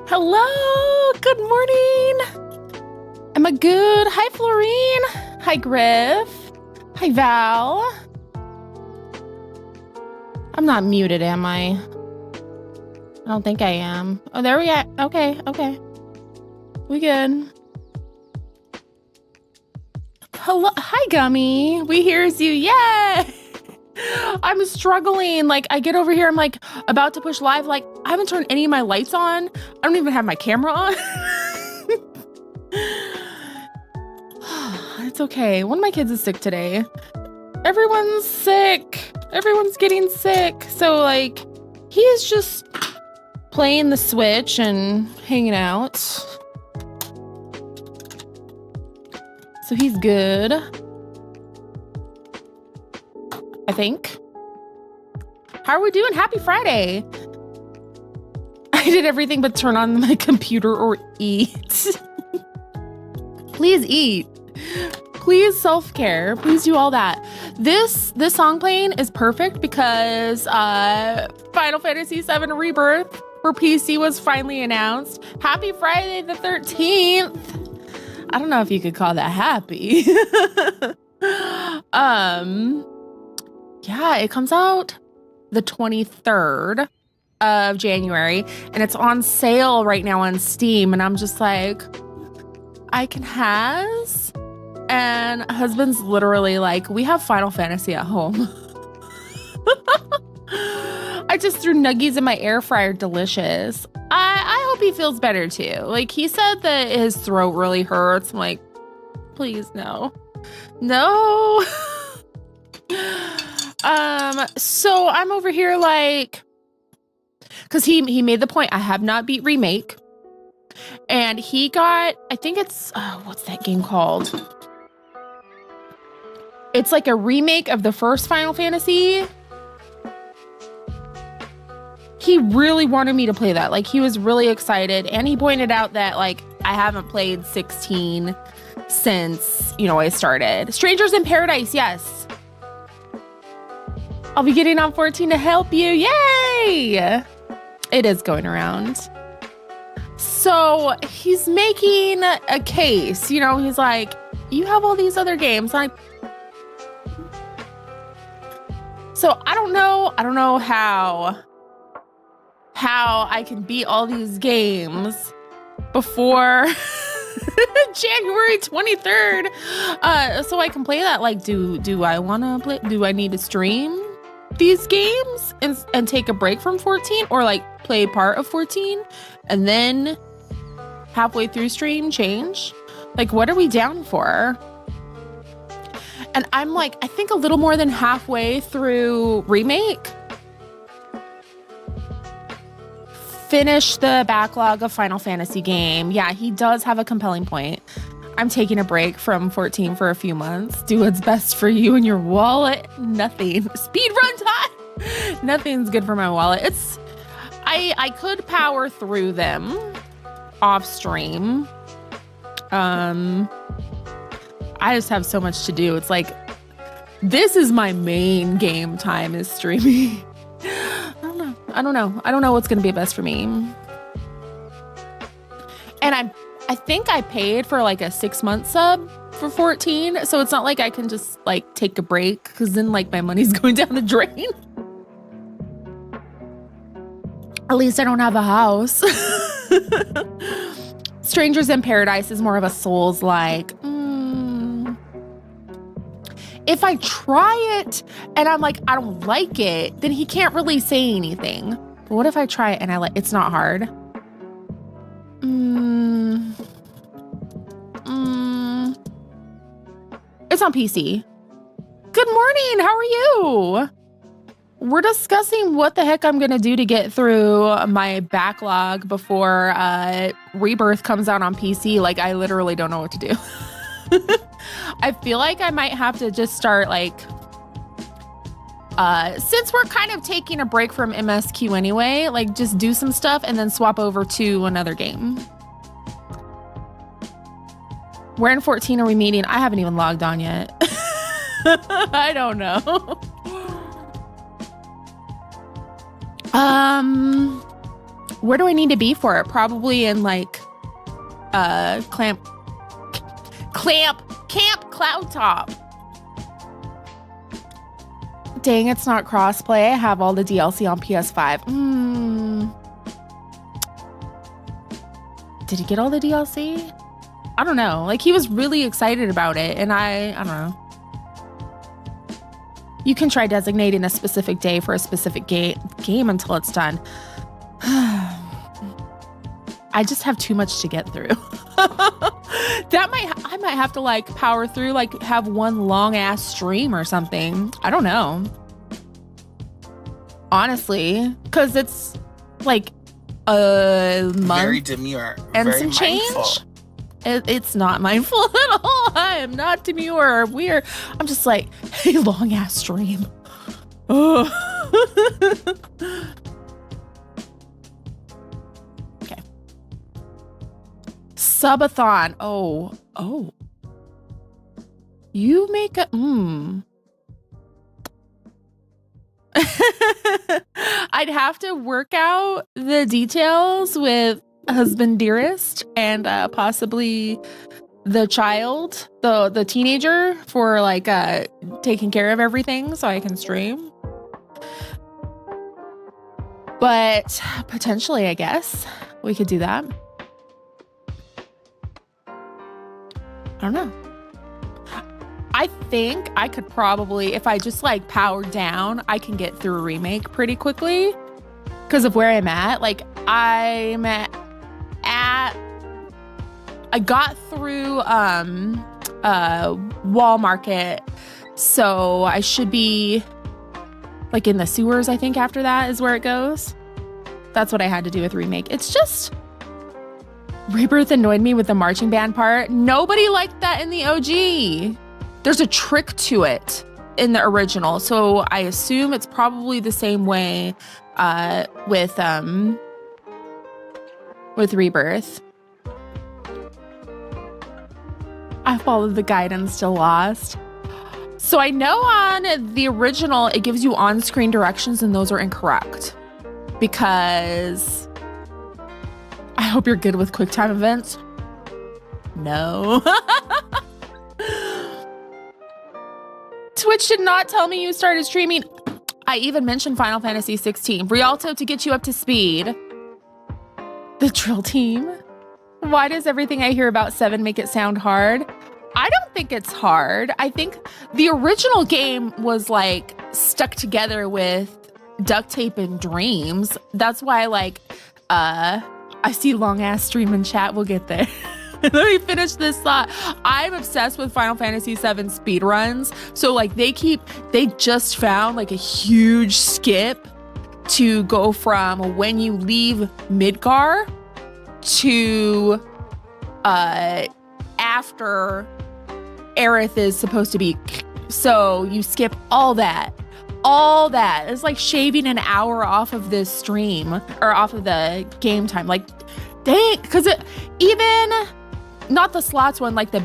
Hello, good morning. Am I good? Hi, Florine. Hi, Griff. Hi, Val. I'm not muted, am I? I don't think I am. Oh, there we are. Okay. We good. Hello. Hi, Gummy. We hears you. Yeah. I'm struggling. Like, I get over here, I'm like about to push live. Like, I haven't turned any of my lights on. I don't even have my camera on. It's okay. One of my kids is sick today. Everyone's sick. Everyone's getting sick. So, like, he is just playing the Switch and hanging out. So he's good, I think. How are we doing? Happy Friday. I did everything but turn on my computer or eat. Please eat. Please self-care. Please do all that. This song playing is perfect because Final Fantasy VII Rebirth for PC was finally announced. Happy Friday the 13th. I don't know if you could call that happy. Yeah, it comes out the 23rd of January and it's on sale right now on Steam. And I'm just like, I can has. And husband's literally like, we have Final Fantasy at home. I just threw nuggies in my air fryer. Delicious. I hope he feels better too. Like, he said that his throat really hurts. I'm like, please, no. So I'm over here like, because he made the point, I have not beat Remake. And he got, I think it's, what's that game called? It's like a remake of the first Final Fantasy. He really wanted me to play that. Like, he was really excited. And he pointed out that, like, I haven't played 16 since, I started. Strangers in Paradise, yes. I'll be getting on 14 to help you. Yay! It is going around. So he's making a case. He's like, you have all these other games. So I don't know how I can beat all these games before January 23rd. So I can play that. Like, do I want to play? Do I need to stream these games and take a break from 14, or like play part of 14 and then halfway through stream change? Like, what are we down for? And I'm like, I think a little more than halfway through Remake. Finish the backlog of Final Fantasy game. Yeah, he does have a compelling point. I'm taking a break from 14 for a few months. Do what's best for you and your wallet. Nothing. Speed run time. Nothing's good for my wallet. I could power through them off stream. I just have so much to do. It's like, this is my main game time is streaming. I don't know what's going to be best for me. And I think I paid for like a 6-month sub for 14. So it's not like I can just like take a break, because then like my money's going down the drain. At least I don't have a house. Strangers in Paradise is more of a Souls-like. If I try it and I'm like, I don't like it, then he can't really say anything. But what if I try it and it's not hard? It's on PC. Good morning. How are you? We're discussing what the heck I'm going to do to get through my backlog before Rebirth comes out on PC. Like, I literally don't know what to do. I feel like I might have to just start like, since we're kind of taking a break from MSQ anyway, like just do some stuff and then swap over to another game. Where in 14 are we meeting? I haven't even logged on yet. I don't know. Where do I need to be for it? Probably in like Camp Cloud Top. Dang, it's not crossplay. I have all the DLC on PS5. Did he get all the DLC? I don't know. Like, he was really excited about it, and I don't know. You can try designating a specific day for a specific game until it's done. I just have too much to get through. I might have to like power through, like have one long ass stream or something. I don't know. Honestly, because it's like a month very demure and very some change. mindful. It's not mindful at all. I am not demure or weird. I'm just like, hey, long ass stream. Oh. Okay. Subathon. Oh. You make a I'd have to work out the details with husband dearest and possibly the child, the teenager, for like taking care of everything so I can stream. But potentially, I guess we could do that. I don't know. I think I could probably, if I just like power down, I can get through a remake pretty quickly because of where I'm at. Like I'm at, I got through Wall Market, so I should be like in the sewers. I think after that is where it goes. That's what I had to do with remake. It's just Rebirth annoyed me with the marching band part. Nobody liked that in the OG. There's a trick to it in the original, so I assume it's probably the same way with Rebirth. I followed the guide and still lost. So I know on the original it gives you on-screen directions, and those are incorrect because I hope you're good with QuickTime events. No. Twitch did not tell me you started streaming. I even mentioned Final Fantasy 16. Rialto to get you up to speed. The drill team. Why does everything I hear about 7 make it sound hard? I don't think it's hard. I think the original game was like stuck together with duct tape and dreams. That's why like I see long ass stream in chat. We'll get there. Let me finish this thought. I'm obsessed with Final Fantasy VII speedruns. So like they just found like a huge skip to go from when you leave Midgar to after Aerith is supposed to be. So you skip all that. It's like shaving an hour off of this stream or off of the game time. Like, dang, because even not the slots one, like the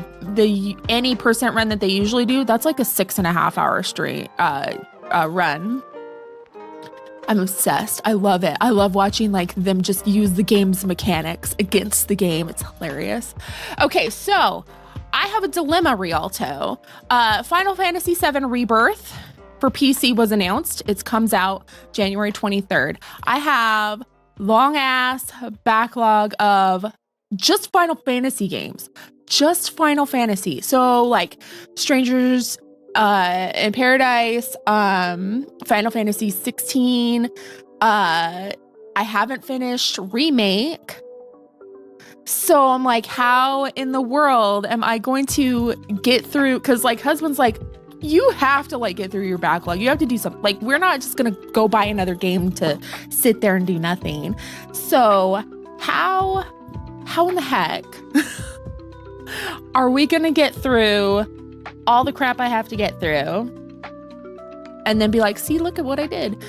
any percent run that they usually do, that's like a 6.5 hour straight run. I'm obsessed. I love it. I love watching like them just use the game's mechanics against the game. It's hilarious. Okay, so I have a dilemma, Rialto. Final Fantasy VII Rebirth for PC was announced. It comes out January 23rd. I have long ass backlog of just Final Fantasy games. Just Final Fantasy. So like Strangers in Paradise, Final Fantasy 16. I haven't finished Remake. So I'm like, how in the world am I going to get through? Because like husband's like, you have to like get through your backlog. You have to do something. Like we're not just gonna go buy another game to sit there and do nothing. So how in the heck are we gonna get through all the crap I have to get through and then be like, see, look at what I did?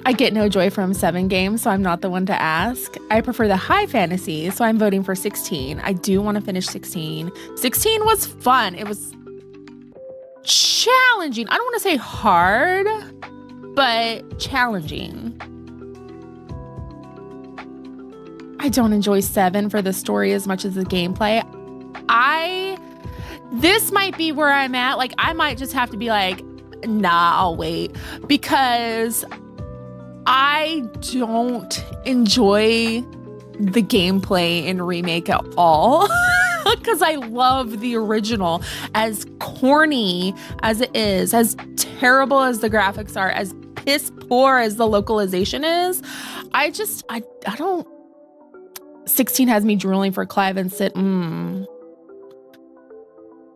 I get no joy from 7 games, so I'm not the one to ask. I prefer the high fantasy, so I'm voting for 16. I do want to finish 16. 16 was fun. It was challenging. I don't want to say hard, but challenging. I don't enjoy 7 for the story as much as the gameplay. This might be where I'm at. Like, I might just have to be like, nah, I'll wait, because I don't enjoy the gameplay in Remake at all. Because I love the original. As corny as it is, as terrible as the graphics are, as piss poor as the localization is, I don't. 16 has me drooling for Clive and Sid.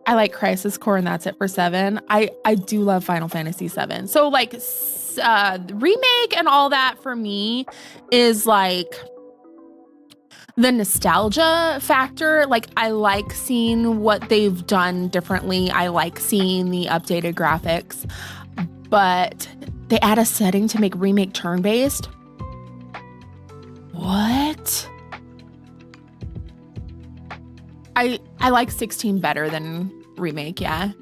I like Crisis Core, and that's it for 7. I do love Final Fantasy 7. So like Remake and all that for me is like the nostalgia factor. Like, I like seeing what they've done differently. I like seeing the updated graphics, but they add a setting to make Remake turn-based. What? I like 16 better than Remake, yeah.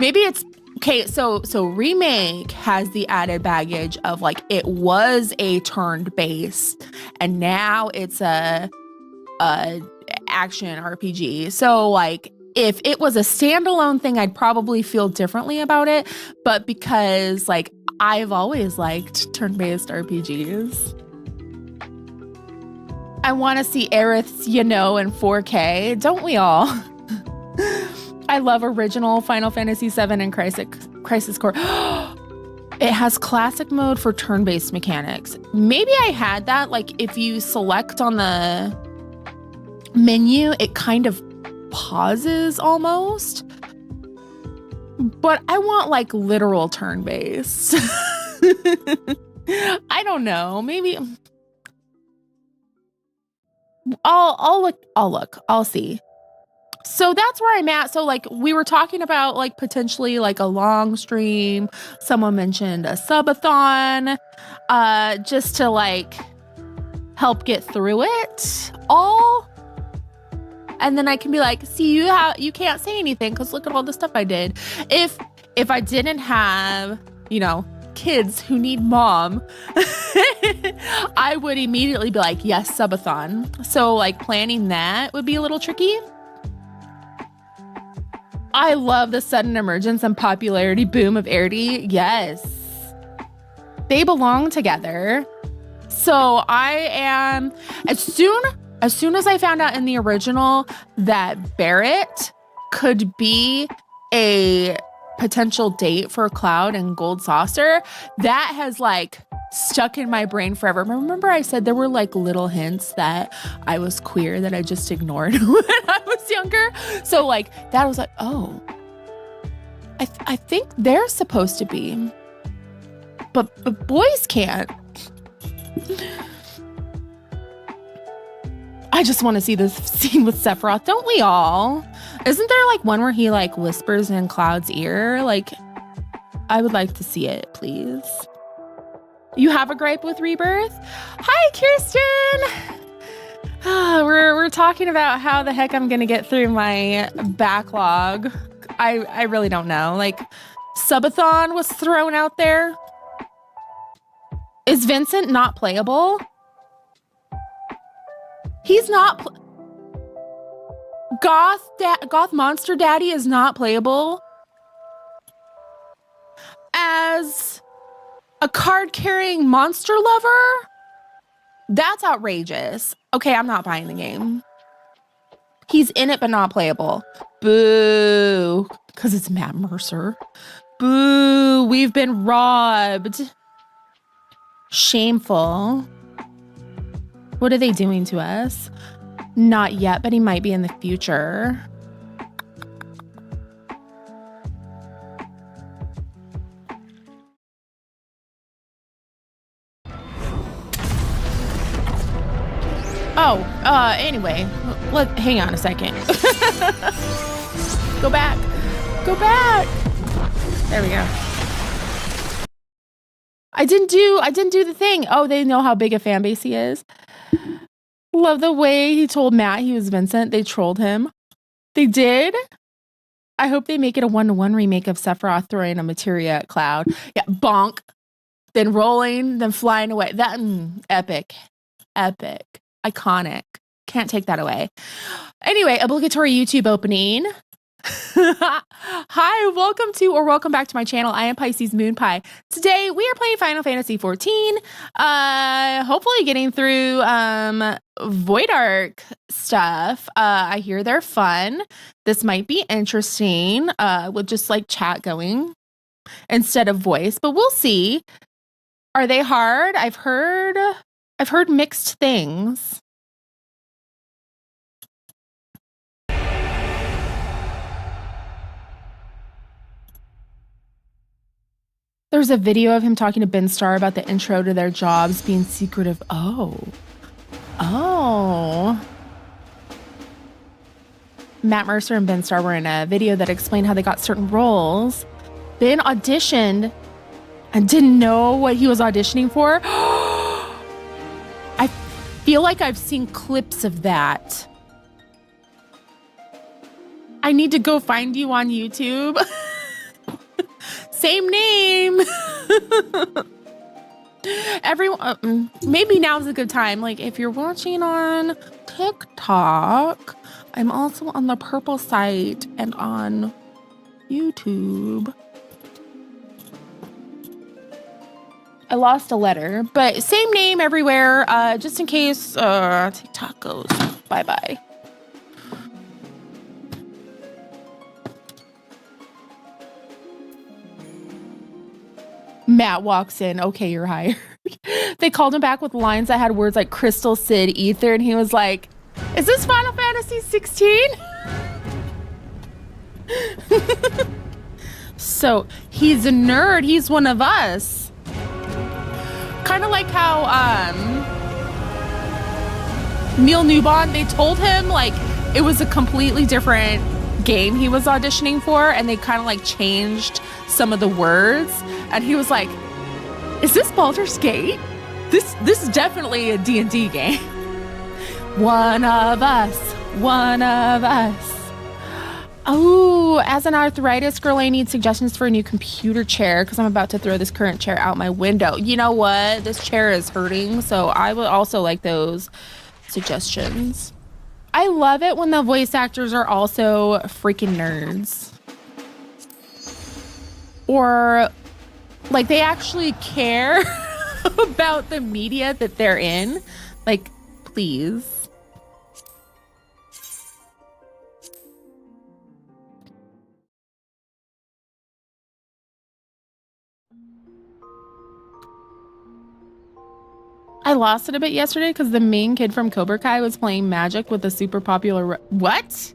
Maybe it's okay, so Remake has the added baggage of like it was a turn-based and now it's a action RPG. So like if it was a standalone thing, I'd probably feel differently about it. But because like I've always liked turn-based RPGs. I want to see Aerith's, in 4K. Don't we all? I love original Final Fantasy VII and Crisis Core. It has classic mode for turn-based mechanics. Maybe I had that. Like if you select on the menu, it kind of pauses almost. But I want like literal turn-based. I don't know. Maybe I'll look. I'll see. So that's where I'm at. So like we were talking about like potentially like a long stream. Someone mentioned a subathon, just to like help get through it all. And then I can be like, see, you can't say anything because look at all the stuff I did. If I didn't have, kids who need mom, I would immediately be like, yes, subathon. So like planning that would be a little tricky. I love the sudden emergence and popularity boom of Airdy. Yes. They belong together. So I am, as soon as I found out in the original that Barrett could be a potential date for Cloud and Gold Saucer, that has like stuck in my brain forever. Remember I said there were like little hints that I was queer that I just ignored when I was younger? So like that was like, oh, I think they're supposed to be, but boys can't. I just want to see this scene with Sephiroth, don't we all? Isn't there like one where he like whispers in Cloud's ear? Like, I would like to see it, please. You have a gripe with Rebirth? Hi, Kirsten! We're talking about how the heck I'm gonna get through my backlog. I really don't know. Like, subathon was thrown out there. Is Vincent not playable? He's not. Goth Monster Daddy is not playable as a card-carrying monster lover? That's outrageous. Okay, I'm not buying the game. He's in it, but not playable. Boo. Because it's Matt Mercer. Boo. We've been robbed. Shameful. What are they doing to us? Not yet, but he might be in the future. Anyway, hang on a second. Go back. Go back. There we go. I didn't do the thing. Oh, they know how big a fan base he is. Love the way he told Matt he was Vincent. They trolled him. They did. I hope they make it a 1-to-1 remake of Sephiroth throwing a materia at Cloud. Yeah, bonk. Then rolling, then flying away. That epic. Epic. iconic. Can't take that away. Anyway, obligatory YouTube opening. Hi, welcome back to my channel. I am Pisces Moon Pie. Today we are playing Final Fantasy 14. Hopefully getting through Void Ark stuff. I hear they're fun. This might be interesting with just like chat going instead of voice, but we'll see. Are they hard? I've heard mixed things. There's a video of him talking to Ben Starr about the intro to their jobs being secretive. Oh. Matt Mercer and Ben Starr were in a video that explained how they got certain roles. Ben auditioned and didn't know what he was auditioning for. I feel like I've seen clips of that. I need to go find you on YouTube. Same name. Everyone, maybe now's a good time. Like if you're watching on TikTok, I'm also on the purple site and on YouTube. I lost a letter, but same name everywhere, just in case TikTok goes bye-bye. Matt walks in. Okay, you're hired. They called him back with lines that had words like crystal, Sid, ether, and he was like, is this Final Fantasy 16? So he's a nerd. He's one of us. Kind of like how Neil Newbon, they told him like it was a completely different game he was auditioning for, and they kind of like changed some of the words, and he was like, is this Baldur's Gate? This is definitely a D&D game. One of us. Oh, as an arthritis girl, I need suggestions for a new computer chair because I'm about to throw this current chair out my window. You know what? This chair is hurting, so I would also like those suggestions. I love it when the voice actors are also freaking nerds. Or like they actually care about the media that they're in. Like, please. I lost it a bit yesterday because the main kid from Cobra Kai was playing Magic with a super popular... What?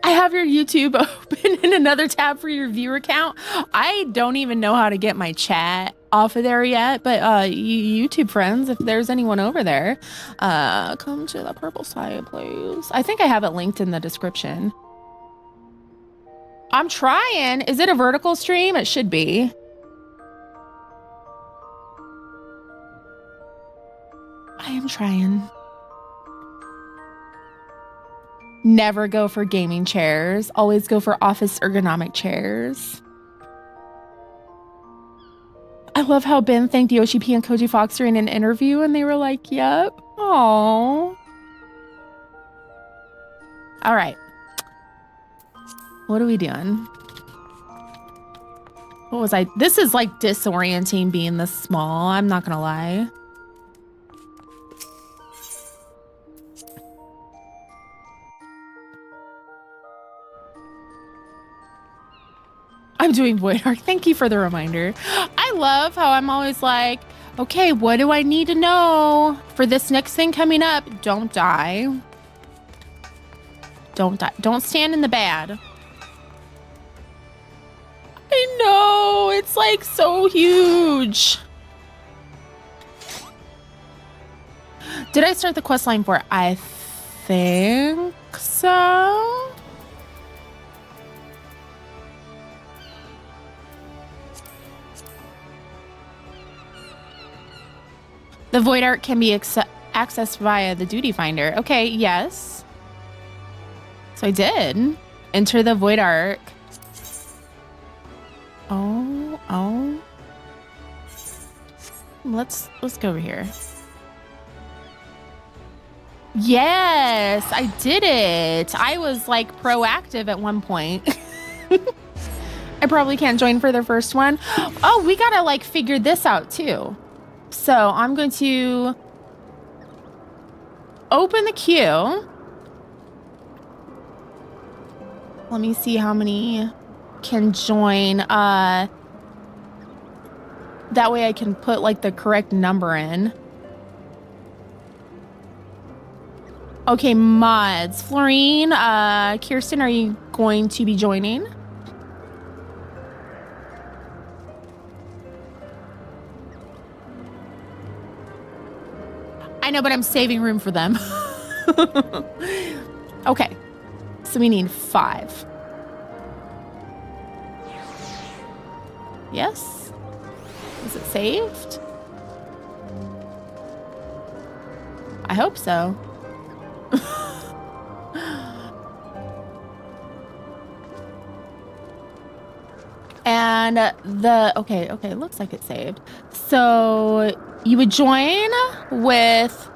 I have your YouTube open in another tab for your viewer count. I don't even know how to get my chat off of there yet, but YouTube friends, if there's anyone over there, come to the purple side, please. I think I have it linked in the description. I'm trying. Is it a vertical stream? It should be. I am trying. Never go for gaming chairs. Always go for office ergonomic chairs. I love how Ben thanked Yoshi P and Koji Fox during an interview and they were like, yep. Aww. All right. What are we doing? What was I? This is like disorienting being this small. I'm not gonna lie. I'm doing Void Ark. Thank you for the reminder. I love how I'm always like, okay, what do I need to know for this next thing coming up? Don't die. Don't die. Don't stand in the bad. I know. It's like so huge. Did I start the quest line for it? I think so. The Void Ark can be accessed via the Duty Finder. Okay, yes. So I did. Enter the Void Ark. Oh. Let's go over here. Yes, I did it. I was like proactive at one point. I probably can't join for the first one. Oh, we gotta like figure this out too. So I'm going to open the queue. Let me see how many can join. That way I can put like the correct number in. Okay, mods. Florine, Kirsten, are you going to be joining? I know, but I'm saving room for them. Okay, so we need 5. Yes? Is it saved? I hope so. And okay, it looks like it's saved. So you would join with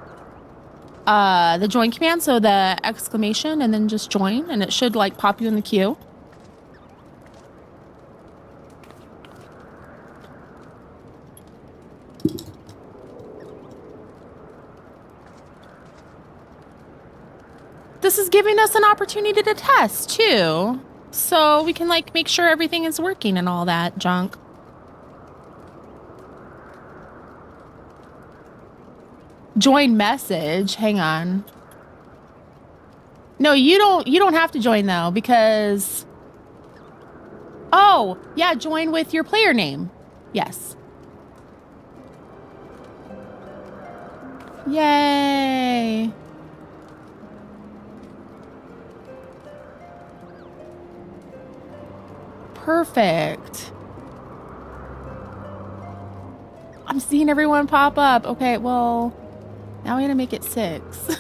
the join command, so the exclamation and then just join, and it should like pop you in the queue. This is giving us an opportunity to test too. So we can like make sure everything is working and all that junk. Join message. Hang on. No, you don't have to join though, because oh, yeah, join with your player name. Yes. Yay. Perfect. I'm seeing everyone pop up. Okay, well, now we gotta make it 6.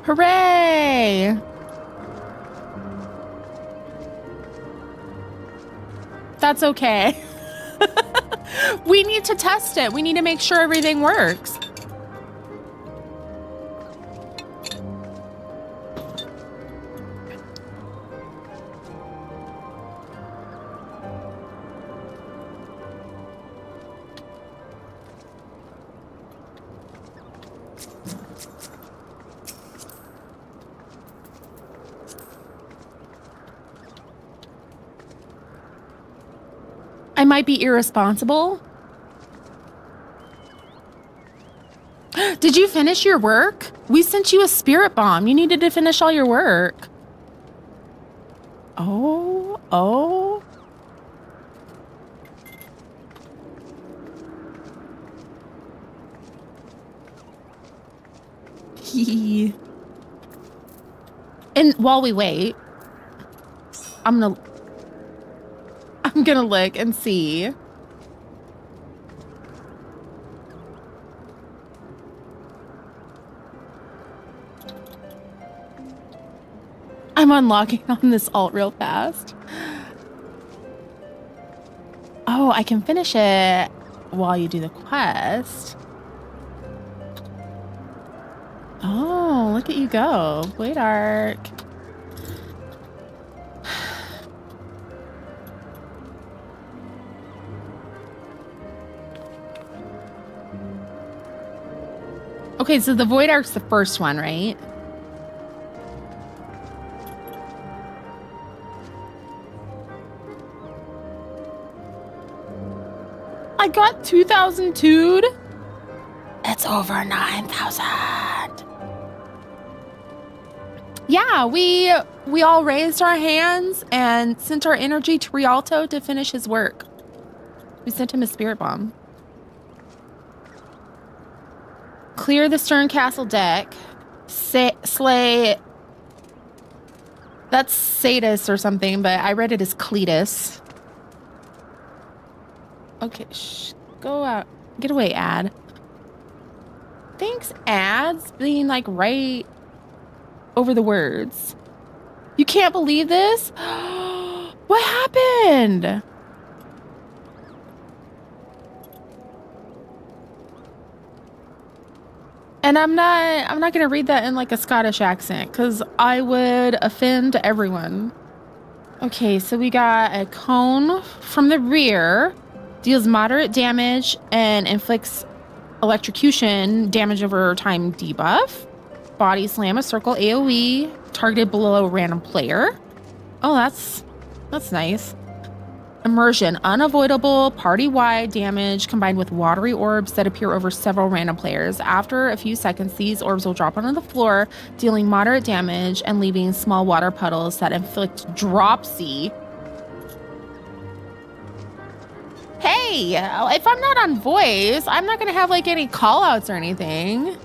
Hooray! That's okay. We need to test it. We need to make sure everything works. I might be irresponsible. Did you finish your work? We sent you a spirit bomb. You needed to finish all your work. Oh. And while we wait, I'm gonna look and see. I'm unlocking on this alt real fast. Oh, I can finish it while you do the quest. Oh, look at you go. Blade Arc. Okay, so the Void Arc's the first one, right? I got 2,002'd. It's over 9,000. Yeah, we all raised our hands and sent our energy to Rialto to finish his work. We sent him a spirit bomb. Clear the Stern Castle deck. Slay. That's Sadus or something, but I read it as Cletus. Okay, go out. Get away, ad. Thanks, ads, being like right over the words. You can't believe this? What happened? And I'm not gonna read that in like a Scottish accent because I would offend everyone. Okay, so we got a cone from the rear, deals moderate damage and inflicts electrocution damage over time debuff. Body slam, a circle AoE, targeted below a random player. Oh, that's nice. Immersion, unavoidable party-wide damage combined with watery orbs that appear over several random players. After a few seconds, these orbs will drop onto the floor, dealing moderate damage and leaving small water puddles that inflict dropsy. Hey, if I'm not on voice, I'm not gonna have like any call-outs or anything.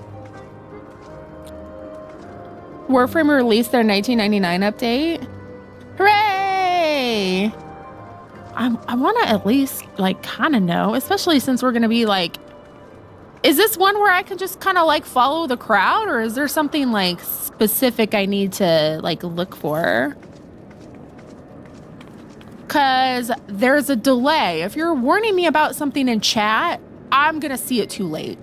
Warframe released their 1999 update. Hooray! I want to at least like kind of know, especially since we're going to be like, is this one where I can just kind of like follow the crowd, or is there something like specific I need to like look for? Because there's a delay. If you're warning me about something in chat, I'm going to see it too late.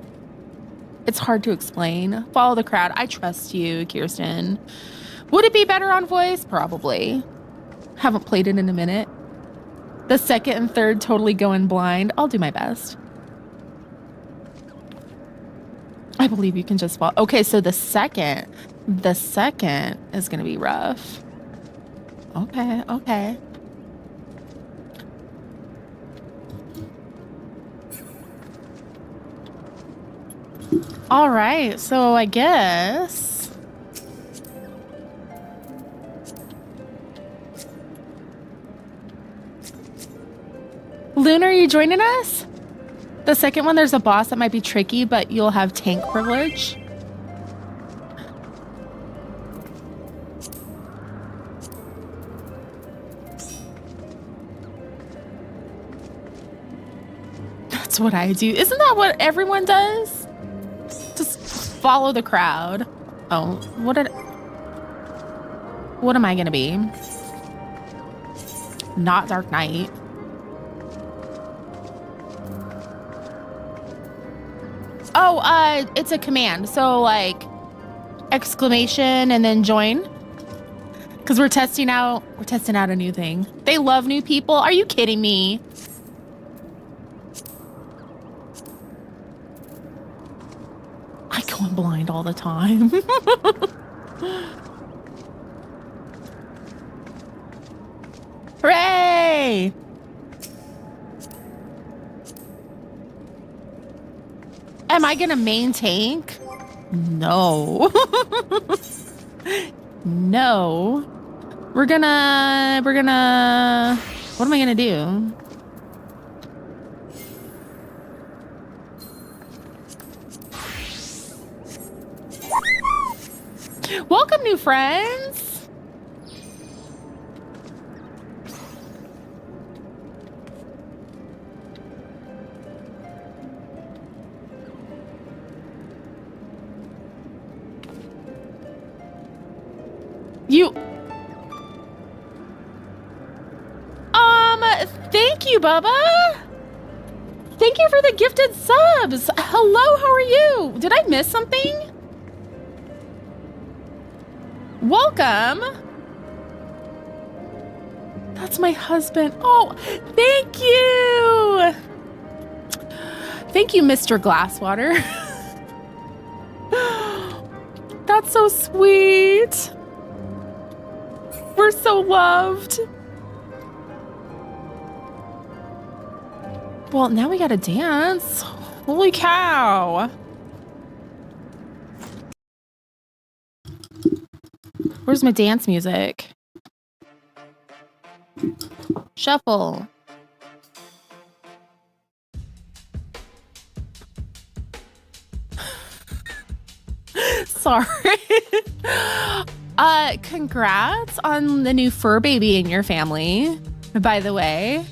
It's hard to explain. Follow the crowd. I trust you, Kirsten. Would it be better on voice? Probably. Haven't played it in a minute. The second and third totally going blind. I'll do my best. I believe you can just follow. Okay, so the second is gonna be rough. Okay. All right, so I guess. Luna, are you joining us? The second one, there's a boss that might be tricky, but you'll have tank privilege. That's what I do. Isn't that what everyone does? Just follow the crowd. Oh, what am I gonna be? Not Dark Knight. Oh, it's a command. So like exclamation and then join. Cause we're testing out a new thing. They love new people. Are you kidding me? I go in blind all the time. Hooray! Am I gonna main tank? No. No. We're gonna, what am I gonna do? Welcome, new friends. Thank you, Bubba. Thank you for the gifted subs. Hello, how are you? Did I miss something? Welcome. That's my husband. Oh, thank you. Thank you, Mr. Glasswater. That's so sweet. We're so loved. Well, now we gotta dance. Holy cow. Where's my dance music? Shuffle. Sorry. Congrats on the new fur baby in your family, by the way.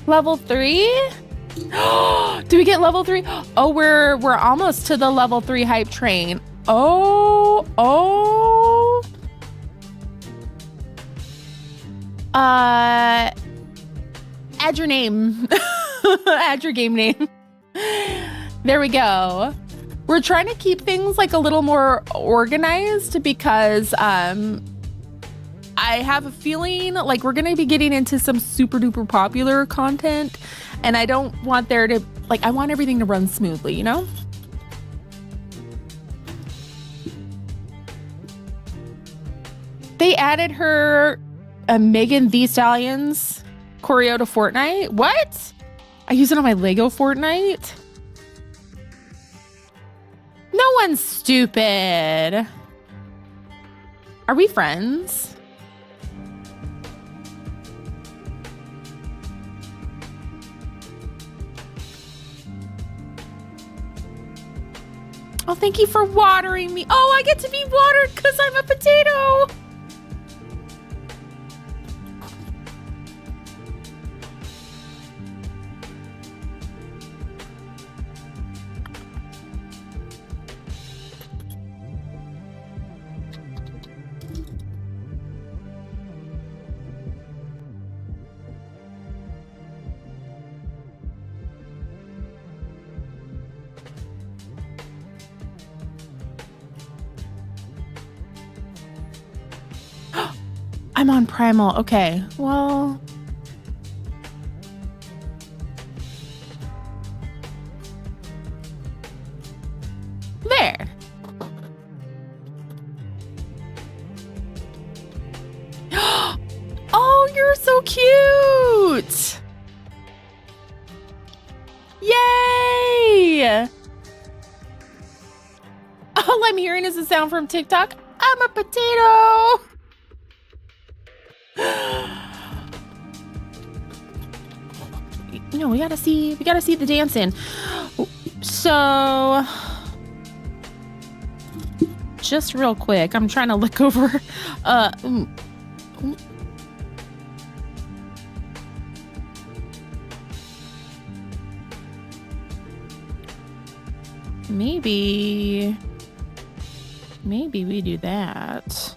Level 3? Do we get level 3? Oh, we're almost to the level 3 hype train. Oh Oh. Add your name. Add your game name. There we go. We're trying to keep things like a little more organized because I have a feeling like we're going to be getting into some super duper popular content, and I don't want there to, like, I want everything to run smoothly, you know? They added her Megan Thee Stallion's choreo to Fortnite. What? I use it on my Lego Fortnite? No one's stupid. Are we friends? Oh, thank you for watering me. Oh, I get to be watered because I'm a potato. I'm on Primal. Okay, well. There. Oh, you're so cute. Yay. All I'm hearing is a sound from TikTok. I'm a potato. You know, we gotta see the dancing. So just real quick, I'm trying to look over maybe we do that.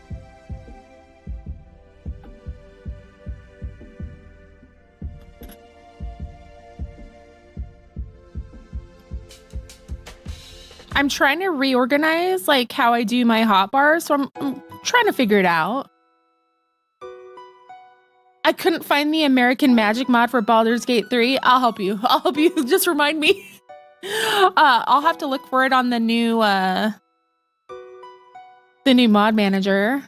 I'm trying to reorganize like how I do my hotbars, so I'm trying to figure it out. I couldn't find the American Magic mod for Baldur's Gate 3. I'll help you. Just remind me. I'll have to look for it on the new mod manager.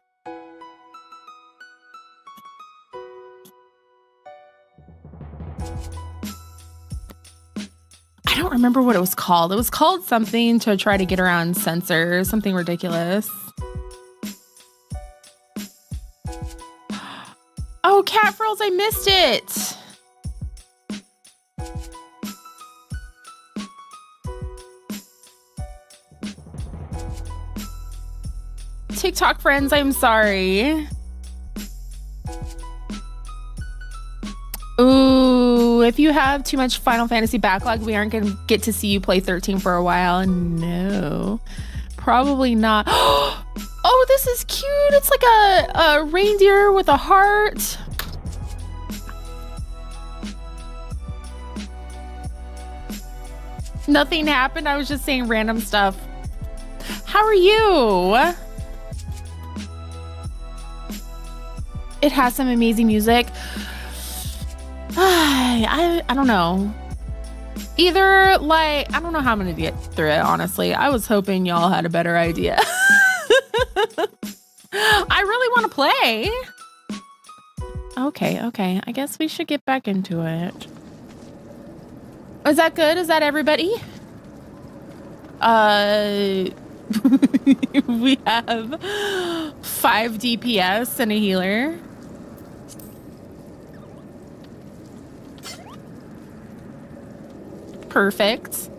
I don't remember what it was called. It was called something to try to get around censors, something ridiculous. Oh, Cat Frills, I missed it. TikTok friends, I'm sorry. Ooh, if you have too much Final Fantasy backlog, we aren't going to get to see you play 13 for a while. No, probably not. Oh, this is cute. It's like a reindeer with a heart. Nothing happened. I was just saying random stuff. How are you? It has some amazing music. I don't know. Either like, I don't know how I'm gonna get through it, honestly. I was hoping y'all had a better idea. I really want to play. Okay. I guess we should get back into it. Is that good? Is that everybody? We have 5 DPS and a healer. Perfect.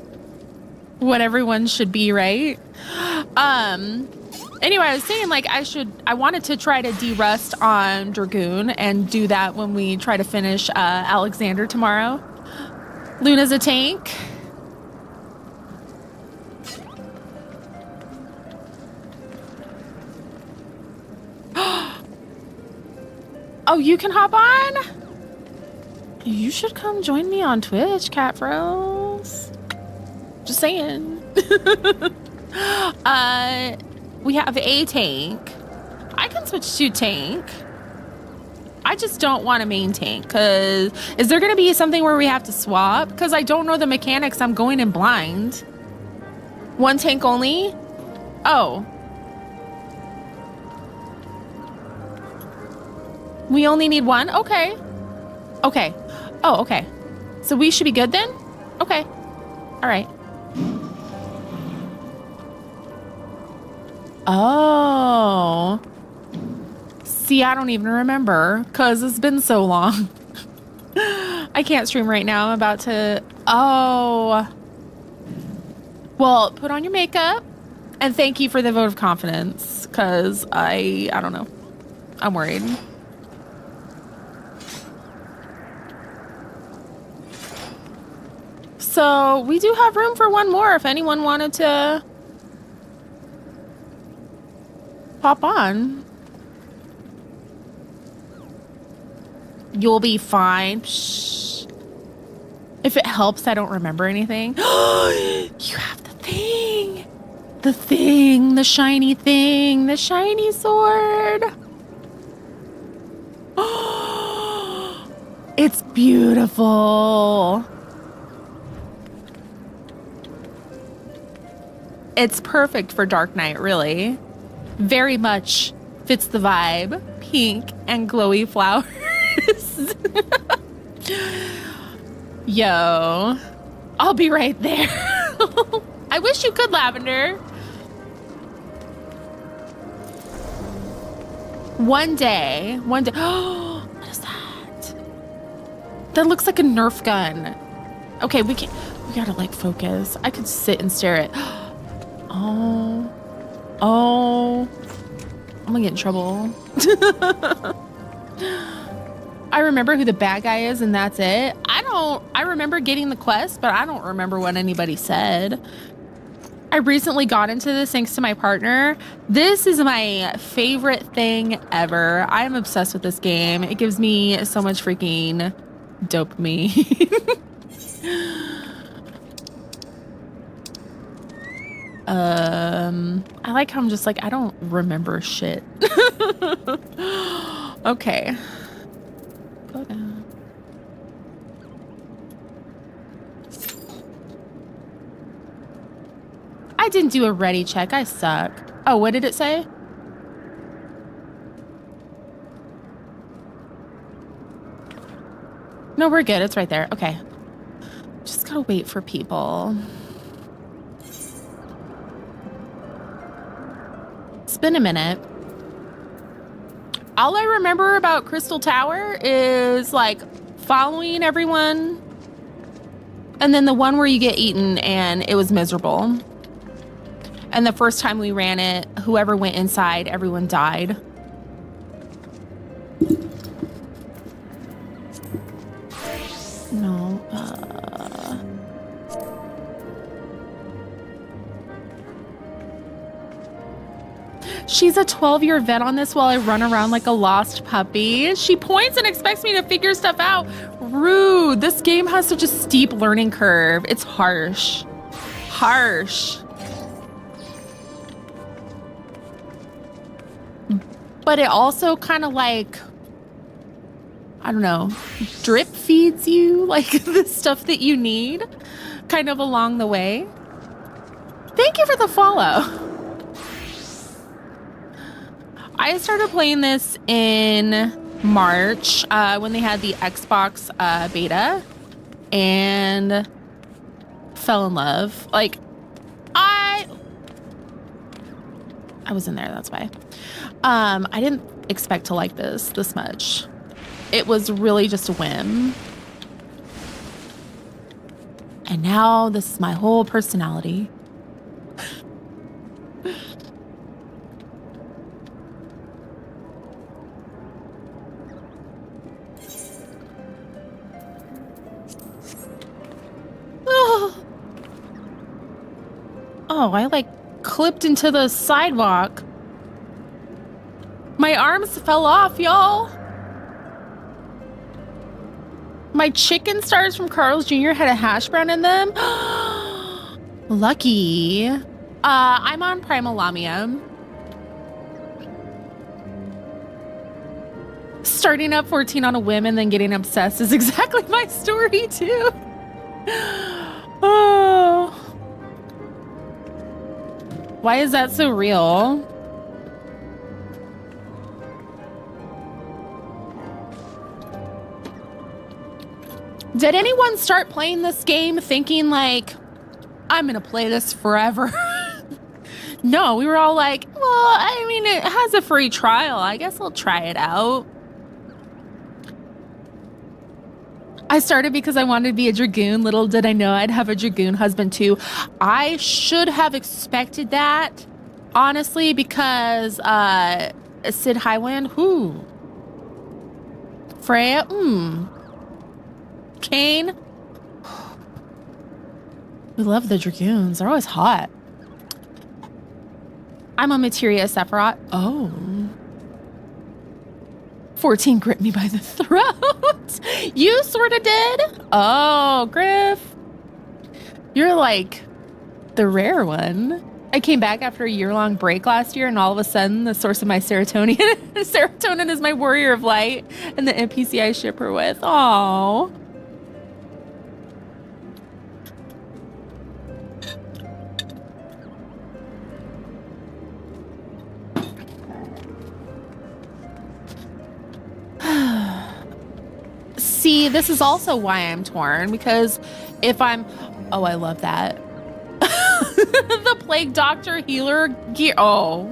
What everyone should be, right? Anyway, I was saying like I wanted to try to de-rust on Dragoon and do that when we try to finish Alexander tomorrow. Luna's a tank. Oh, you can hop on? You should come join me on Twitch, Cat Froze. Just saying. We have a tank. I can switch to tank. I just don't want a main tank, because is there going to be something where we have to swap? Because I don't know the mechanics. I'm going in blind. One tank only? Oh. We only need one? Okay. Okay. Oh, okay. So we should be good then? Okay. All right. Oh. See, I don't even remember because it's been so long. I can't stream right now. I'm about to... Oh. Well, put on your makeup and thank you for the vote of confidence because I don't know. I'm worried. So we do have room for one more if anyone wanted to pop on. You'll be fine. Shh. If it helps, I don't remember anything. You have the thing. The thing, the shiny thing, the shiny sword. It's beautiful. It's perfect for Dark Knight, really. Very much fits the vibe. Pink and glowy flowers. Yo, I'll be right there. I wish you could, Lavender. One day. Oh, what is that? That looks like a Nerf gun. Okay, we gotta like focus. I could sit and stare at. Oh, I'm gonna get in trouble. I remember who the bad guy is and that's it. I remember getting the quest, but I don't remember what anybody said. I recently got into this thanks to my partner. This is my favorite thing ever. I am obsessed with this game. It gives me so much freaking dopamine. I like how I'm just like, I don't remember shit. Okay. Go down. I didn't do a ready check. I suck. Oh, what did it say? No, we're good. It's right there. Okay. Just gotta wait for people. It's been a minute. All I remember about Crystal Tower is like following everyone and then the one where you get eaten and it was miserable. And the first time we ran it, whoever went inside, everyone died. No. She's a 12-year vet on this while I run around like a lost puppy. She points and expects me to figure stuff out. Rude. This game has such a steep learning curve. It's harsh. Harsh. But it also kind of like, I don't know, drip feeds you like the stuff that you need kind of along the way. Thank you for the follow. I started playing this in March when they had the Xbox beta and fell in love. Like, I was in there, that's why. I didn't expect to like this much. It was really just a whim. And now this is my whole personality. Oh, I like clipped into the sidewalk. My arms fell off, y'all. My chicken stars from Carl's Jr. had a hash brown in them. Lucky. I'm on Primal Lamia. Starting up 14 on a whim and then getting obsessed is exactly my story too. Oh. Why is that so real? Did anyone start playing this game thinking like, I'm gonna play this forever? No, we were all like, well, I mean, it has a free trial. I guess I'll try it out. I started because I wanted to be a Dragoon. Little did I know I'd have a Dragoon husband too. I should have expected that, honestly, because Sid Highwind, who? Freya, Kane. We love the Dragoons. They're always hot. I'm a Materia Sephiroth. Oh. 14 gripped me by the throat. You sort of did? Oh, Griff. You're like the rare one. I came back after a year-long break last year, and all of a sudden, the source of my serotonin is my warrior of light and the NPC I ship her with. Aww. See, this is also why I'm torn, because if I'm... Oh, I love that. The Plague Doctor healer gear... Oh.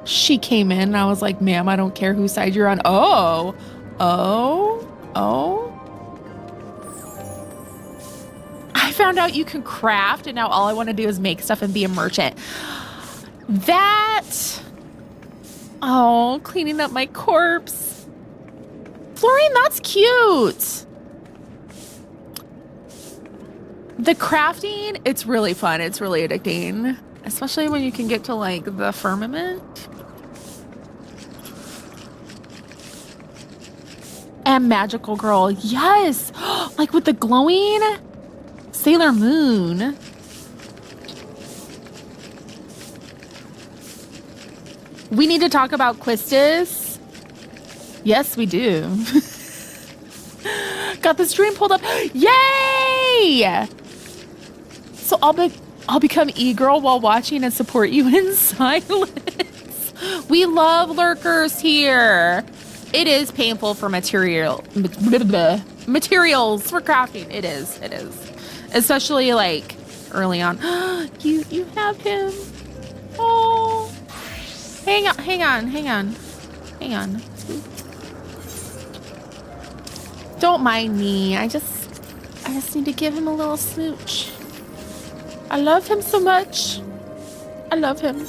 She came in, and I was like, ma'am, I don't care whose side you're on. Oh. Oh. Oh. I found out you can craft, and now all I want to do is make stuff and be a merchant. That... Oh, cleaning up my corpse. Florine, that's cute. The crafting, it's really fun. It's really addicting. Especially when you can get to like the firmament. And Magical Girl, yes. Like with the glowing Sailor Moon. We need to talk about Quistis. Yes, we do. Got the stream pulled up. Yay! So I'll become e-girl while watching and support you in silence. We love lurkers here. It is painful for materials for crafting. It is. Especially like early on. You have him. Oh. Hang on. Don't mind me. I just need to give him a little smooch. I love him so much. I love him.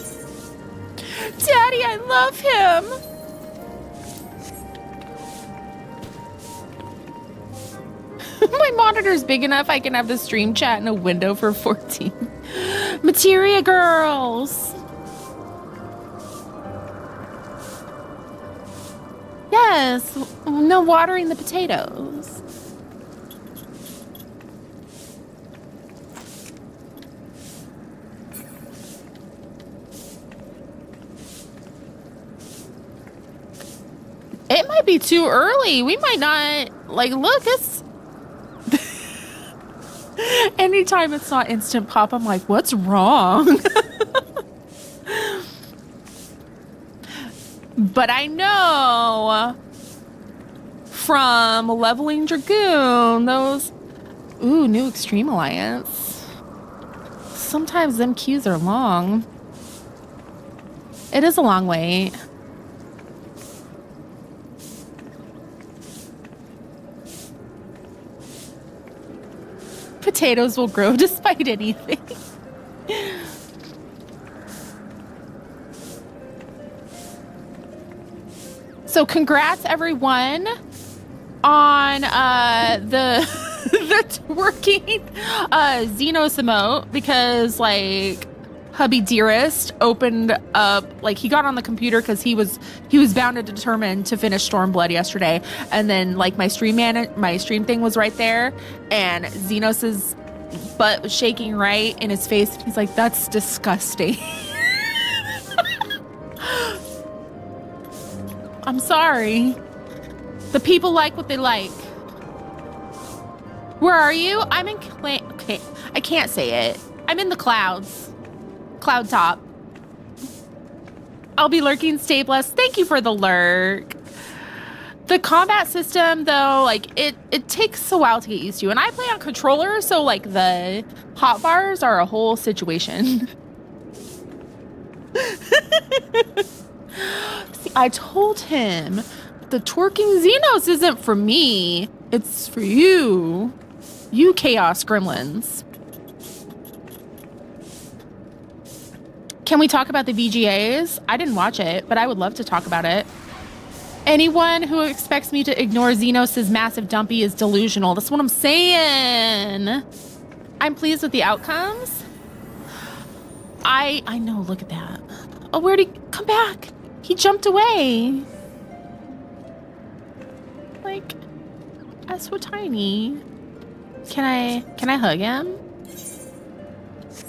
Daddy, I love him. My monitor's big enough I can have the stream chat in a window for 14. Materia girls. Yes, no watering the potatoes. It might be too early. We might not, like, look, it's... Anytime it's not Instant Pop, I'm like, what's wrong? But I know from leveling Dragoon, those... Ooh, new Extreme Alliance. Sometimes them queues are long. It is a long wait. Potatoes will grow despite anything. So congrats everyone on the the twerking Xenos emote, because like hubby dearest opened up, like he got on the computer because he was bound and determined to finish Stormblood yesterday, and then like my stream thing was right there, and Xenos's butt was shaking right in his face. He's like, "That's disgusting." I'm sorry. The people like what they like. Where are you? I'm in okay, I can't say it. I'm in the clouds. Cloud top. I'll be lurking. Stay blessed. Thank you for the lurk. The combat system, though, like it takes a while to get used to. And I play on controller, so like the hotbars are a whole situation. See, I told him the twerking Xenos isn't for me. It's for you. You chaos gremlins. Can we talk about the VGAs? I didn't watch it, but I would love to talk about it. Anyone who expects me to ignore Xenos' massive dumpy is delusional. That's what I'm saying. I'm pleased with the outcomes. I know, look at that. Oh, where'd he come back? He jumped away. Like, that's so tiny. Can I hug him?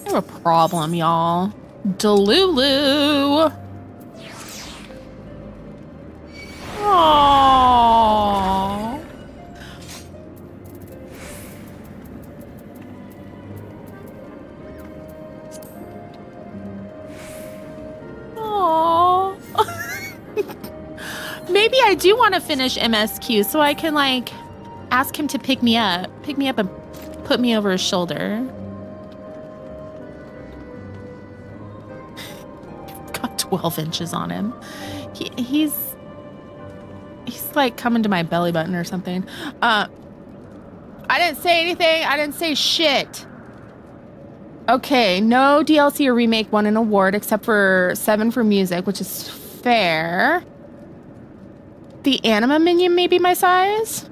I have a problem, y'all. Delulu. Aww. Aww. Maybe I do want to finish MSQ so I can like ask him to pick me up and put me over his shoulder. Got 12 inches on him. He's like coming to my belly button or something. I didn't say anything. I didn't say shit. Okay, no DLC or remake won an award except for 7 for music, which is fair. The anima minion may be my size.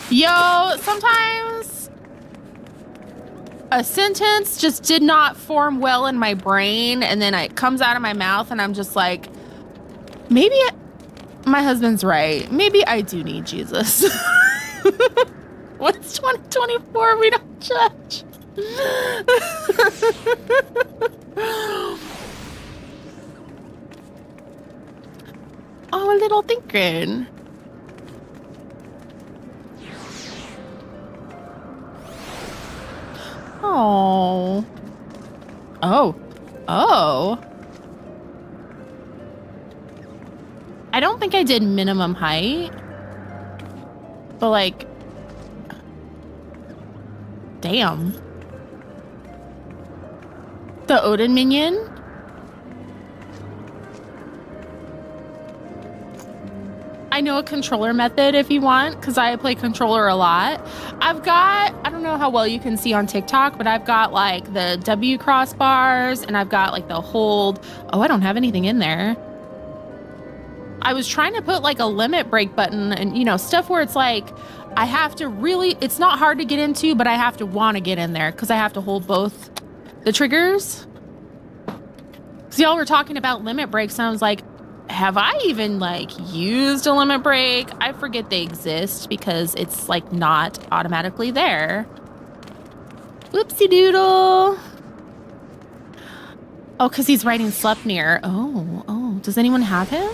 Yo, sometimes a sentence just did not form well in my brain, and then it comes out of my mouth, and I'm just like, maybe my husband's right. Maybe I do need Jesus. What's 2024? We don't judge. Oh, a little thinking. Oh. Oh. Oh. I don't think I did minimum height. But like, damn. The Odin minion? I know a controller method if you want, because I play controller a lot. I've got, I don't know how well you can see on TikTok, but I've got like the W crossbars and I've got like the hold. Oh, I don't have anything in there. I was trying to put like a limit break button and, you know, stuff where it's like, I have to really, it's not hard to get into, but I have to want to get in there because I have to hold both the triggers. Because y'all were talking about limit breaks and I was like, have I even like used a limit break? I forget they exist because it's like not automatically there. Whoopsie doodle. Oh, because he's riding Sleipnir. Oh, does anyone have him?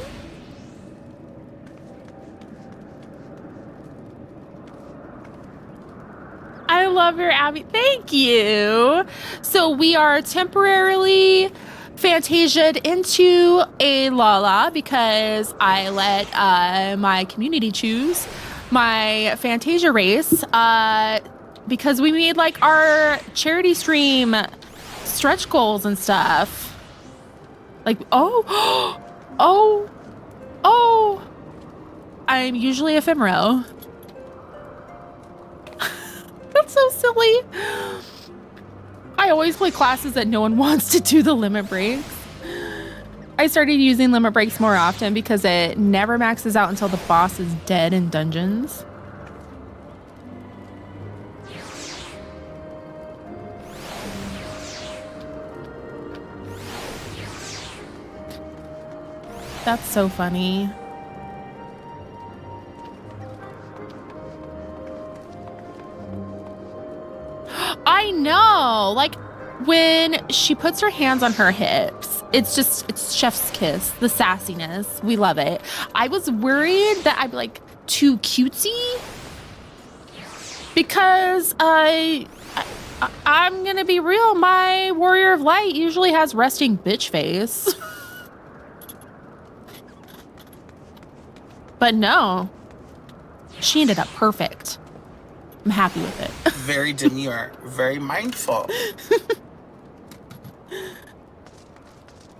I love your Abby. Thank you. So we are temporarily Fantasia'd into a Lala because I let my community choose my Fantasia race because we made like our charity stream stretch goals and stuff. Like, oh, I'm usually ephemero. That's so silly. I always play classes that no one wants to do the limit breaks. I started using limit breaks more often because it never maxes out until the boss is dead in dungeons. That's so funny. I know. Like when she puts her hands on her hips, it's chef's kiss, the sassiness. We love it. I was worried that I'd be like too cutesy because I'm gonna be real. My Warrior of Light usually has resting bitch face. But no, she ended up perfect. I'm happy with it. Very demure, very mindful.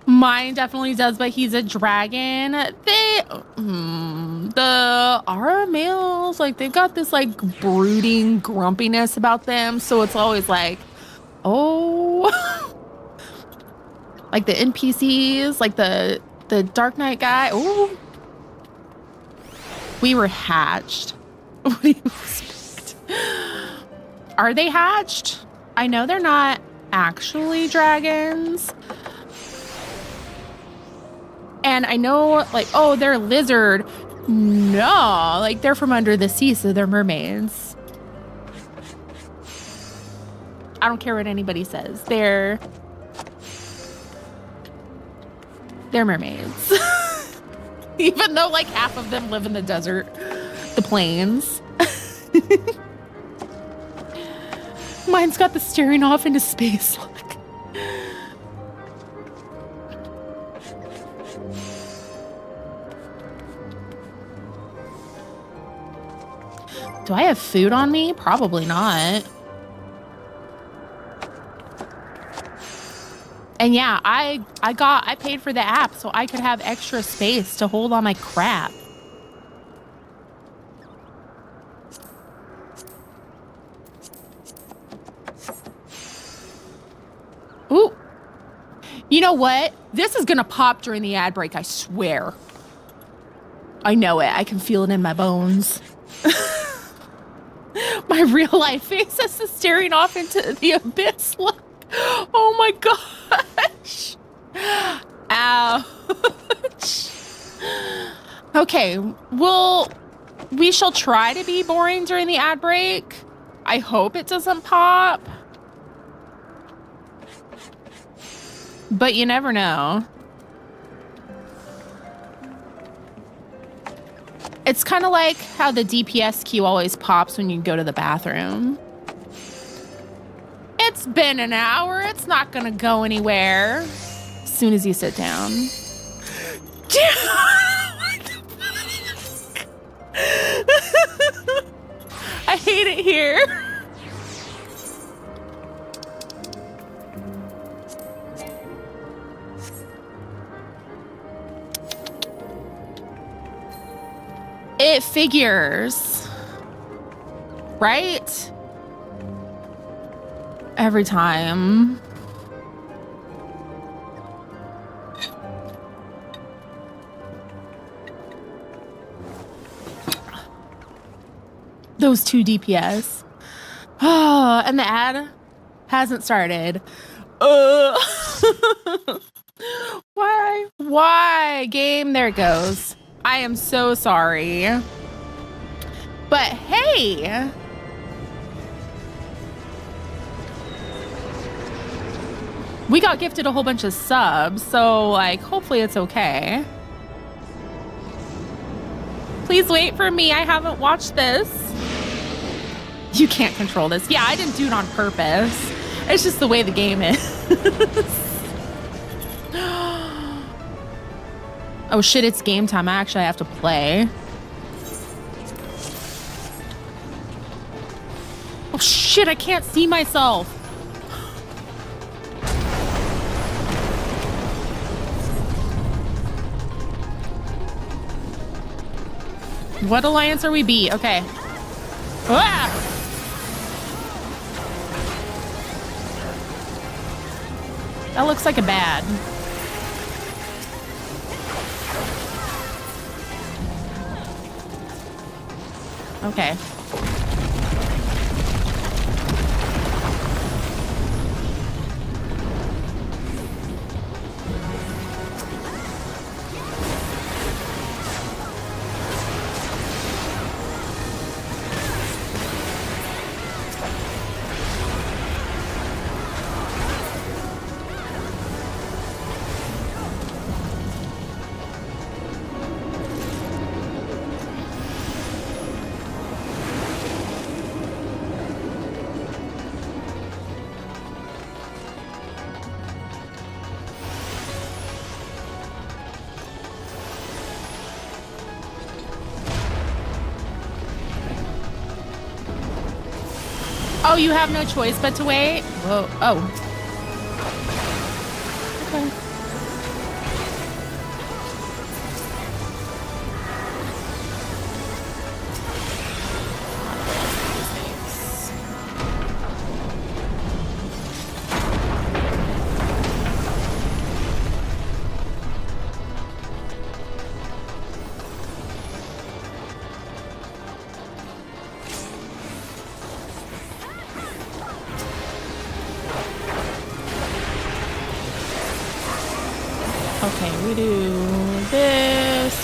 Mine definitely does, but he's a dragon. The Ara males, like they've got this like brooding grumpiness about them. So it's always like, oh, like the NPCs, like the Dark Knight guy. Oh, we were hatched. What do you expect? Are they hatched? I know they're not actually dragons. And I know, like, oh, they're lizard. No, like, they're from under the sea, so they're mermaids. I don't care what anybody says. They're mermaids. Even though, like, half of them live in the desert, the plains. Mine's got the staring off into space look. Do I have food on me? Probably not. And yeah, I paid for the app so I could have extra space to hold all my crap. Ooh. You know what? This is gonna pop during the ad break, I swear. I know it. I can feel it in my bones. My real life face is staring off into the abyss. Look. Oh my gosh. Ouch. Okay, we shall try to be boring during the ad break. I hope it doesn't pop. But you never know. It's kind of like how the DPS queue always pops when you go to the bathroom. It's been an hour. It's not gonna go anywhere. As soon as you sit down. I hate it here. It figures, right? Every time. Those 2 DPS. Oh, and the ad hasn't started. Why? Why? Game, there it goes. I am so sorry. But hey, we got gifted a whole bunch of subs, so like hopefully it's okay. Please wait for me. I haven't watched this. You can't control this. Yeah, I didn't do it on purpose. It's just the way the game is. Oh shit, it's game time. I actually have to play. Oh shit, I can't see myself. What alliance are we B? Okay. Ah! That looks like a bad. Okay. Oh, you have no choice but to wait? Whoa. Oh. Okay. Okay, we do this.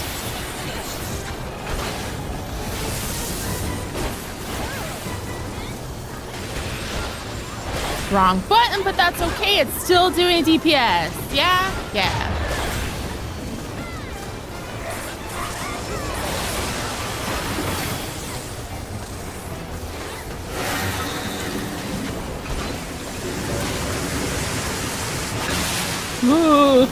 Wrong button, but that's okay. It's still doing DPS. Yeah? Yeah. Ooh.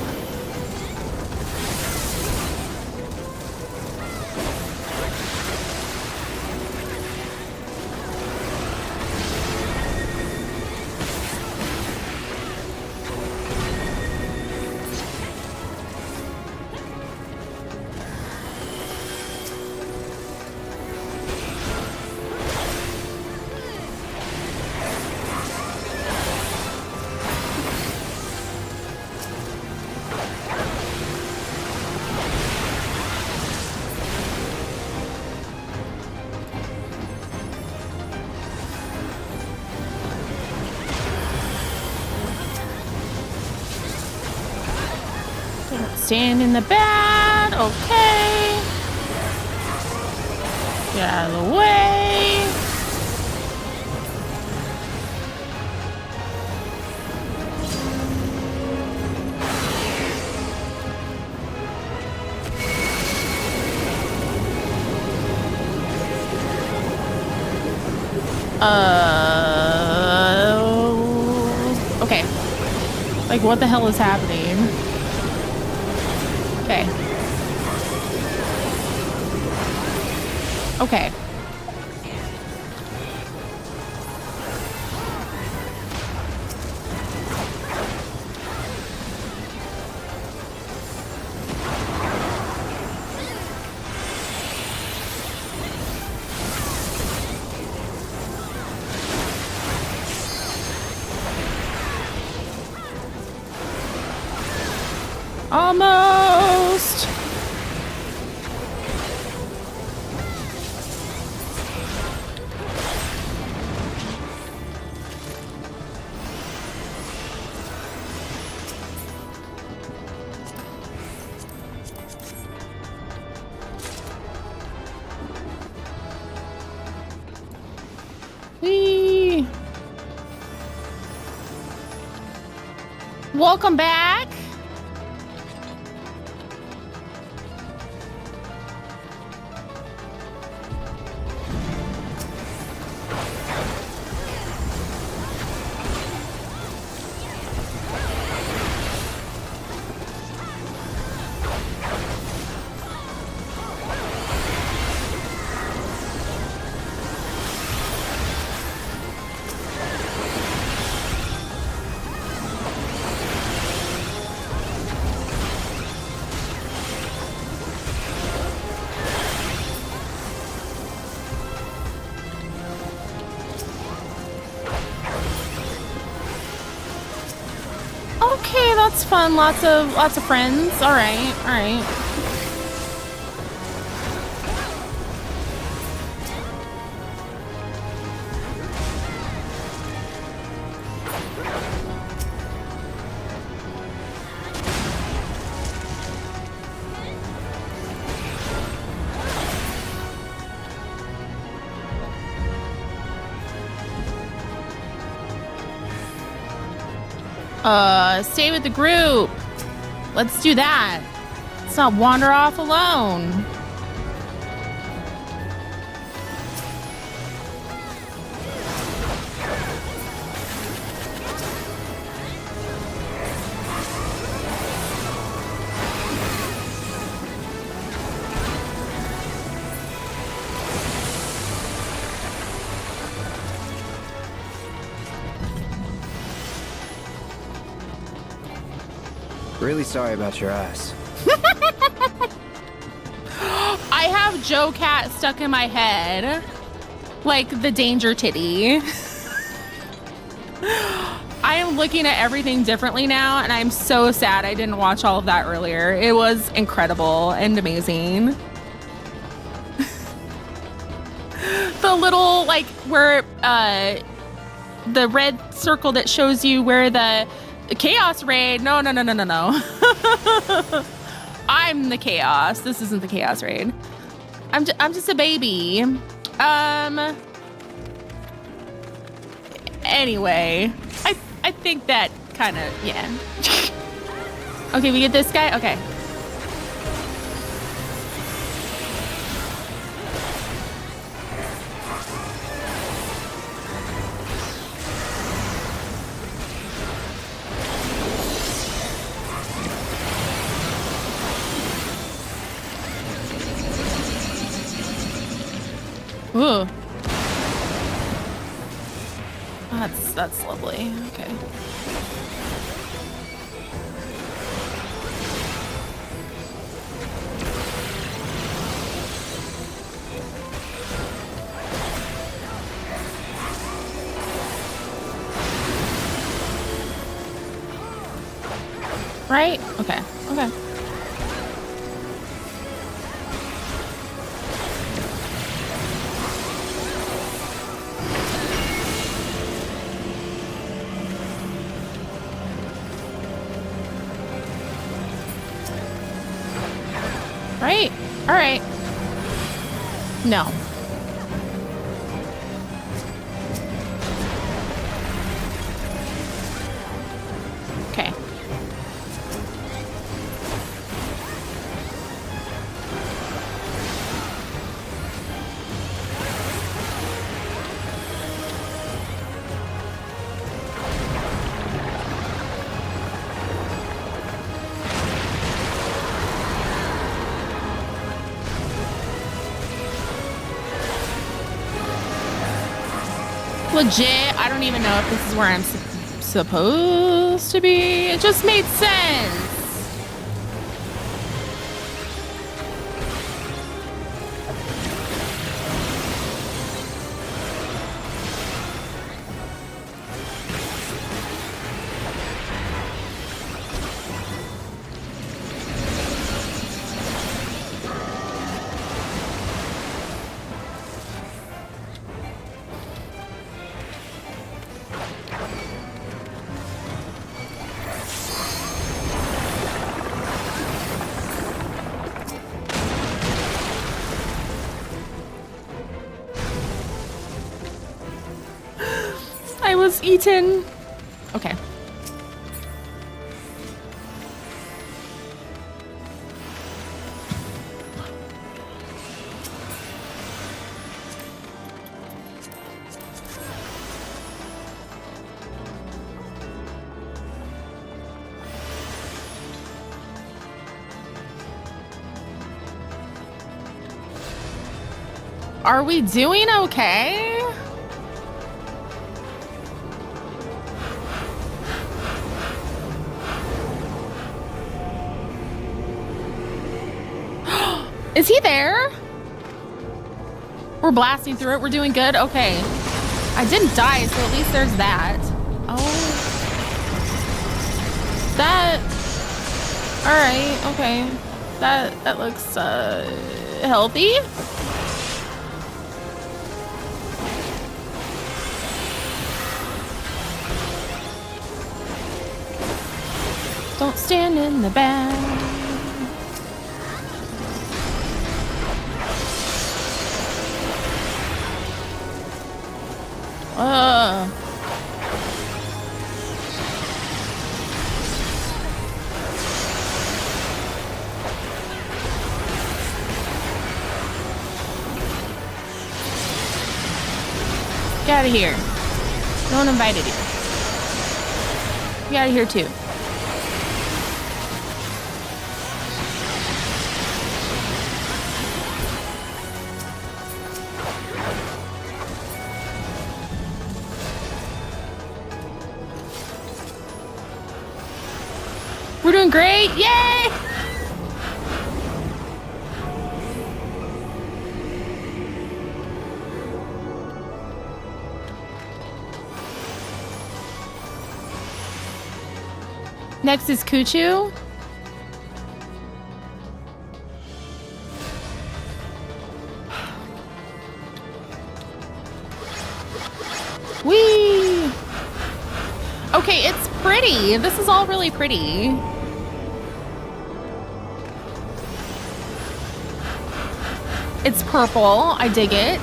Stand in the bed. Okay. Get out of the way. Okay. Like, what the hell is happening? Okay. Okay. Almost. Whee. Welcome back. Okay, that's fun. Lots of friends. All right, all right. Stay with the group. Let's do that. Let's not wander off alone. Really sorry about your ass. I have Joe Cat stuck in my head. Like the danger titty. I am looking at everything differently now, and I'm so sad I didn't watch all of that earlier. It was incredible and amazing. The little, like, where the red circle that shows you where the chaos raid. No. I'm the chaos. This isn't the chaos raid. I'm just a baby. Anyway, I think that kind of, yeah. Okay, we get this guy. Okay. Ooh. That's lovely. Okay. Right? Okay. Okay. Right? All right. No. Okay. Legit, I don't even know if this is where I'm supposed to be. It just made sense. I was eaten. Okay. Are we doing okay? Is he there? We're blasting through it. We're doing good. Okay. I didn't die, so at least there's that. Oh. That. All right. Okay. That looks healthy. Don't stand in the back. Get out of here. No one invited you. Get out of here too. We're doing Doing great. Yay! Next is Kuchu. Whee! Okay, it's pretty. This is all really pretty. It's purple. I dig it.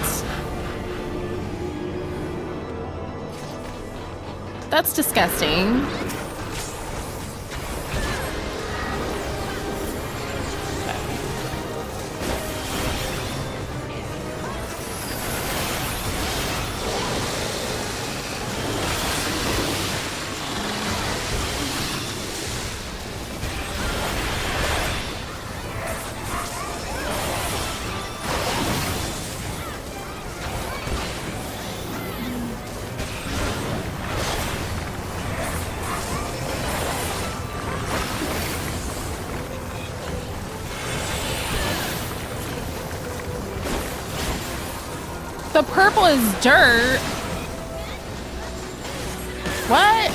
That's disgusting. The purple is dirt. What?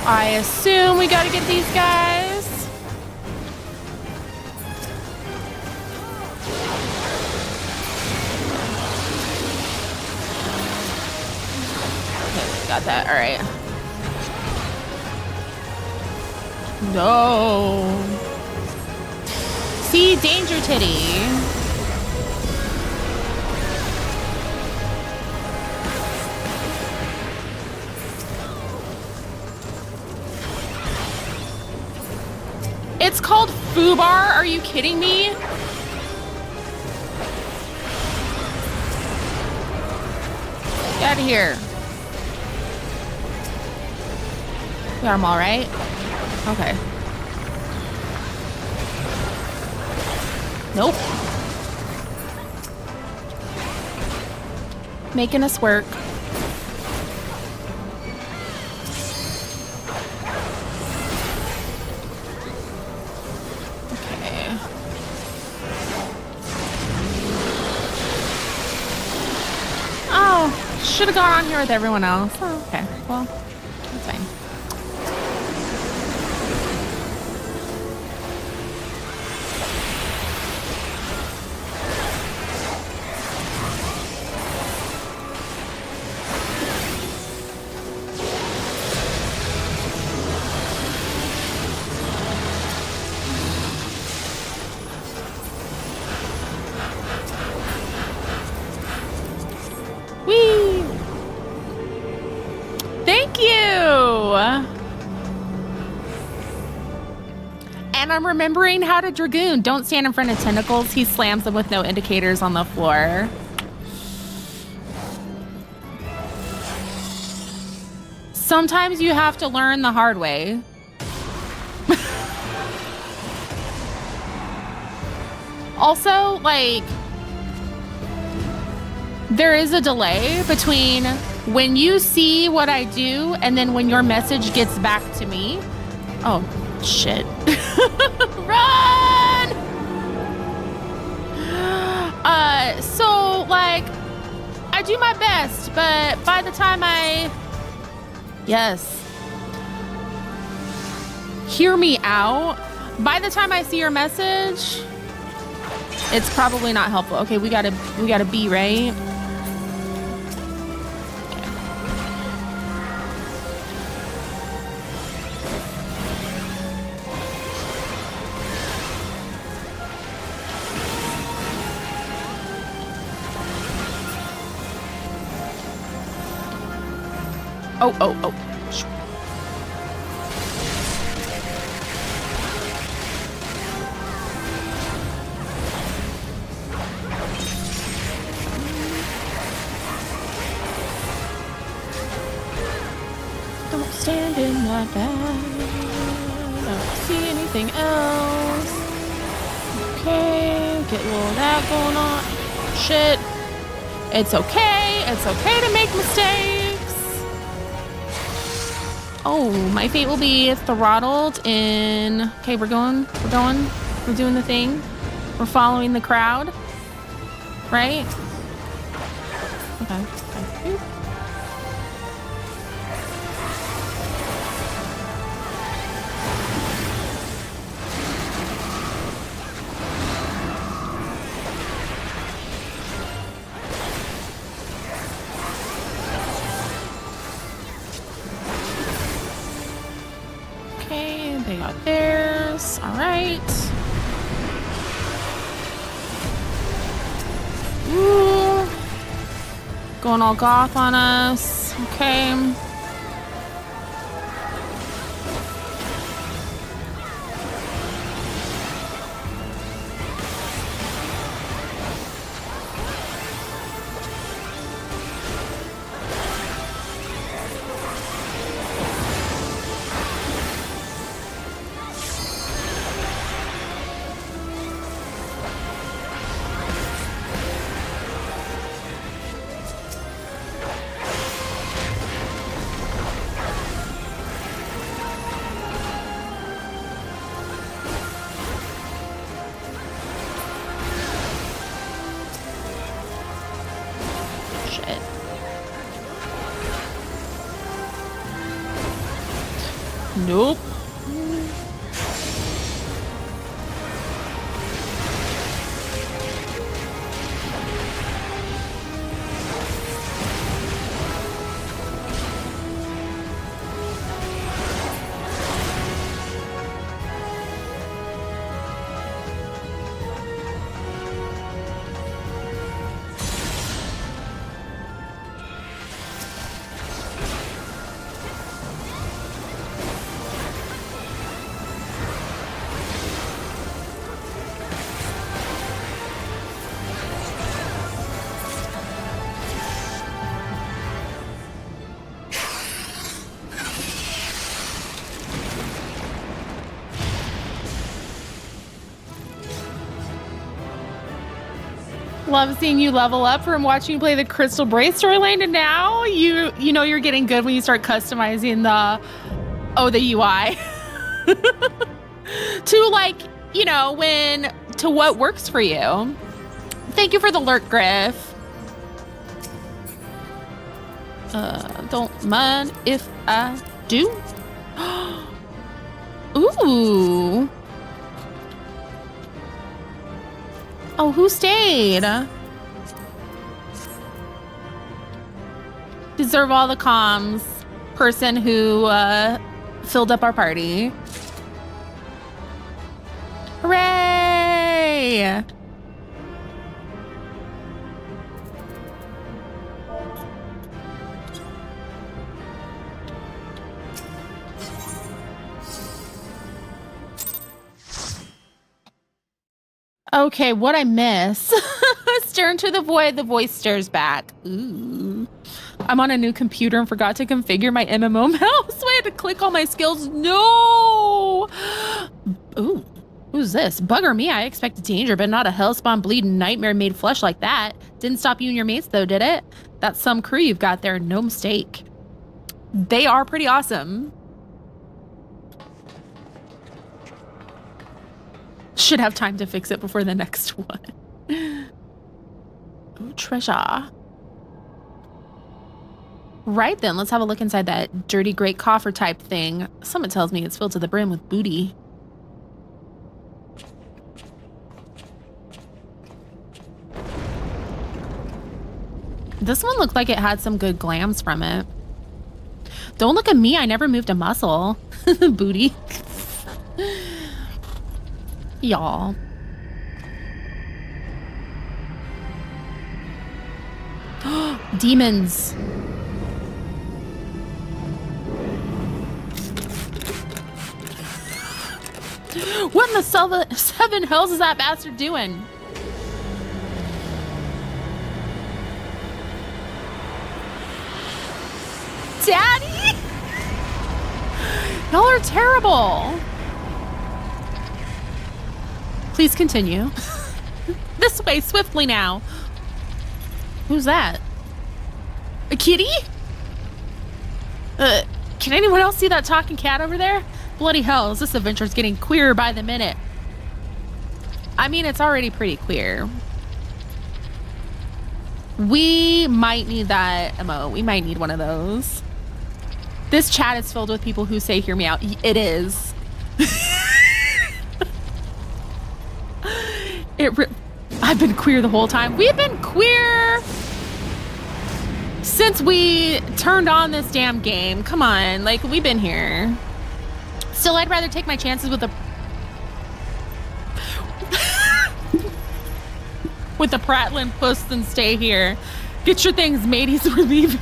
I assume we gotta get these guys. Okay, got that. All right. No. See, danger titty. It's called Foobar. Are you kidding me? Get out of here. Got them all right? Okay. Nope. Making us work. Should have gone on here with everyone else. Oh, okay. Well, that's fine. And I'm remembering how to Dragoon. Don't stand in front of tentacles. He slams them with no indicators on the floor. Sometimes you have to learn the hard way. Also, like, there is a delay between when you see what I do and then when your message gets back to me. Oh, shit. Run! So, like, I do my best, but by the time Yes. Hear me out. By the time I see your message, it's probably not helpful. Okay, we gotta be right. Oh. stand in that bag. I don't see anything else. Okay, get a little of that going on. Shit. It's okay. It's okay to make mistakes. Oh, my fate will be throttled in. Okay, we're going. We're doing the thing. We're following the crowd. Right? Okay. Okay, they got theirs. All right. Ooh. Going all goth on us. Okay. Nope. Love seeing you level up from watching you play the Crystal Braid storyline, and now you know you're getting good when you start customizing the UI to, like, you know, to what works for you. Thank you for the lurk, Griff. Don't mind if I do. Ooh. Oh, who stayed? Deserve all the comms. Person who filled up our party. Hooray! Okay, what'd I miss? Stare into the void, the voice stares back. Ooh. I'm on a new computer and forgot to configure my MMO mouse, so I had to click all my skills. No! Ooh, who's this? Bugger me, I expected danger, but not a hellspawn bleeding nightmare made flesh like that. Didn't stop you and your mates though, did it? That's some crew you've got there, no mistake. They are pretty awesome. Should have time to fix it before the next one. Ooh, treasure. Right then, let's have a look inside that dirty great coffer type thing. Someone tells me it's filled to the brim with booty. This one looked like it had some good glams from it. Don't look at me, I never moved a muscle. Booty. Y'all. Demons. What in the seven hells is that bastard doing? Daddy? Y'all are terrible. Please continue. This way, swiftly now. Who's that? A kitty? Can anyone else see that talking cat over there? Bloody hell, this adventure's getting queerer by the minute. I mean, it's already pretty queer. We might need that emote. We might need one of those. This chat is filled with people who say, hear me out. It is. I've been queer the whole time. We've been queer since we turned on this damn game. Come on, like, we've been here. Still, I'd rather take my chances with the prattling puss than stay here. Get your things, mateys, we're leaving.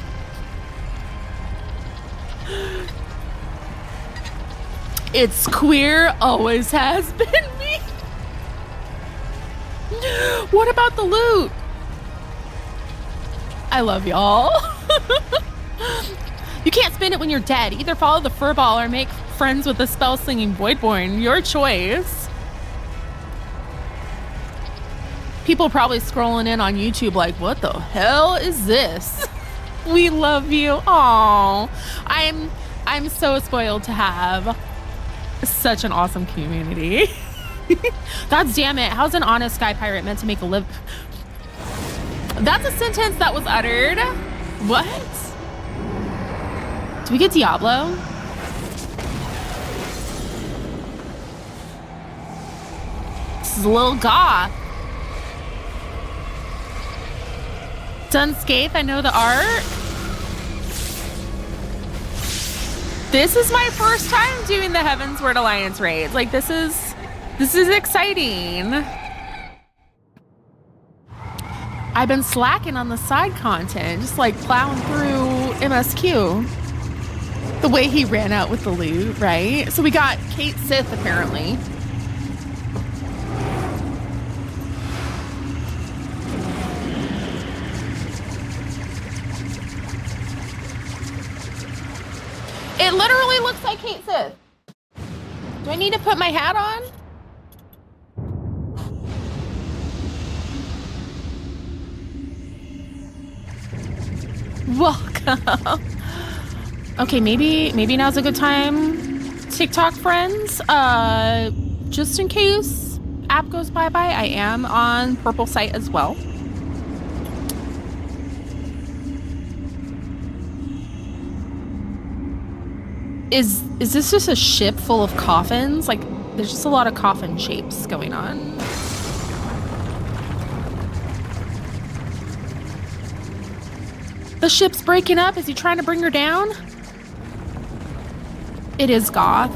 It's queer, always has been me. What about the loot? I love y'all. You can't spin it when you're dead. Either follow the furball or make friends with the spell-slinging Voidborn. Your choice. People probably scrolling in on YouTube like, what the hell is this? We love you. Aww. I'm so spoiled to have such an awesome community. God damn it. How's an honest sky pirate meant to make a live? That's a sentence that was uttered. What? Do we get Diablo? This is a little goth. Dunscape, I know the art. This is my first time doing the Heavensward Alliance raids. Like, this is exciting. I've been slacking on the side content, just like plowing through MSQ. The way he ran out with the loot, right? So we got Kate Sith, apparently. It literally looks like Kate Sith. Do I need to put my hat on? Welcome. Okay, maybe now's a good time. TikTok friends, just in case app goes bye-bye, I am on Purple site as well. Is this just a ship full of coffins? Like, there's just a lot of coffin shapes going on. The ship's breaking up. Is he trying to bring her down? It is goth.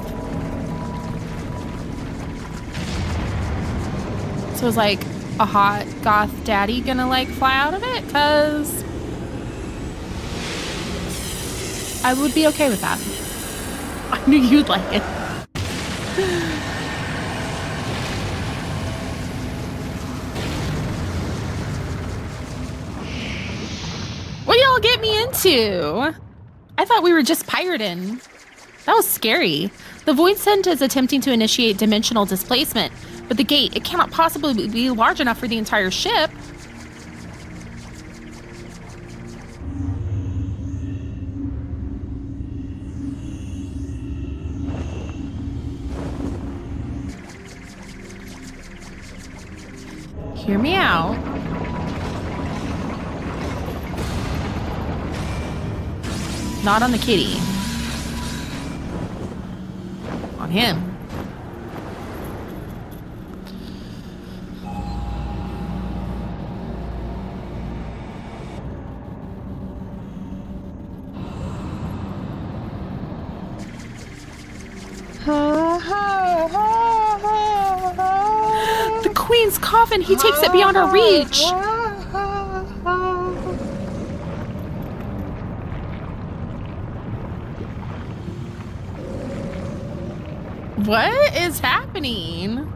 So is like a hot goth daddy gonna like fly out of it? 'Cause I would be okay with that. I knew you'd like it. What y'all get me into? I thought we were just pirating. That was scary. The Void Scent is attempting to initiate dimensional displacement, but the gate, it cannot possibly be large enough for the entire ship. Hear me out. Not on the kitty. On him. The Queen's coffin, he takes it beyond our reach. What is happening?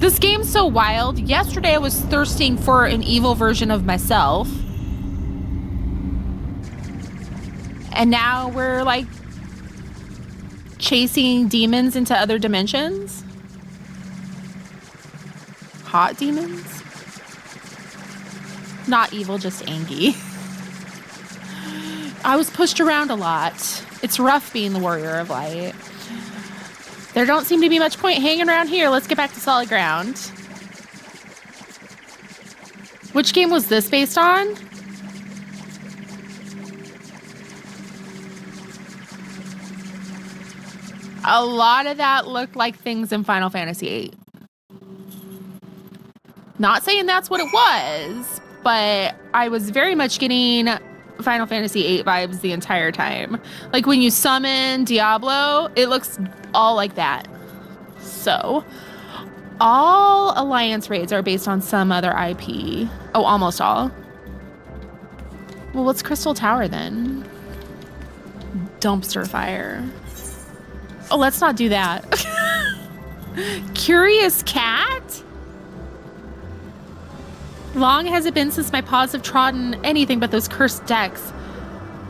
This game's so wild. Yesterday I was thirsting for an evil version of myself. And now we're like chasing demons into other dimensions. Hot demons? Not evil, just angry. I was pushed around a lot. It's rough being the warrior of light. There don't seem to be much point hanging around here. Let's get back to solid ground. Which game was this based on? A lot of that looked like things in Final Fantasy VIII. Not saying that's what it was, but I was very much getting Final Fantasy VIII vibes the entire time. Like when you summon Diablo, it looks all like that. So, all Alliance raids are based on some other IP. Oh, almost all. Well, what's Crystal Tower then? Dumpster fire. Oh, let's not do that. Curious cat? Long has it been since my paws have trodden anything but those cursed decks.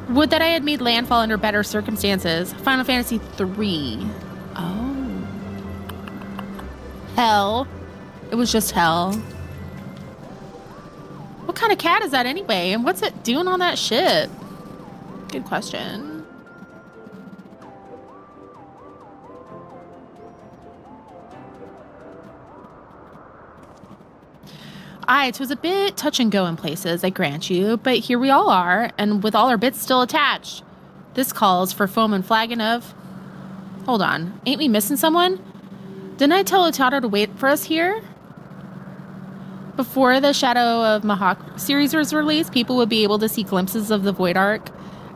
Would that I had made landfall under better circumstances. Final Fantasy III. Oh. Hell. It was just hell. What kind of cat is that anyway? And what's it doing on that ship? Good question. It was a bit touch and go in places, I grant you, but here we all are, and with all our bits still attached. This calls for foam and flagon of... Hold on, ain't we missing someone? Didn't I tell Otato to wait for us here? Before the Shadow of Mahawk series was released, people would be able to see glimpses of the Void Ark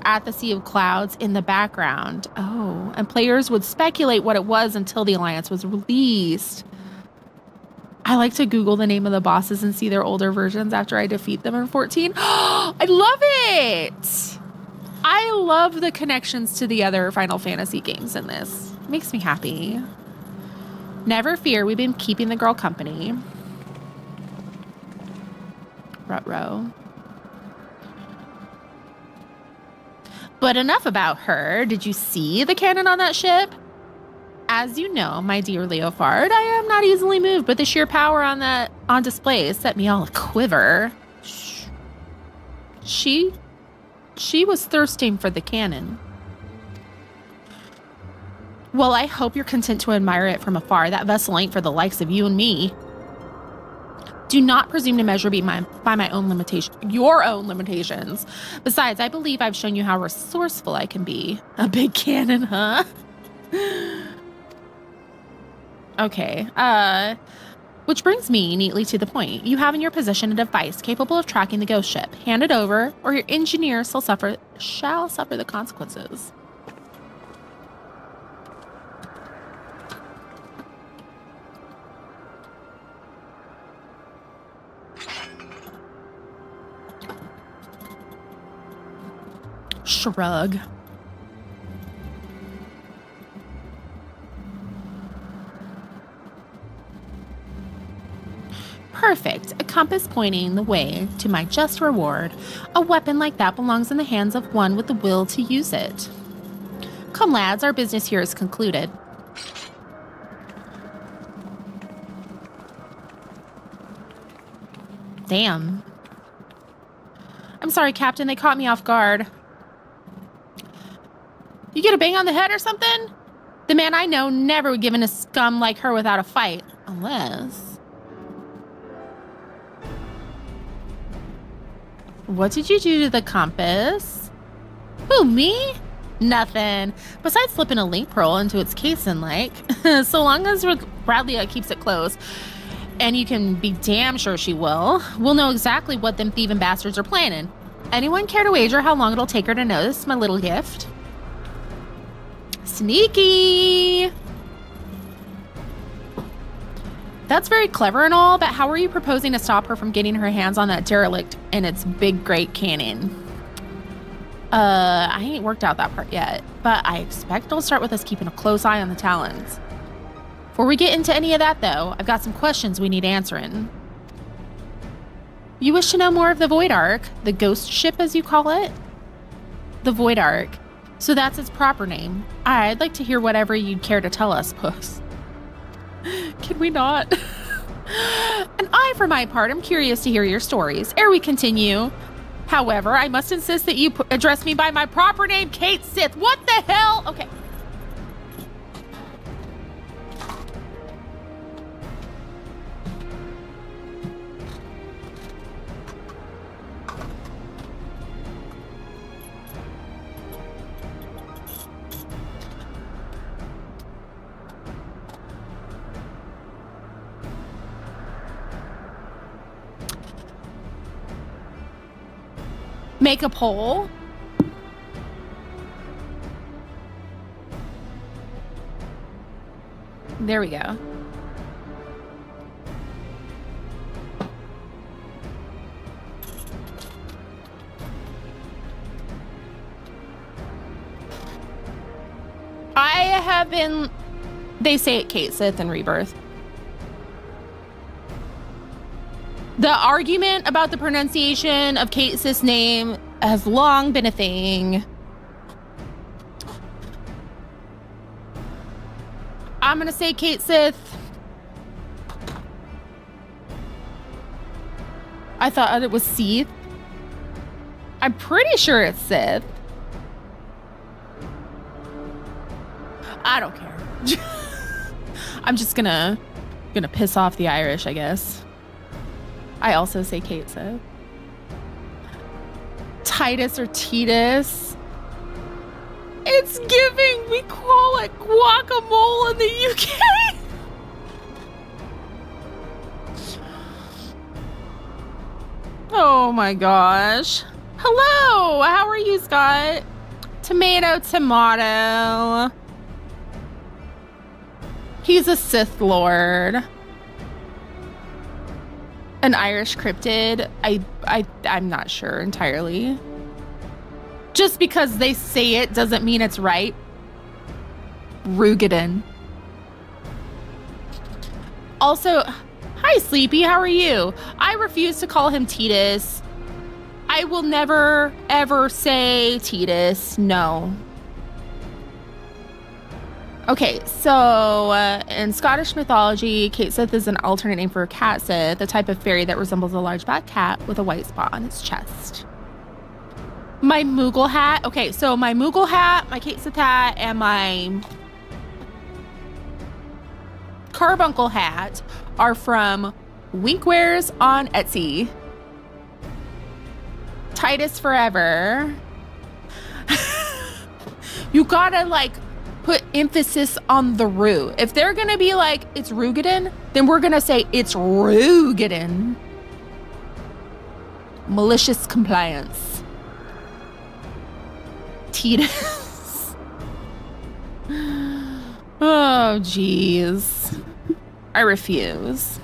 at the Sea of Clouds in the background. Oh, and players would speculate what it was until the Alliance was released. I like to Google the name of the bosses and see their older versions after I defeat them in 14. I love it! I love the connections to the other Final Fantasy games in this. It makes me happy. Never fear, we've been keeping the girl company. Ruh-roh. But enough about her. Did you see the cannon on that ship? As you know, my dear Leofard, I am not easily moved, but the sheer power on display set me all a quiver. She was thirsting for the cannon. Well, I hope you're content to admire it from afar. That vessel ain't for the likes of you and me. Do not presume to measure me by my own limitation, your own limitations. Besides, I believe I've shown you how resourceful I can be. A big cannon, huh? Okay, which brings me neatly to the point. You have in your possession a device capable of tracking the ghost ship. Hand it over, or your engineer shall suffer the consequences. Shrug. Perfect. A compass pointing the way to my just reward. A weapon like that belongs in the hands of one with the will to use it. Come, lads, our business here is concluded. Damn. I'm sorry, Captain. They caught me off guard. You get a bang on the head or something? The man I know never would give in a scum like her without a fight. Unless... What did you do to the compass? Who, me? Nothing. Besides slipping a link pearl into its casing, like. So long as Bradley keeps it close. And you can be damn sure she will. We'll know exactly what them thieving bastards are planning. Anyone care to wager how long it'll take her to notice my little gift? Sneaky! That's very clever and all, but how are you proposing to stop her from getting her hands on that derelict and its big, great cannon? I ain't worked out that part yet, but I expect it'll start with us keeping a close eye on the Talons. Before we get into any of that, though, I've got some questions we need answering. You wish to know more of the Void Ark, the ghost ship as you call it? The Void Ark. So that's its proper name. I'd like to hear whatever you'd care to tell us, Puss. Can we not? And I, for my part, am curious to hear your stories. Ere we continue, however, I must insist that you address me by my proper name, Kate Sith. What the hell? Okay. Make a poll. There we go. I have been, they say it Kate Sith in Rebirth. The argument about the pronunciation of Kate Sith's name has long been a thing. I'm gonna say Kate Sith. I thought it was Sith. I'm pretty sure it's Sith. I don't care. I'm just gonna piss off the Irish, I guess. I also say Kate Sith. Titus or Titus. It's giving. We call it guacamole in the UK. Oh my gosh. Hello. How are you, Scott? Tomato, tomato. He's a Sith Lord. An Irish cryptid? I'm not sure entirely. Just because they say it doesn't mean it's right. Rugadin. Also, hi Sleepy, how are you? I refuse to call him Titus. I will never, ever say Titus, no. Okay, so in Scottish mythology, Kate Sith is an alternate name for Cat Sith, a type of fairy that resembles a large black cat with a white spot on its chest. My Moogle hat. Okay, so my Moogle hat, my Kate Sith hat, and my Carbuncle hat are from Winkwares on Etsy. Titus forever. You gotta like put emphasis on the Ru. If they're gonna be like, it's Rugadin, then we're gonna say it's Rugadin. Malicious compliance. Titus. Oh, jeez. I refuse.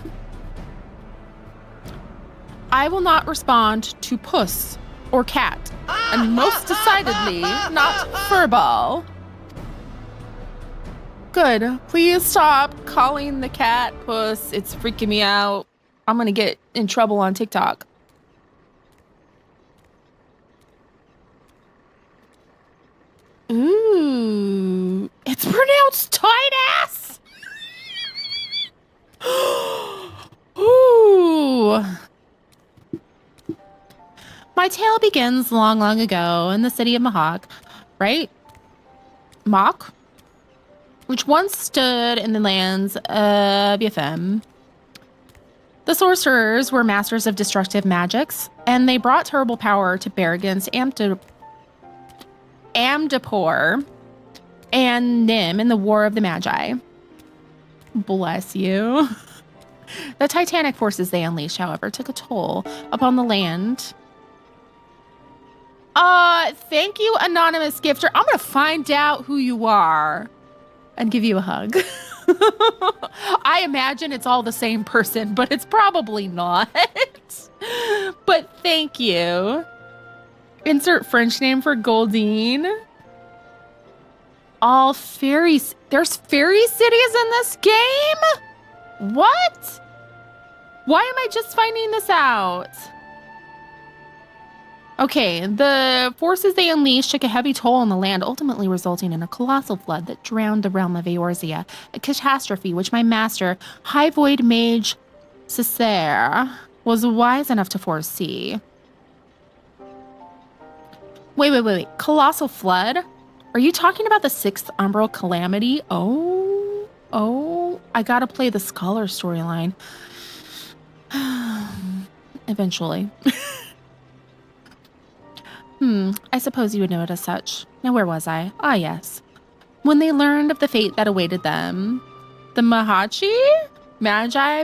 I will not respond to puss or cat, and most decidedly not furball. Good. Please stop calling the cat puss. It's freaking me out. I'm gonna get in trouble on TikTok. Ooh. It's pronounced tight ass. Ooh. My tale begins long, long ago in the city of Mahawk, right? Mach? Which once stood in the lands of Yafem. The sorcerers were masters of destructive magics, and they brought terrible power to bear against Amdapor and Nim in the War of the Magi. Bless you. The titanic forces they unleashed, however, took a toll upon the land. Thank you, anonymous gifter. I'm gonna find out who you are and give you a hug. I imagine it's all the same person, but it's probably not. But thank you. Insert French name for Goldine. all fairies. There's fairy cities in this game? What? Why am I just finding this out? Okay, the forces they unleashed took a heavy toll on the land, ultimately resulting in a colossal flood that drowned the realm of Eorzea, a catastrophe which my master, High Void Mage Cessair, was wise enough to foresee. Wait. Colossal flood? Are you talking about the 6th Umbral Calamity? Oh, I gotta play the Scholar storyline. Eventually. I suppose you would know it as such. Now where was I? Ah, yes. When they learned of the fate that awaited them, the Magi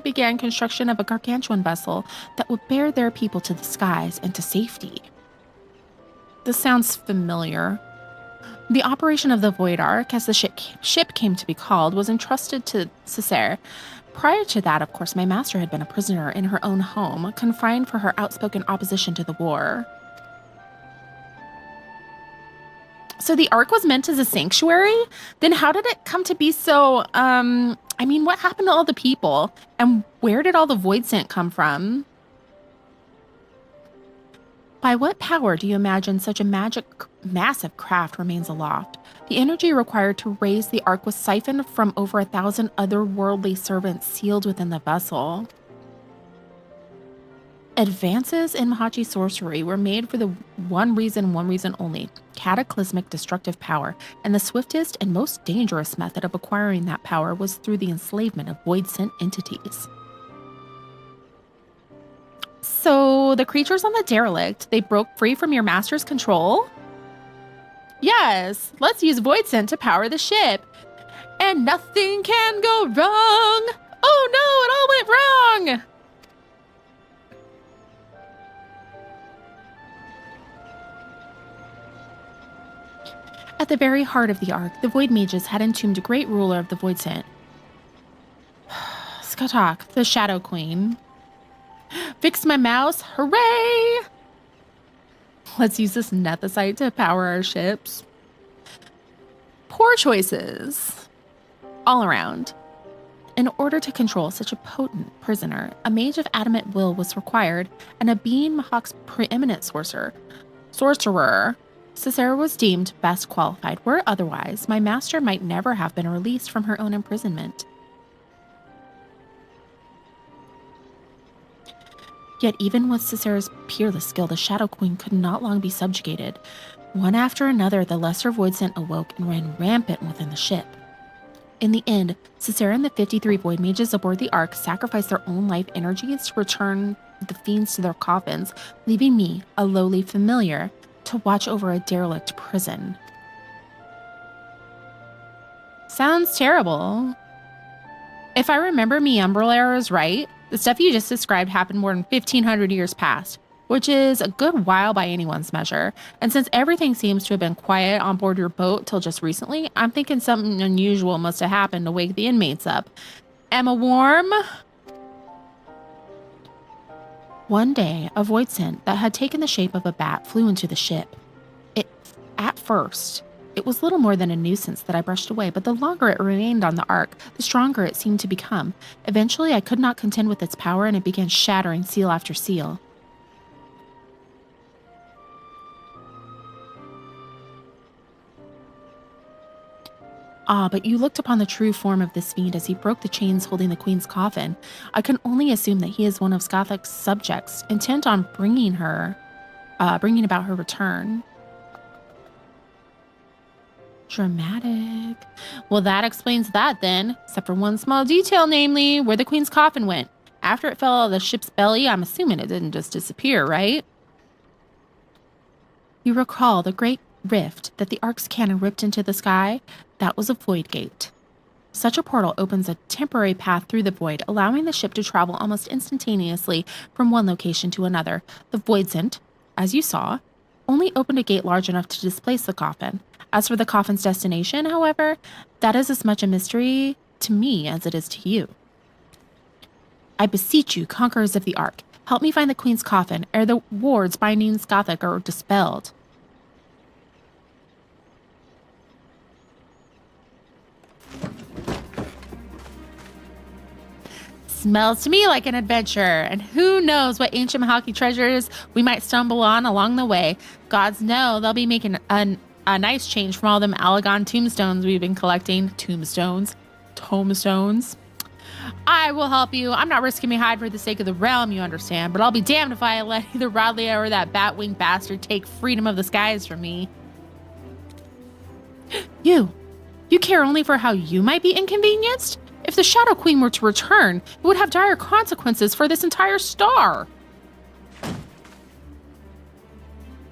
began construction of a gargantuan vessel that would bear their people to the skies and to safety. This sounds familiar. The operation of the Void Ark, as the ship came to be called, was entrusted to Cessair. Prior to that, of course, my master had been a prisoner in her own home, confined for her outspoken opposition to the war. So the Ark was meant as a sanctuary? Then how did it come to be so, what happened to all the people? And where did all the Void Scent come from? By what power do you imagine such a massive craft remains aloft? The energy required to raise the Ark was siphoned from over 1,000 otherworldly servants sealed within the vessel. Advances in Mahachi sorcery were made for the one reason only: cataclysmic destructive power, and the swiftest and most dangerous method of acquiring that power was through the enslavement of void-sent entities. So the creatures on the derelict, they broke free from your master's control? Yes, let's use void scent to power the ship. And nothing can go wrong. Oh no, it all went wrong. At the very heart of the Ark, the Void Mages had entombed a great ruler of the Void Scent. Skatok, the Shadow Queen. Fixed my mouse, hooray! Let's use this nethicite to power our ships. Poor choices. All around. In order to control such a potent prisoner, a mage of adamant will was required, and a being Mahawk's preeminent sorcerer, Cessair was deemed best qualified. Were otherwise, my master might never have been released from her own imprisonment. Yet even with Cessair's peerless skill, the Shadow Queen could not long be subjugated. One after another, the lesser Void Scent awoke and ran rampant within the ship. In the end, Cessair and the 53 Void Mages aboard the Ark sacrificed their own life energies to return the fiends to their coffins, leaving me, a lowly familiar, to watch over a derelict prison. Sounds terrible. If I remember me Umbral Era right, the stuff you just described happened more than 1,500 years past, which is a good while by anyone's measure. And since everything seems to have been quiet on board your boat till just recently, I'm thinking something unusual must have happened to wake the inmates up. Emma Warm? One day, a void scent that had taken the shape of a bat flew into the ship. At first, it was little more than a nuisance that I brushed away, but the longer it remained on the Ark, the stronger it seemed to become. Eventually, I could not contend with its power, and it began shattering seal after seal. Ah, but you looked upon the true form of this fiend as he broke the chains holding the Queen's coffin. I can only assume that he is one of Skathok's subjects, intent on bringing about her return. Dramatic. Well, that explains that then, except for one small detail, namely where the Queen's coffin went. After it fell out of the ship's belly, I'm assuming it didn't just disappear, right? You recall the great rift that the Ark's cannon ripped into the sky? That was a void gate. Such a portal opens a temporary path through the void, allowing the ship to travel almost instantaneously from one location to another. The void scent, as you saw, only opened a gate large enough to displace the coffin. As for the coffin's destination, however, that is as much a mystery to me as it is to you. I beseech you, conquerors of the Ark, help me find the Queen's coffin ere the wards binding Skathok are dispelled. Smells to me like an adventure, and who knows what ancient Mahaki treasures we might stumble on along the way. Gods know they'll be making a nice change from all them Alagon tombstones we've been collecting. Tombstones. I will help you. I'm not risking me hide for the sake of the realm, you understand, but I'll be damned if I let either Rodley or that bat-winged bastard take freedom of the skies from me. You care only for how you might be inconvenienced? If the Shadow Queen were to return, it would have dire consequences for this entire star.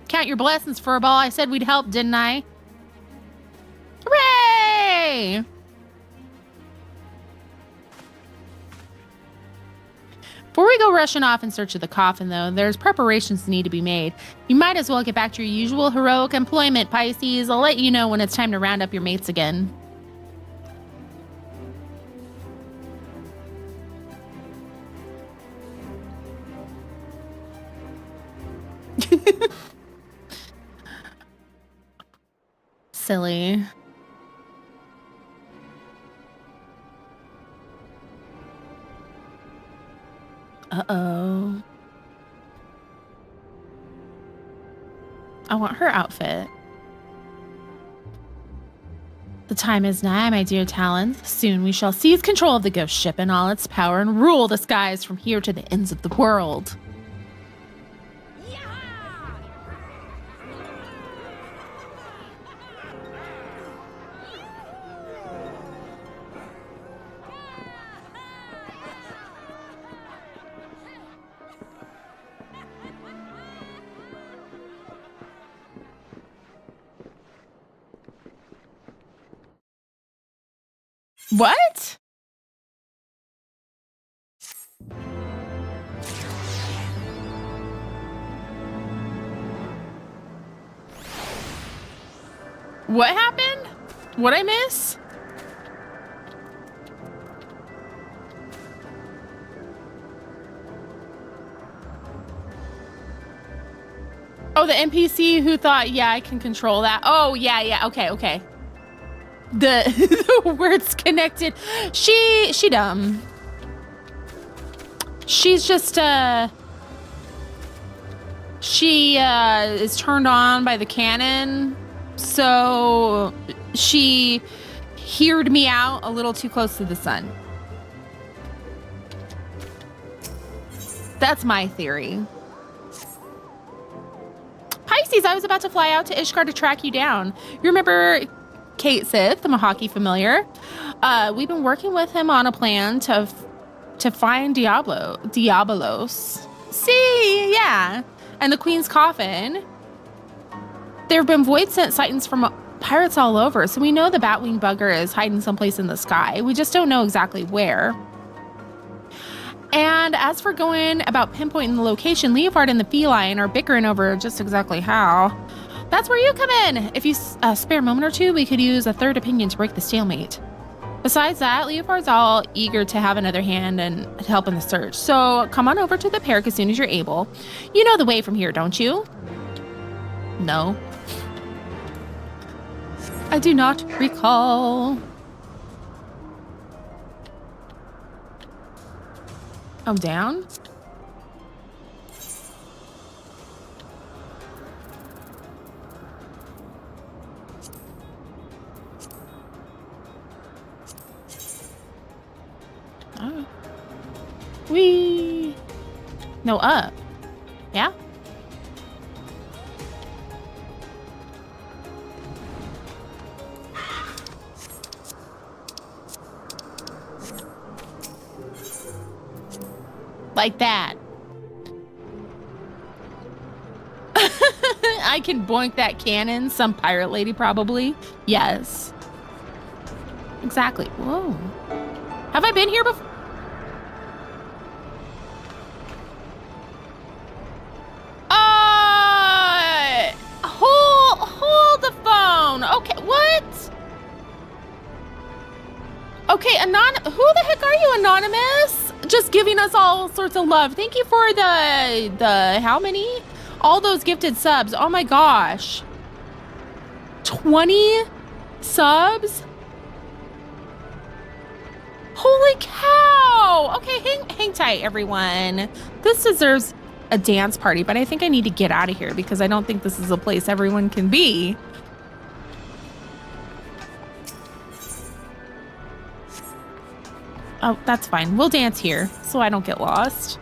Count your blessings, Furball. I said we'd help, didn't I? Hooray! Before we go rushing off in search of the coffin, though, there's preparations that need to be made. You might as well get back to your usual heroic employment, Pisces. I'll let you know when it's time to round up your mates again. Silly. Uh-oh. I want her outfit. The time is nigh, my dear Talons. Soon we shall seize control of the ghost ship and all its power and rule the skies from here to the ends of the world. What? What happened? What'd I miss? Oh, the NPC who thought, yeah, I can control that. Oh, yeah, okay. The words connected. She dumb. She's just she is turned on by the cannon, so she heard me out a little too close to the sun. That's my theory. Pisces, I was about to fly out to Ishgard to track you down. You remember Kate Sith, the Mahaki familiar? We've been working with him on a plan to find Diabolos. See, yeah. And the Queen's coffin. There have been void sent sightings from pirates all over, so we know the Batwing bugger is hiding someplace in the sky. We just don't know exactly where. And as for going about pinpointing the location, Leopard and the feline are bickering over just exactly how. That's where you come in. If you spare a moment or two, we could use a third opinion to break the stalemate. Besides that, Leopard's all eager to have another hand and help in the search. So come on over to the Park as soon as you're able. You know the way from here, don't you? No. I do not recall. Oh, down? Oh. Whee! No, up. Yeah? Like that. I can boink that cannon. Some pirate lady, probably. Yes. Exactly. Whoa. Have I been here before? Hold the phone. Okay, what? Okay, who the heck are you, Anonymous? Just giving us all sorts of love. Thank you for the how many? All those gifted subs. Oh my gosh. 20 subs? Holy cow! no. Okay, hang tight, everyone. This deserves a dance party, but I think I need to get out of here because I don't think this is a place everyone can be. Oh, that's fine. We'll dance here so I don't get lost.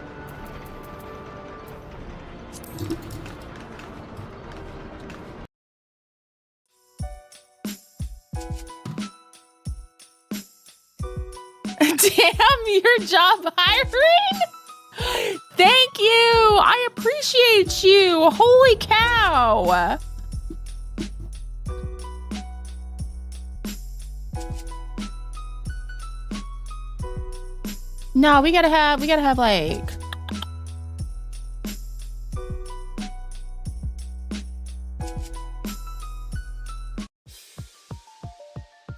Damn, your job hiring? Thank you. I appreciate you. Holy cow. No, we gotta have like.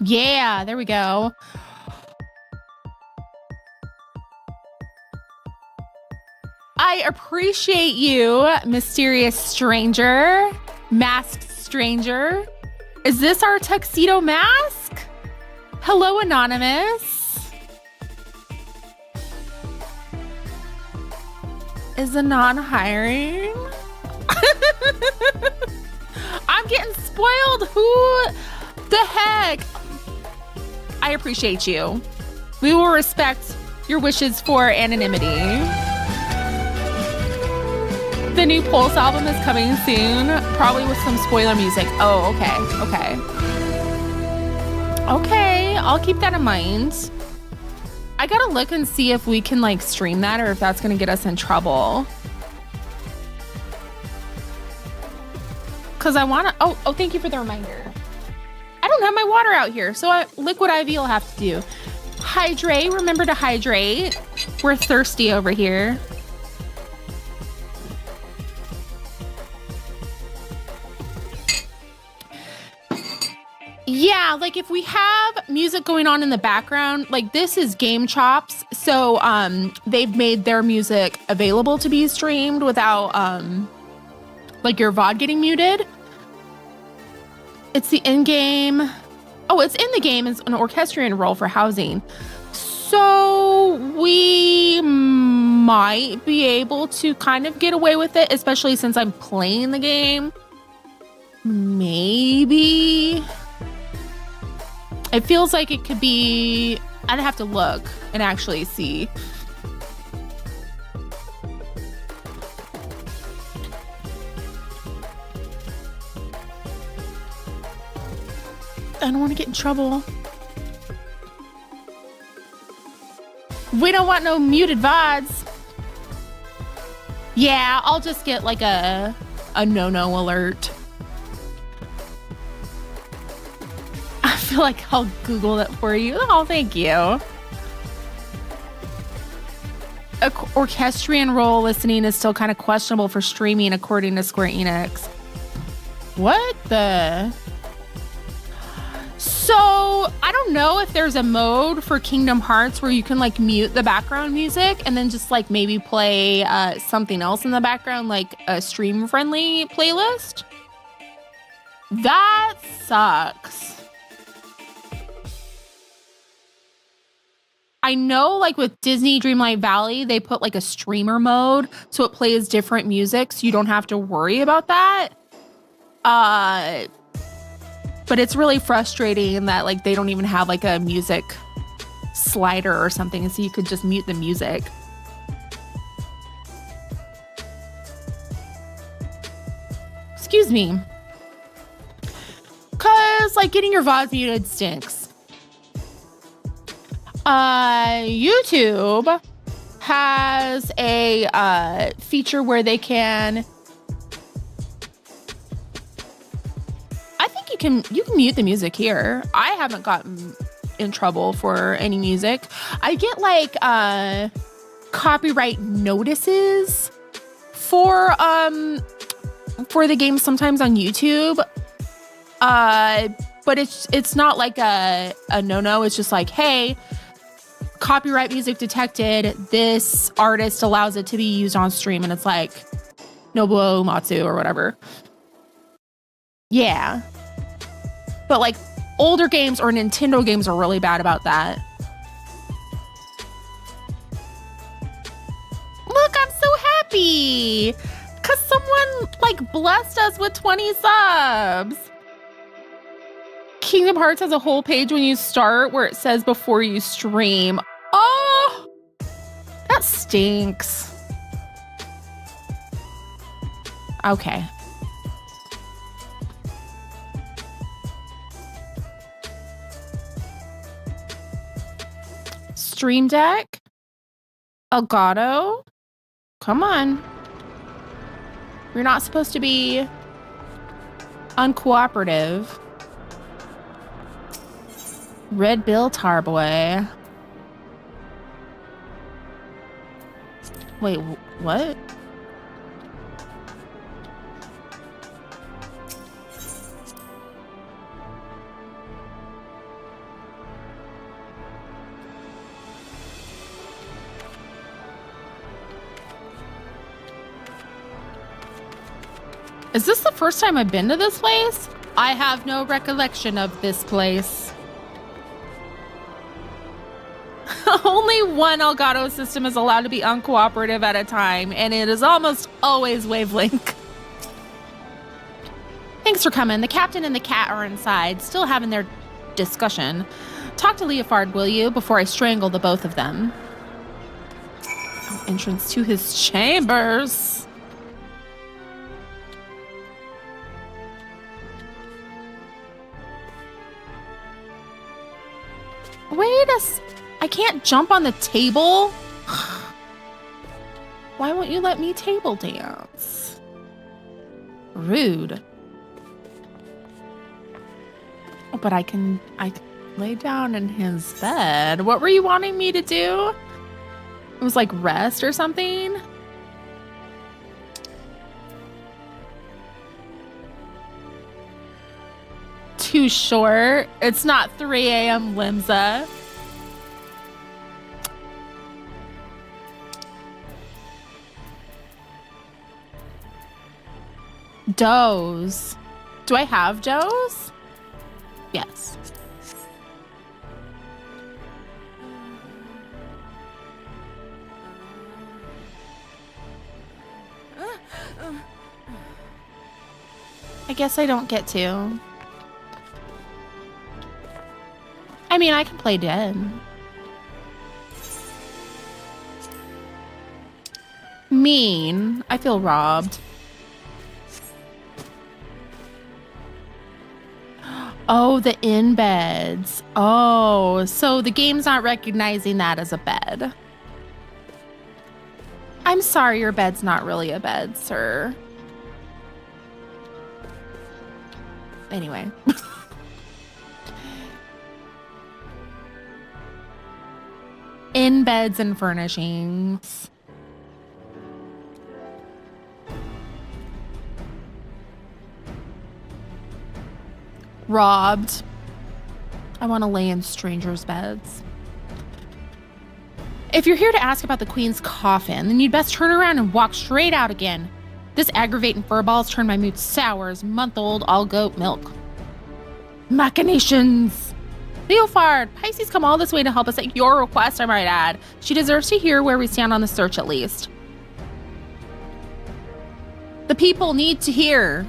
Yeah, there we go. I appreciate you, mysterious stranger, masked stranger. Is this our tuxedo mask? Hello, anonymous. Is Anon hiring? I'm getting spoiled. Who the heck? I appreciate you. We will respect your wishes for anonymity. The new Pulse album is coming soon, probably with some spoiler music. Oh, okay. Okay, I'll keep that in mind. I gotta look and see if we can like stream that or if that's gonna get us in trouble. Cause I wanna, oh, thank you for the reminder. I don't have my water out here, so Liquid IV will have to do. Hydrate, remember to hydrate. We're thirsty over here. Yeah, like if we have music going on in the background, like this is Game Chops, so they've made their music available to be streamed without like your VOD getting muted. It's the in-game. Oh, it's in the game. It's an orchestrion role for housing. So we might be able to kind of get away with it, especially since I'm playing the game. Maybe. It feels like it could be, I'd have to look and actually see. I don't want to get in trouble. We don't want no muted VODs. Yeah, I'll just get like a no-no alert. I feel like I'll Google it for you. Oh, thank you. Orchestrion role listening is still kind of questionable for streaming, according to Square Enix. What the? So I don't know if there's a mode for Kingdom Hearts where you can like mute the background music and then just like maybe play something else in the background, like a stream-friendly playlist. That sucks. I know like with Disney Dreamlight Valley, they put like a streamer mode so it plays different music so you don't have to worry about that. But it's really frustrating that like they don't even have like a music slider or something so you could just mute the music. Excuse me. Cause like getting your VOD muted stinks. YouTube has a feature where they can, I think you can mute the music here. I haven't gotten in trouble for any music. I get like copyright notices for the game sometimes on YouTube. But it's not like a no-no. It's just like, hey, copyright music detected. This artist allows it to be used on stream. And it's like Nobuo Uematsu or whatever. Yeah. But like older games or Nintendo games are really bad about that. happy because someone like blessed us with 20 subs. Kingdom Hearts has a whole page when you start where it says before you stream. Oh, that stinks. Okay. Stream Deck? Elgato? Come on. You're not supposed to be uncooperative. Red Bill Tarboy. Wait, what? Is this the first time I've been to this place? I have no recollection of this place. Only one Elgato system is allowed to be uncooperative at a time, and it is almost always Wavelink. Thanks for coming. The captain and the cat are inside, still having their discussion. Talk to Leofard, will you, before I strangle the both of them? Entrance to his chambers. I can't jump on the table? Why won't you let me table dance? Rude. Oh, but I can lay down in his bed. What were you wanting me to do? It was like rest or something? Too short. It's not 3 a.m. Limsa. Doze. Do I have doze? Yes. I guess I don't get to. I mean, I can play dead. Mean. I feel robbed. Oh, the in beds. Oh, so the game's not recognizing that as a bed. I'm sorry, your bed's not really a bed, sir. Anyway. In beds and furnishings. Robbed. I want to lay in strangers' beds. If you're here to ask about the Queen's coffin, then you'd best turn around and walk straight out again. This aggravating furball's turned my mood sour as month-old all-goat milk. Machinations! Leofard, Pisces come all this way to help us at your request, I might add. She deserves to hear where we stand on the search at least. The people need to hear.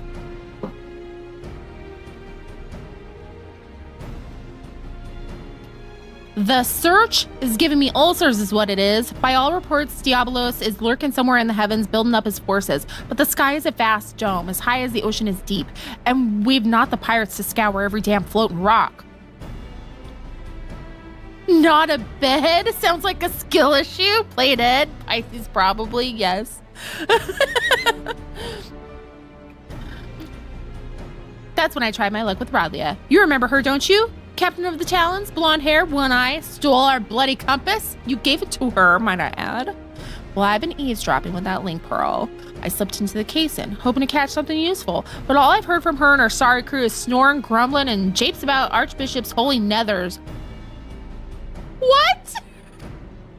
The search is giving me ulcers is what it is. By all reports, Diabolos is lurking somewhere in the heavens, building up his forces. But the sky is a vast dome, as high as the ocean is deep. And we've not the pirates to scour every damn floating rock. Not a bed? Sounds like a skill issue. Play dead. Pisces probably, yes. That's when I tried my luck with Radlia. You remember her, don't you? Captain of the Talons, blonde hair, one eye, stole our bloody compass. You gave it to her, might I add. Well, I've been eavesdropping with that link pearl. I slipped into the caisson, hoping to catch something useful. But all I've heard from her and her sorry crew is snoring, grumbling, and japes about Archbishop's holy nethers. What?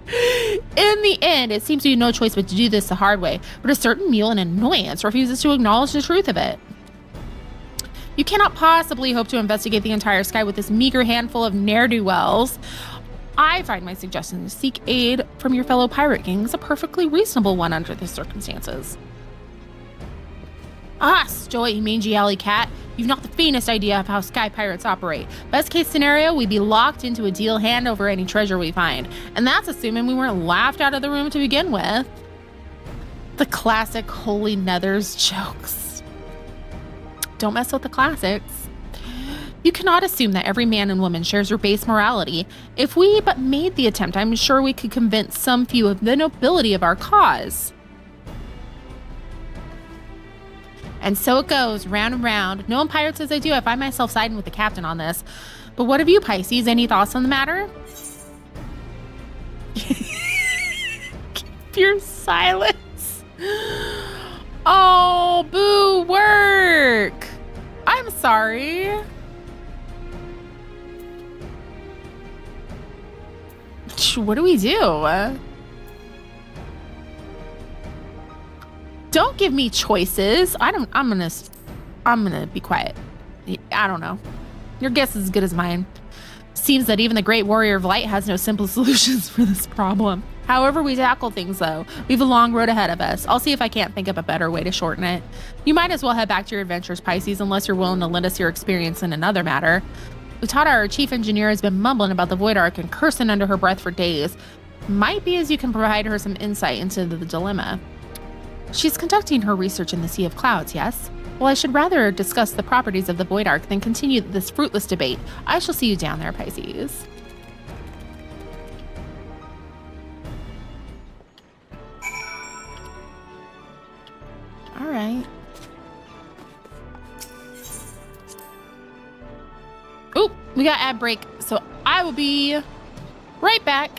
In the end, it seems to be no choice but to do this the hard way. But a certain mule and annoyance refuses to acknowledge the truth of it. You cannot possibly hope to investigate the entire sky with this meager handful of ne'er-do-wells. I find my suggestion to seek aid from your fellow pirate kings a perfectly reasonable one under the circumstances. Ah, stow it, you mangy alley cat. You've not the faintest idea of how sky pirates operate. Best case scenario, we'd be locked into a deal hand over any treasure we find. And that's assuming we weren't laughed out of the room to begin with. The classic Holy Nethers jokes. Don't mess with the classics. You cannot assume that every man and woman shares your base morality. If we but made the attempt, I'm sure we could convince some few of the nobility of our cause. And so it goes, round and round. Knowing pirates as I do, I find myself siding with the captain on this. But what of you, Pisces? Any thoughts on the matter? Keep your silence. Oh, boo, work. I'm sorry. What do we do? Don't give me choices. I'm gonna be quiet. I don't know. Your guess is as good as mine. Seems that even the great warrior of light has no simple solutions for this problem. However we tackle things, though, we have a long road ahead of us. I'll see if I can't think up a better way to shorten it. You might as well head back to your adventures, Pisces, unless you're willing to lend us your experience in another matter. Utada, our chief engineer, has been mumbling about the Void Ark and cursing under her breath for days. Might be as you can provide her some insight into the dilemma. She's conducting her research in the Sea of Clouds, yes? Well, I should rather discuss the properties of the Void Ark than continue this fruitless debate. I shall see you down there, Pisces. All right. Oh, we got ad break, so I will be right back.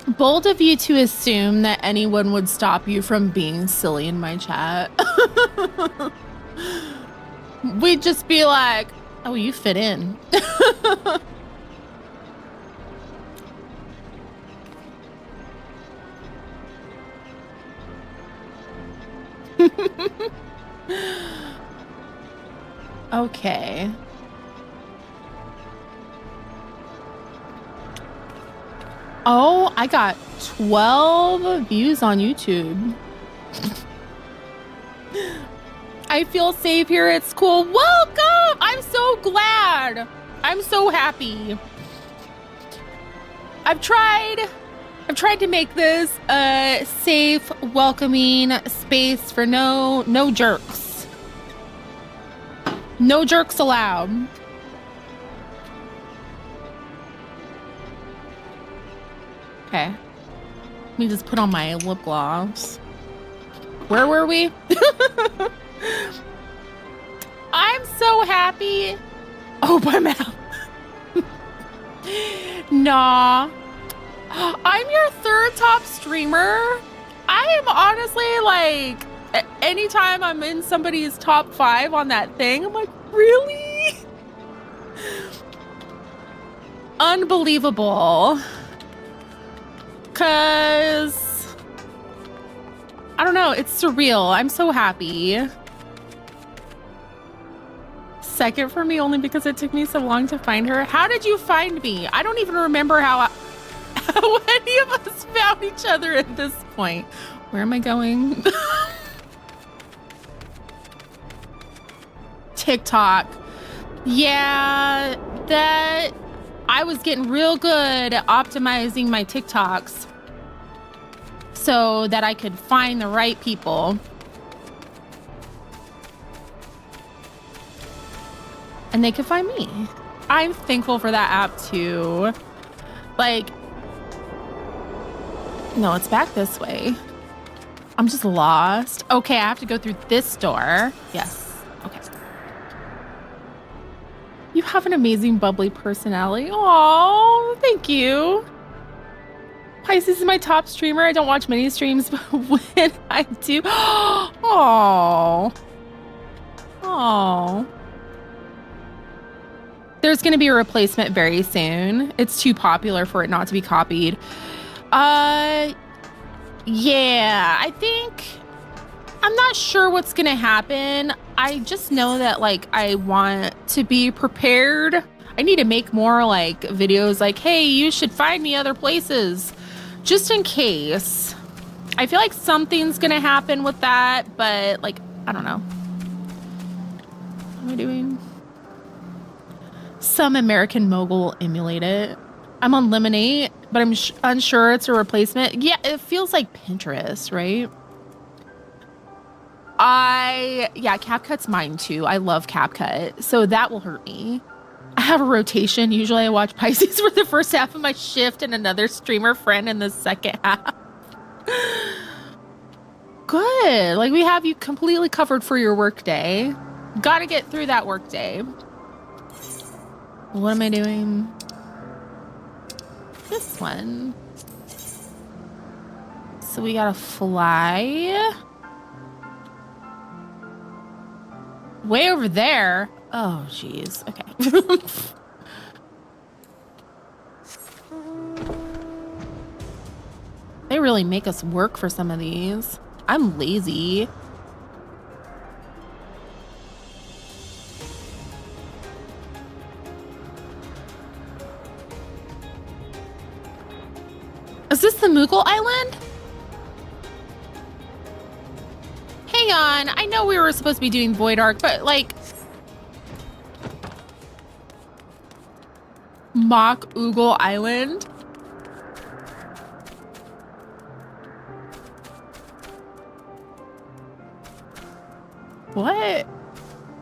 Bold of you to assume that anyone would stop you from being silly in my chat. We'd just be like, oh, you fit in. Okay. Oh, I got 12 views on YouTube. I feel safe here at school. Welcome! I'm so glad. I'm so happy. I've tried to make this a safe, welcoming space for no jerks. No jerks allowed. Okay. Let me just put on my lip gloss. Where were we? I'm so happy. Oh, my mouth. Nah. I'm your third top streamer. I am honestly like, anytime I'm in somebody's top 5 on that thing, I'm like, really? Unbelievable. Cause I don't know, it's surreal. I'm so happy. Second for me only because it took me so long to find her. How did you find me? I don't even remember how any of us found each other at this point. Where am I going? TikTok. Yeah, that I was getting real good at optimizing my TikToks so that I could find the right people. And they could find me. I'm thankful for that app too. Like, no, it's back this way. I'm just lost. Okay, I have to go through this door. Yes. Okay. You have an amazing, bubbly personality. Oh, thank you. Pisces is my top streamer. I don't watch many streams, but when I do, oh, oh. There's going to be a replacement very soon. It's too popular for it not to be copied. Yeah, I think I'm not sure what's going to happen. I just know that like I want to be prepared. I need to make more like videos like, hey, you should find me other places just in case. I feel like something's going to happen with that, but like, I don't know. What am I doing? Some American mogul emulate it. I'm on Lemonade, but I'm unsure it's a replacement. Yeah, it feels like Pinterest, right? Yeah, CapCut's mine too. I love CapCut, so that will hurt me. I have a rotation. Usually I watch Pisces for the first half of my shift and another streamer friend in the second half. Good. Like we have you completely covered for your work day. Got to get through that work day. What am I doing? This one. So we gotta fly. Way over there. Oh, geez. Okay. They really make us work for some of these. I'm lazy. Is this the Moogle Island? Hang on. I know we were supposed to be doing Void Ark, but like... Mock Oogle Island? What?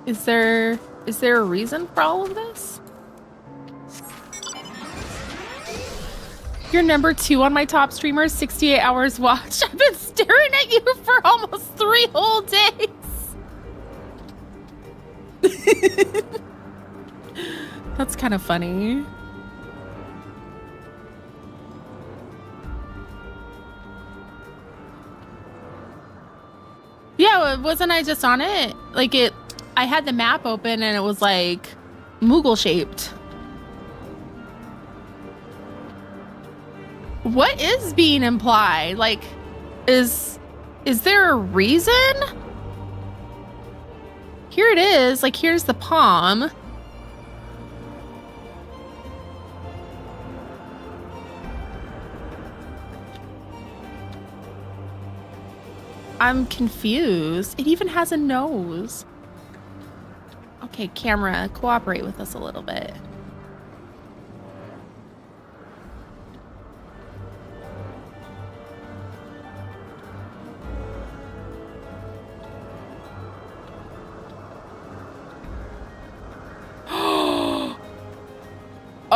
Is there a reason for all of this? You're number 2 on my top streamers, 68 hours watched. I've been staring at you for almost 3 whole days. That's kind of funny. wasn't I just on it? Like I had the map open and it was like Moogle shaped. What is being implied? Like, is there a reason? Here it is. Like, here's the palm. I'm confused. It even has a nose. Okay, camera, cooperate with us a little bit.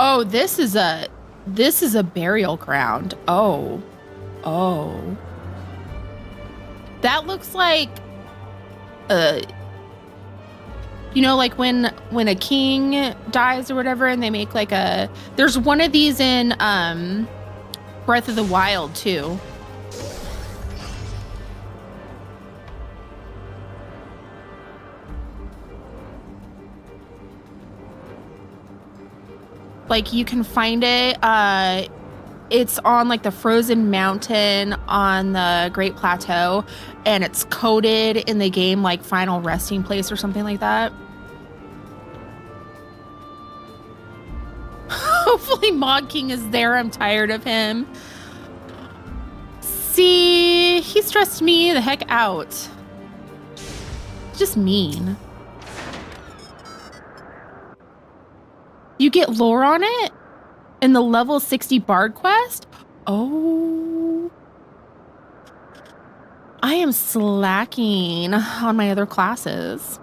Oh, this is a burial ground. Oh. That looks like you know, like when a king dies or whatever and they make like there's one of these in Breath of the Wild too. Like you can find it. It's on like the frozen mountain on the Great Plateau, and it's coded in the game like final resting place or something like that. Hopefully Mog King is there. I'm tired of him. See, he stressed me the heck out. Just mean. You get lore on it in the level 60 Bard quest? Oh. I am slacking on my other classes.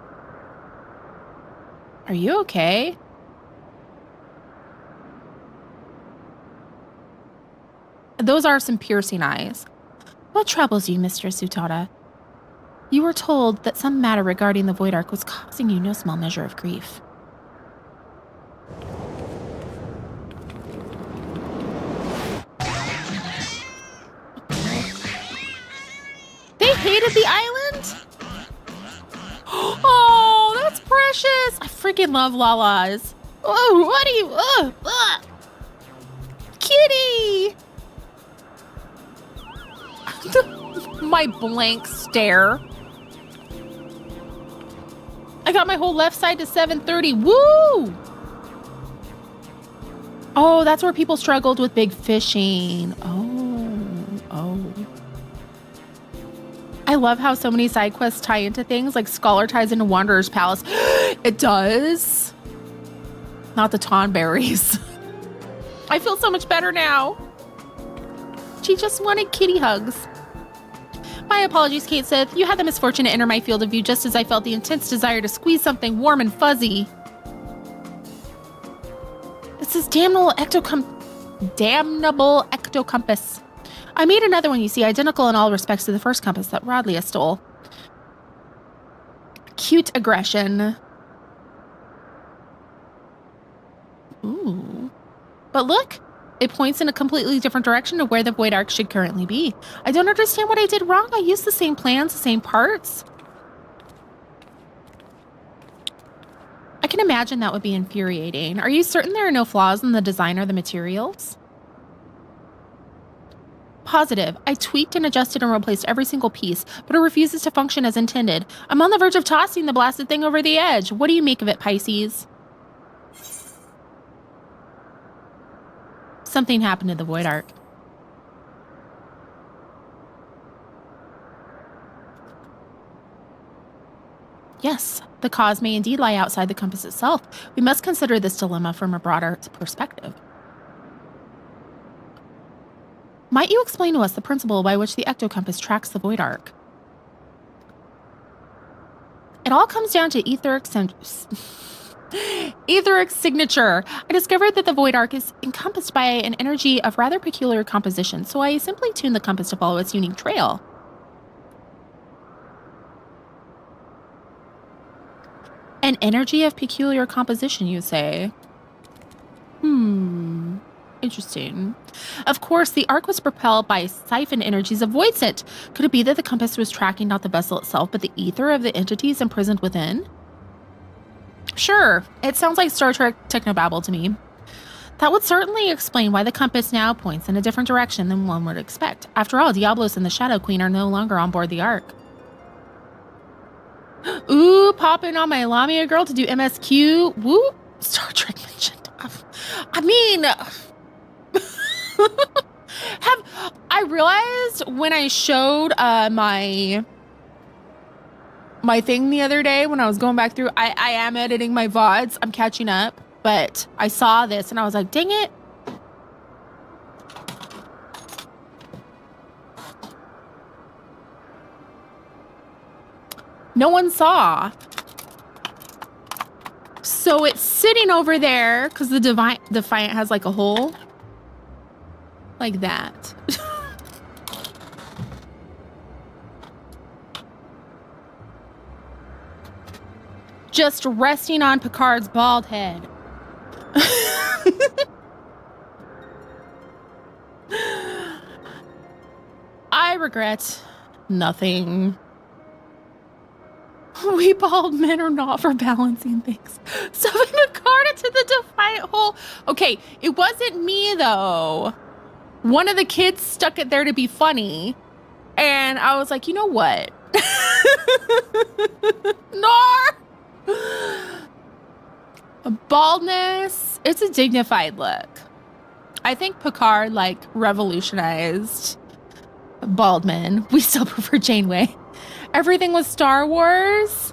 Are you okay? Those are some piercing eyes. What troubles you, Mistress Utada? You were told that some matter regarding the Void Ark was causing you no small measure of grief. They hated the island? Oh, that's precious. I freaking love Lalas. Oh, what are you? Kitty! My blank stare. I got my whole left side to 730. Woo! Oh, that's where people struggled with big fishing. Oh. I love how so many side quests tie into things, like Scholar ties into Wanderer's Palace. It does. Not the Tonberries. I feel so much better now. She just wanted kitty hugs. My apologies, Kate Sith. You had the misfortune to enter my field of view just as I felt the intense desire to squeeze something warm and fuzzy. It's this damnable ectocompass. I made another one, you see, identical in all respects to the first compass that Rodlia stole. Cute aggression. Ooh. But look, it points in a completely different direction to where the Void Ark should currently be. I don't understand what I did wrong. I used the same plans, the same parts. I can imagine that would be infuriating. Are you certain there are no flaws in the design or the materials? Positive. I tweaked and adjusted and replaced every single piece, but it refuses to function as intended. I'm on the verge of tossing the blasted thing over the edge. What do you make of it, Pisces? Something happened to the Void Ark. Yes, the cause may indeed lie outside the compass itself. We must consider this dilemma from a broader perspective. Might you explain to us the principle by which the ectocompass tracks the Void Ark? It all comes down to Etheric's signature. I discovered that the Void Ark is encompassed by an energy of rather peculiar composition, so I simply tuned the compass to follow its unique trail. An energy of peculiar composition, you say? Interesting. Of course, the arc was propelled by siphon energies of Voidsent. Could it be that the compass was tracking not the vessel itself, but the ether of the entities imprisoned within? Sure, it sounds like Star Trek technobabble to me. That would certainly explain why the compass now points in a different direction than one would expect. After all, Diablos and the Shadow Queen are no longer on board the Ark. Ooh, popping on my Lamia girl to do MSQ. Woo! Star Trek mentioned. I mean, I realized when I showed my thing the other day when I was going back through, I am editing my VODs. I'm catching up, but I saw this and I was like, dang it. No one saw. So it's sitting over there because the Defiant has like a hole. Like that. Just resting on Picard's bald head. I regret nothing. We bald men are not for balancing things. Stuffing Picard into the Defiant hole. Okay, it wasn't me though. One of the kids stuck it there to be funny. And I was like, you know what? Nar! Baldness, it's a dignified look. I think Picard like revolutionized bald men. We still prefer Janeway. Everything was Star Wars.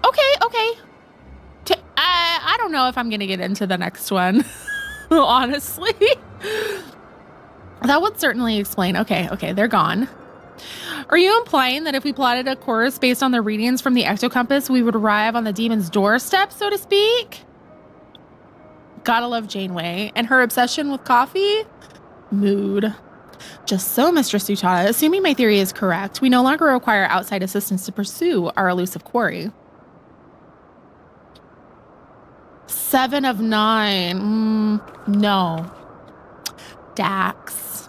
Okay. I don't know if I'm gonna get into the next one. Honestly. That would certainly explain. Okay, they're gone. Are you implying that if we plotted a course based on the readings from the ectocompass, we would arrive on the demon's doorstep, so to speak? Gotta love Janeway. And her obsession with coffee? Mood. Just so, Mistress Utada, assuming my theory is correct, we no longer require outside assistance to pursue our elusive quarry. 7 of 9. No. Dax.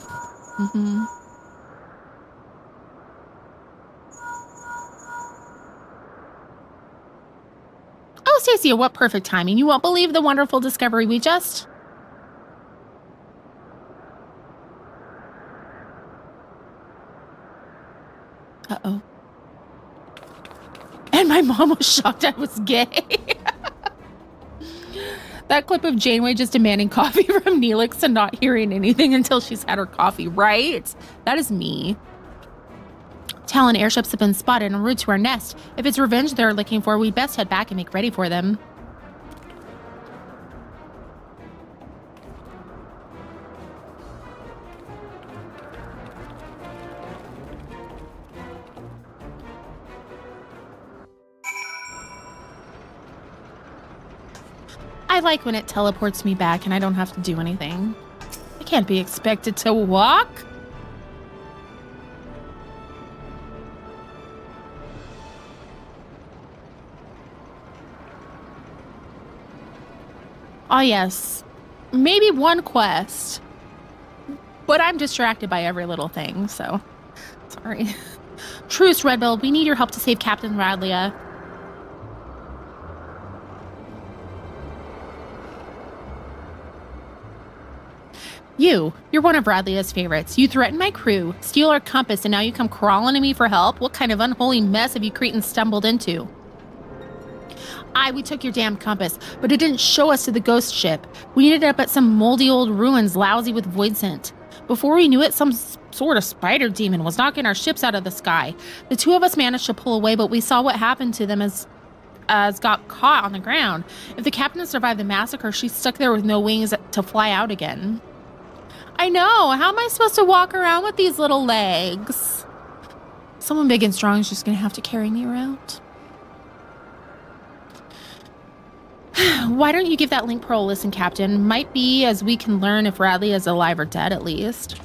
Oh, Stacia, what perfect timing. You won't believe the wonderful discovery we just... Uh-oh. And my mom was shocked I was gay. That clip of Janeway just demanding coffee from Neelix and not hearing anything until she's had her coffee, right? That is me. Talon airships have been spotted en route to our nest. If it's revenge they're looking for, we best head back and make ready for them. I like when it teleports me back and I don't have to do anything. I can't be expected to walk. Oh yes, maybe one quest, but I'm distracted by every little thing, so sorry. Truce, Redbill, we need your help to save Captain Radlia. You're one of Radlia's favorites. You threatened my crew, steal our compass, and now you come crawling to me for help? What kind of unholy mess have you Cretans stumbled into? We took your damn compass, but it didn't show us to the ghost ship. We ended up at some moldy old ruins lousy with void scent. Before we knew it, some sort of spider demon was knocking our ships out of the sky. The two of us managed to pull away, but we saw what happened to them as got caught on the ground. If the captain survived the massacre, she's stuck there with no wings to fly out again. I know. How am I supposed to walk around with these little legs? Someone big and strong is just going to have to carry me around. Why don't you give that link pearl a listen, Captain? Might be as we can learn if Radley is alive or dead, at least.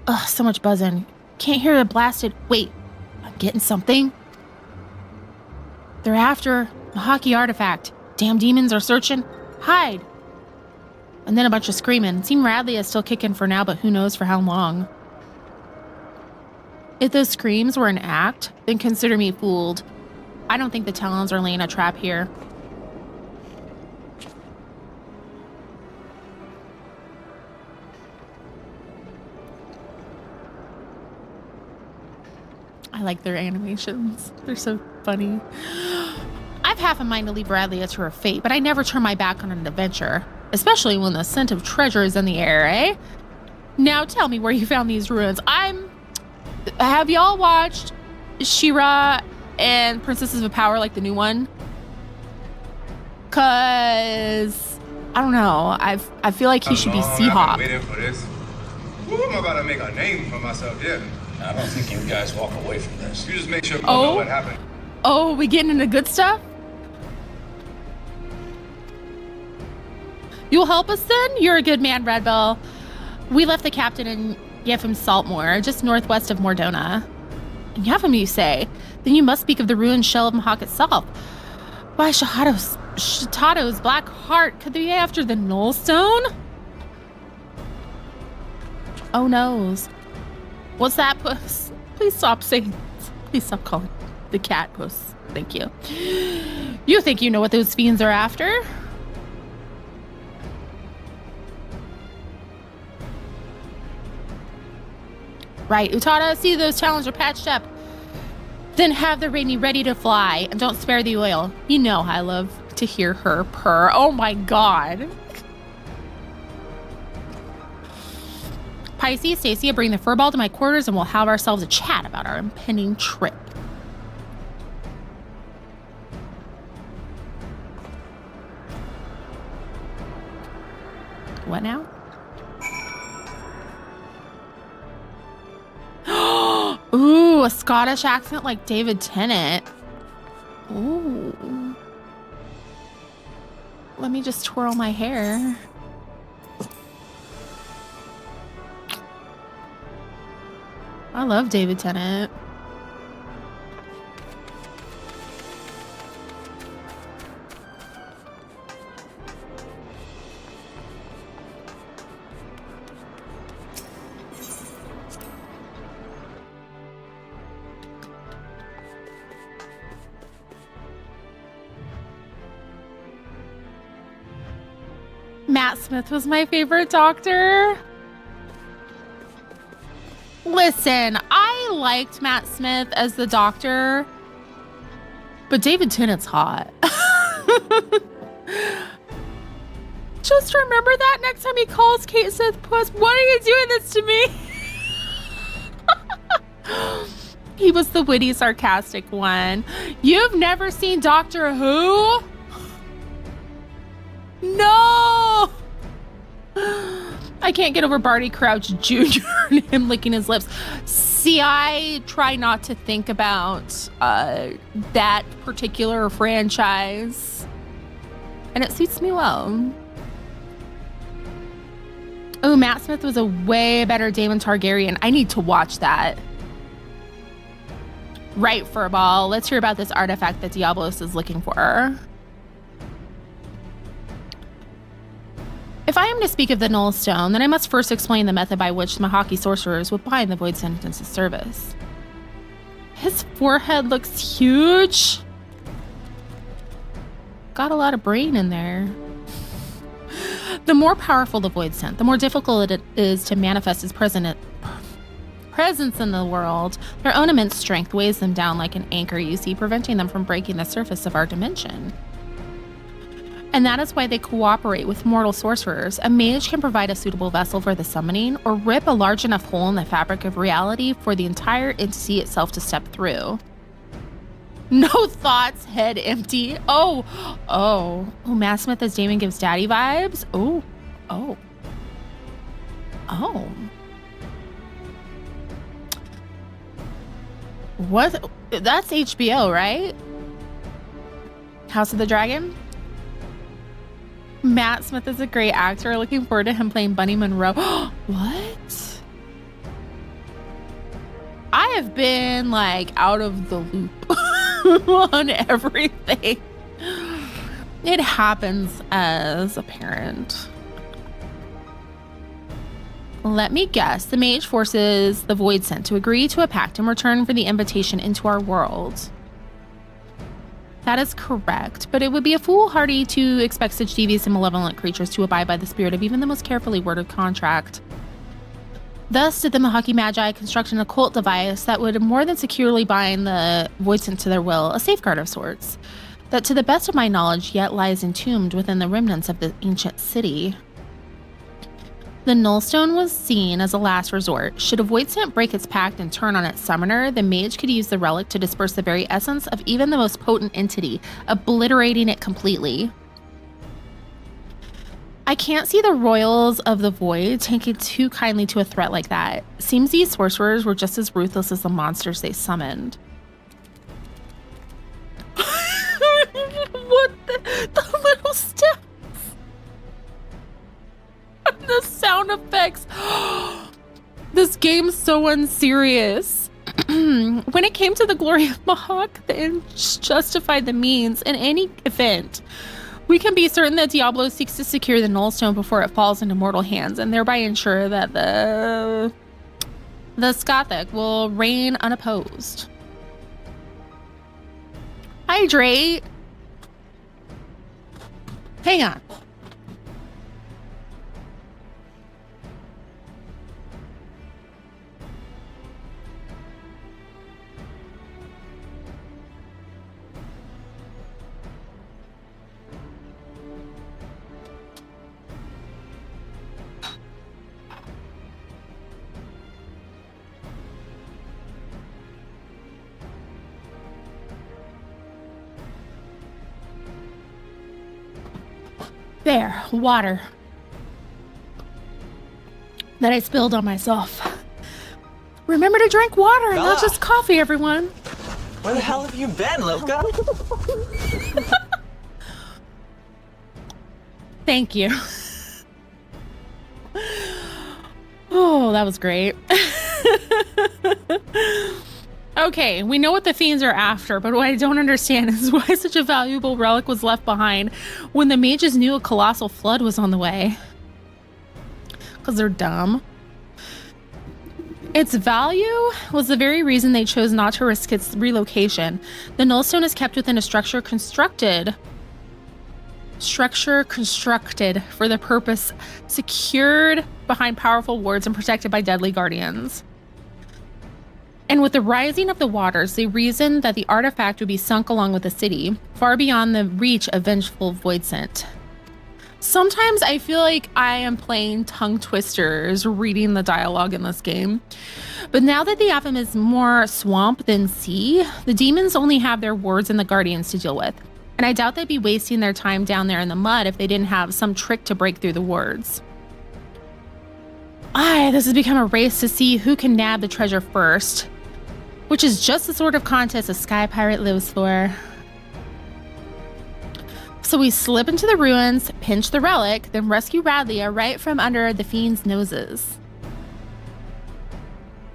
Ugh, so much buzzing. Can't hear the blasted... Wait, I'm getting something. They're after a hockey artifact. Damn demons are searching. Hide. And then a bunch of screaming. Team Radley is still kicking for now, but who knows for how long. If those screams were an act, then consider me fooled. I don't think the Talons are laying a trap here. I like their animations. They're so funny. I've half a mind to leave Radley to her fate, but I never turn my back on an adventure, especially when the scent of treasure is in the air, eh? Now tell me where you found these ruins. Have y'all watched She-Ra and Princesses of Power, like the new one? Cause I don't know. I feel like he should be Seahawk. Waiting for this. Woo, I'm about to make a name for myself, yeah. I don't think you guys walk away from this. You just make sure people know what happened. Oh, we getting into good stuff? You'll help us then? You're a good man, Red Bell. We left the captain in Yefim Saltmoor, just northwest of Mordona. Yefim, you say? Then you must speak of the ruined shell of Mahak itself. Why, Shatado's black heart, could they be after the Nullstone? Oh, noes. What's that, Puss? Please stop saying. Please stop calling the cat Puss. Thank you. You think you know what those fiends are after? Right, Utada, see those talons are patched up. Then have the Rainy ready to fly, and don't spare the oil. You know I love to hear her purr. Oh my god. Pisces, Stacia, bring the furball to my quarters and we'll have ourselves a chat about our impending trip. What now? Ooh, a Scottish accent like David Tennant. Ooh. Let me just twirl my hair. I love David Tennant. Matt Smith was my favorite Doctor. Listen, I liked Matt Smith as the Doctor, but David Tennant's hot. Just remember that next time he calls Kate Sith Puss. Why are you doing this to me? He was the witty, sarcastic one. You've never seen Doctor Who? No! I can't get over Barty Crouch Jr. and him licking his lips. See, I try not to think about that particular franchise, and it suits me well. Oh, Matt Smith was a way better Daemon Targaryen. I need to watch that. Right, Furball. Let's hear about this artifact that Diablos is looking for. If I am to speak of the Nullstone, then I must first explain the method by which the Mahaki sorcerers would bind the Void Sentence's service. His forehead looks huge. Got a lot of brain in there. The more powerful the Void Sent, the more difficult it is to manifest his presence in the world. Their own immense strength weighs them down like an anchor, you see, preventing them from breaking the surface of our dimension. And that is why they cooperate with mortal sorcerers. A mage can provide a suitable vessel for the summoning, or rip a large enough hole in the fabric of reality for the entire entity itself to step through. No thoughts, head empty. Oh, Matt Smith as Damon gives daddy vibes. Oh. What? That's HBO, right? House of the Dragon? Matt Smith is a great actor. Looking forward to him playing Bunny Monroe. What? I have been like out of the loop on everything. It happens as a parent. Let me guess, the mage forces the Void Scent to agree to a pact in return for the invitation into our world. That is correct, but it would be a foolhardy to expect such devious and malevolent creatures to abide by the spirit of even the most carefully worded contract. Thus did the Mahaki Magi construct an occult device that would more than securely bind the Void Scent to their will, a safeguard of sorts, that to the best of my knowledge yet lies entombed within the remnants of the ancient city. The Nullstone was seen as a last resort. Should a Void Scent break its pact and turn on its summoner, the mage could use the relic to disperse the very essence of even the most potent entity, obliterating it completely. I can't see the Royals of the Void taking too kindly to a threat like that. Seems these sorcerers were just as ruthless as the monsters they summoned. What the little steps? The sound effects. This game's so unserious. When it came to the glory of Mahak, the ends justified the means. In any event, we can be certain that Diablo seeks to secure the Nullstone before it falls into mortal hands, and thereby ensure that the Skothic will reign unopposed. Hydrate. Hang on. There, water that I spilled on myself. Remember to drink water and not just coffee, everyone. Where the hell have you been, Loka? Thank you. Oh, that was great. Okay, we know what the fiends are after, but what I don't understand is why such a valuable relic was left behind when the mages knew a colossal flood was on the way. Because they're dumb. Its value was the very reason they chose not to risk its relocation. The Nullstone is kept within a structure constructed for the purpose, secured behind powerful wards and protected by deadly guardians. And with the rising of the waters, they reasoned that the artifact would be sunk along with the city, far beyond the reach of vengeful Void Scent. Sometimes I feel like I am playing tongue twisters reading the dialogue in this game. But now that the Apham is more swamp than sea, the demons only have their wards and the guardians to deal with. And I doubt they'd be wasting their time down there in the mud if they didn't have some trick to break through the wards. This has become a race to see who can nab the treasure first, which is just the sort of contest a sky pirate lives for. So we slip into the ruins, pinch the relic, then rescue Radlia right from under the fiends' noses.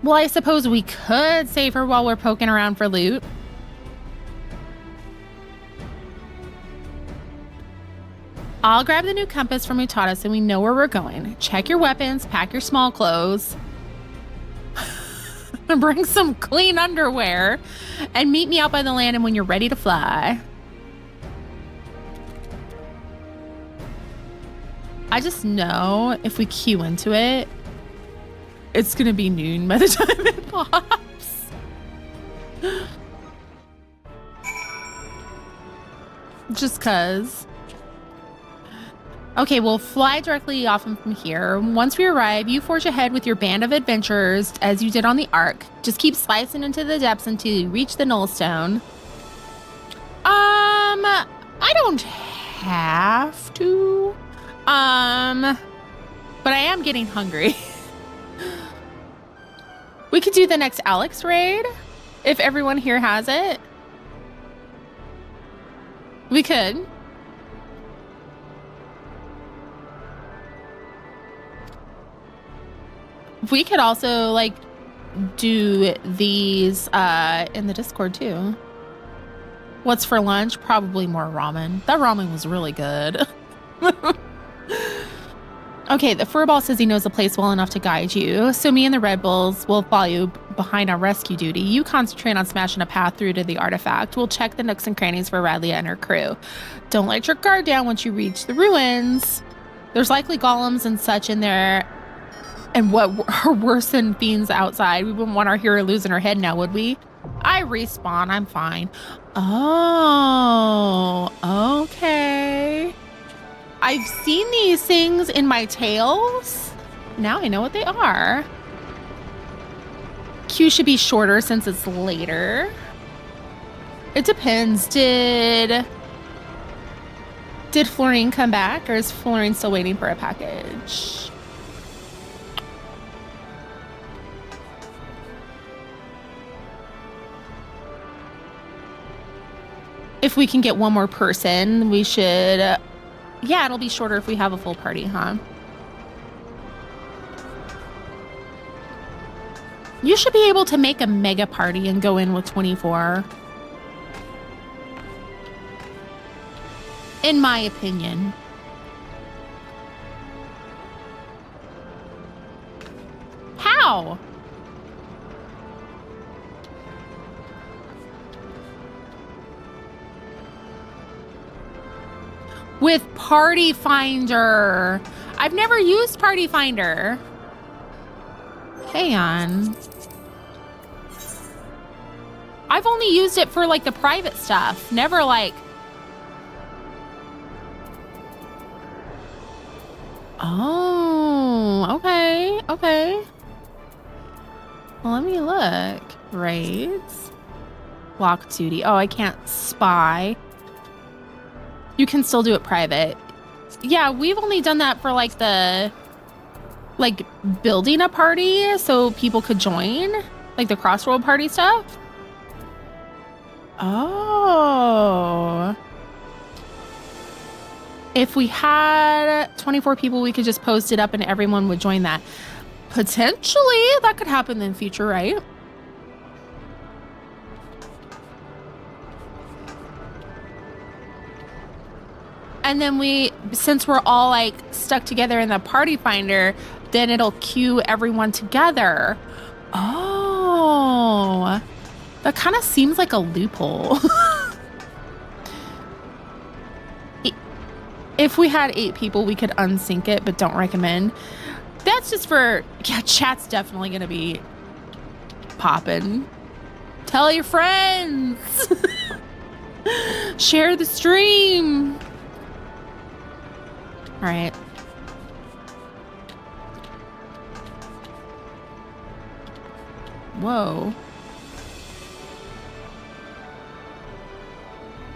Well, I suppose we could save her while we're poking around for loot. I'll grab the new compass from Mutatis so we know where we're going. Check your weapons, pack your small clothes, and bring some clean underwear, and meet me out by the landing when you're ready to fly. I just know if we queue into it, it's gonna be noon by the time it pops. Just cause. Okay, we'll fly directly off from here. Once we arrive, you forge ahead with your band of adventurers as you did on the Ark. Just keep slicing into the depths until you reach the Nullstone. I don't have to. But I am getting hungry. We could do the next Alex raid if everyone here has it. We could. We could also like do these in the Discord too. What's for lunch? Probably more ramen. That ramen was really good. Okay, the furball says he knows the place well enough to guide you, so me and the Red Bulls will follow you behind on rescue duty. You concentrate on smashing a path through to the artifact. We'll check the nooks and crannies for Radley and her crew. Don't let your guard down once you reach the ruins. There's likely golems and such in there, and what are worse than fiends outside. We wouldn't want our hero losing her head now, would we? I respawn. I'm fine. Oh, okay. I've seen these things in my tales. Now I know what they are. Q should be shorter since it's later. It depends. Did Florine come back, or is Florine still waiting for a package? If we can get one more person, we should... Yeah, it'll be shorter if we have a full party, huh? You should be able to make a mega party and go in with 24. In my opinion. How? With Party Finder. I've never used Party Finder. Hang on. I've only used it for like the private stuff. Never like... Oh, okay, okay. Well, let me look. Raids. Lock duty. Oh, I can't spy. You can still do it private. Yeah, we've only done that for like the... like building a party so people could join. Like the crossroad party stuff. Oh. If we had 24 people, we could just post it up and everyone would join that. Potentially, that could happen in the future, right? And then since we're all like stuck together in the Party Finder, then it'll queue everyone together. Oh, that kind of seems like a loophole. If we had 8 people, we could unsync it, but don't recommend. That's just for, yeah, chat's definitely going to be popping. Tell your friends. Share the stream. All right. Whoa.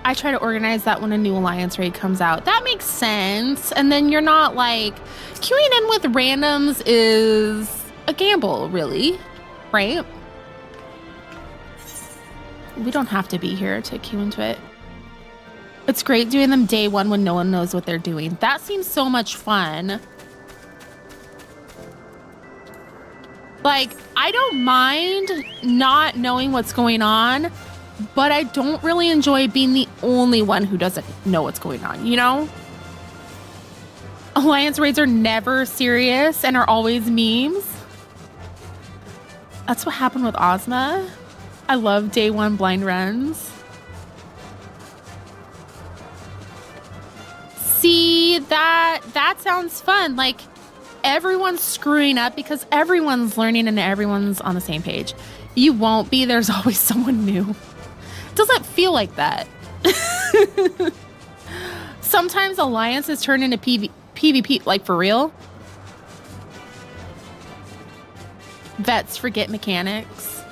I try to organize that when a new alliance raid comes out. That makes sense. And then you're not like... Queuing in with randoms is a gamble, really. Right? We don't have to be here to queue into it. It's great doing them day one when no one knows what they're doing. That seems so much fun. Like, I don't mind not knowing what's going on, but I don't really enjoy being the only one who doesn't know what's going on, you know? Alliance raids are never serious and are always memes. That's what happened with Ozma. I love day one blind runs. See, that sounds fun. Like, everyone's screwing up because everyone's learning and everyone's on the same page. You won't be. There's always someone new. Doesn't feel like that. Sometimes alliances turn into PvP, like for real. Vets forget mechanics.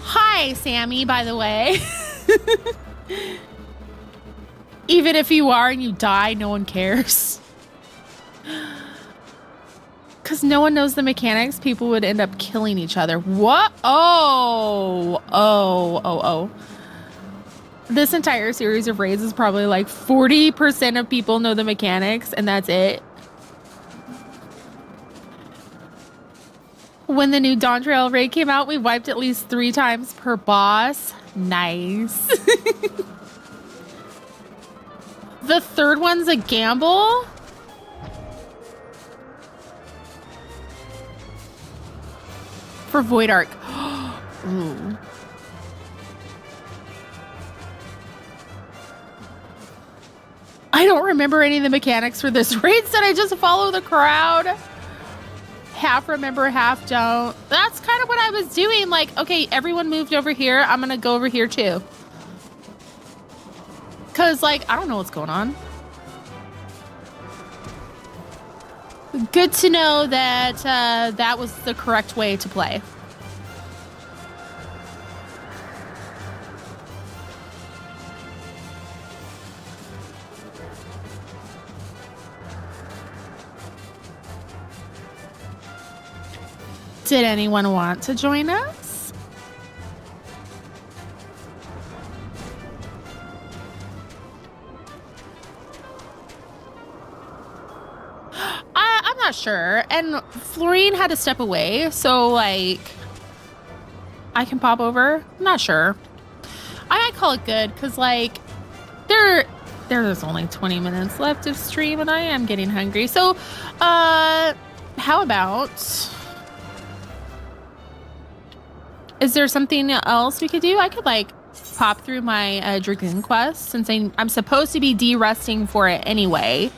Hi, Sammy, by the way. Even if you are and you die, no one cares. Because no one knows the mechanics, people would end up killing each other. What? Oh. This entire series of raids is probably like 40% of people know the mechanics, and that's it. When the new Dawn Trail raid came out, we wiped at least 3 times per boss. Nice. The third one's a gamble? For Void Arc. Ooh. I don't remember any of the mechanics for this raid, so I just follow the crowd. Half remember, half don't. That's kind of what I was doing. Like, okay, everyone moved over here. I'm going to go over here too. Because, like, I don't know what's going on. Good to know that that was the correct way to play. Did anyone want to join us? I'm not sure. And Florine had to step away, so like I can pop over. I'm not sure. I might call it good because like there's only 20 minutes left of stream and I am getting hungry. So how about, is there something else we could do? I could like pop through my Dragoon quest since I'm supposed to be de-resting for it anyway.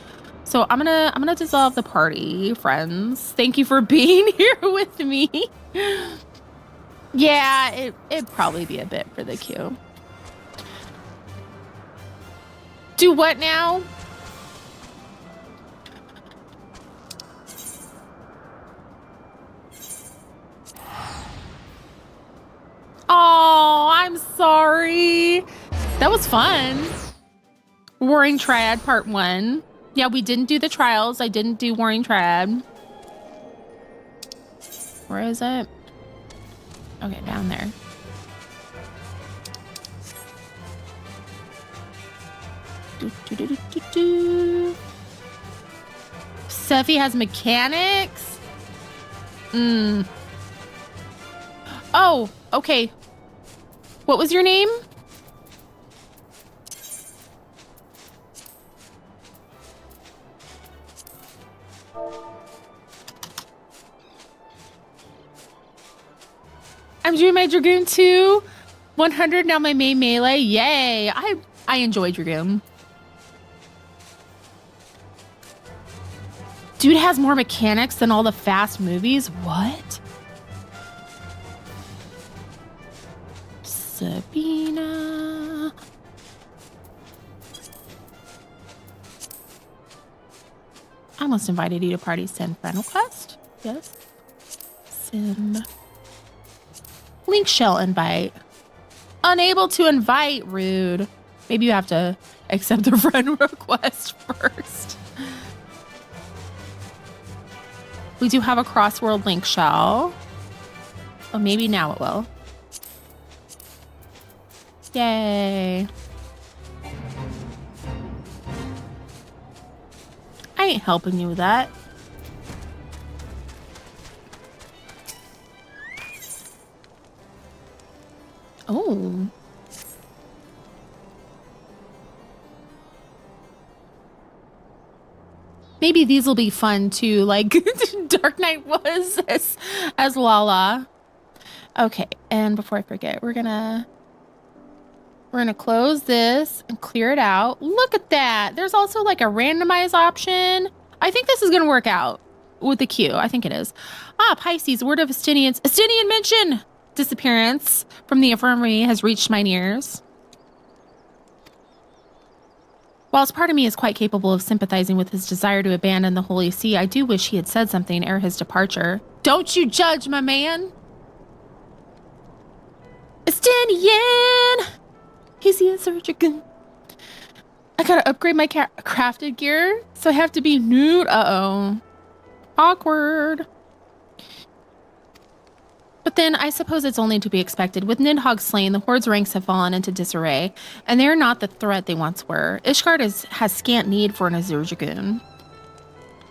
So I'm gonna dissolve the party, friends. Thank you for being here with me. Yeah, it'd probably be a bit for the queue. Do what now? Oh, I'm sorry. That was fun. Warring Triad Part 1. Yeah, we didn't do the trials. I didn't do Warring Triad. Where is it? Okay, down there. Sephi has mechanics? Oh, okay. What was your name? I'm doing my Dragoon too. 100 now my main melee. Yay. I enjoy Dragoon. Dude has more mechanics than all the fast movies. What? Sabina. I almost invited you to party. Send friend request. Yes. Sim. Link shell invite. Unable to invite. Rude. Maybe you have to accept the friend request first. We do have a crossworld link shell. Oh, maybe now it will. Yay. I ain't helping you with that. Oh. Maybe these will be fun too, like Dark Knight was as Lala. Okay, and before I forget, we're gonna close this and clear it out. Look at that. There's also like a randomize option. I think this is gonna work out with the queue. I think it is. Ah, Pisces, word of Estinian mention. Disappearance from the infirmary has reached mine ears. Whilst part of me is quite capable of sympathizing with his desire to abandon the Holy See, I do wish he had said something ere his departure. Don't you judge, my man! Estinian! He's the surgeon. I gotta upgrade my crafted gear, so I have to be nude. Uh-oh. Awkward. But then I suppose it's only to be expected. With Nidhogg slain, the Horde's ranks have fallen into disarray, and they are not the threat they once were. Ishgard has scant need for an Azure Dragoon.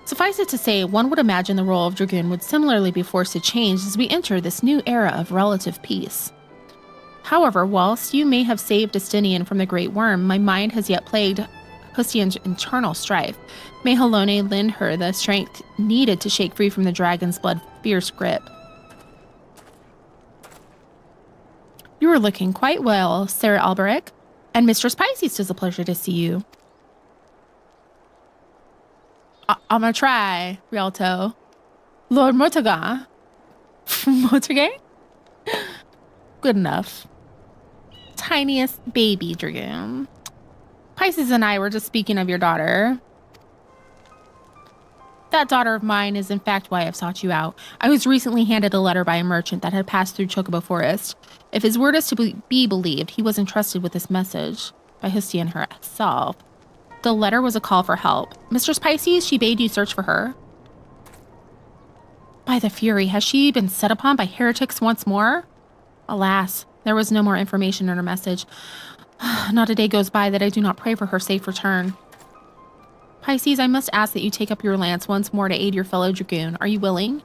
Suffice it to say, one would imagine the role of Dragoon would similarly be forced to change as we enter this new era of relative peace. However, whilst you may have saved Justinian from the Great Worm, my mind has yet plagued Justian's internal strife. May Halone lend her the strength needed to shake free from the dragon's blood fierce grip. You are looking quite well, Sarah Alberic. And Mistress Pisces, 'tis a pleasure to see you. I'm gonna try, Rialto. Lord Mortaga. Mortagay? Good enough. Tiniest baby dragoon. Pisces and I were just speaking of your daughter. That daughter of mine is in fact why I've sought you out. I was recently handed a letter by a merchant that had passed through Chocobo Forest. If his word is to be believed, he was entrusted with this message by Justian herself. The letter was a call for help. Mistress Pisces, she bade you search for her. By the Fury, has she been set upon by heretics once more? Alas, there was no more information in her message. Not a day goes by that I do not pray for her safe return. Pisces, I must ask that you take up your lance once more to aid your fellow dragoon. Are you willing?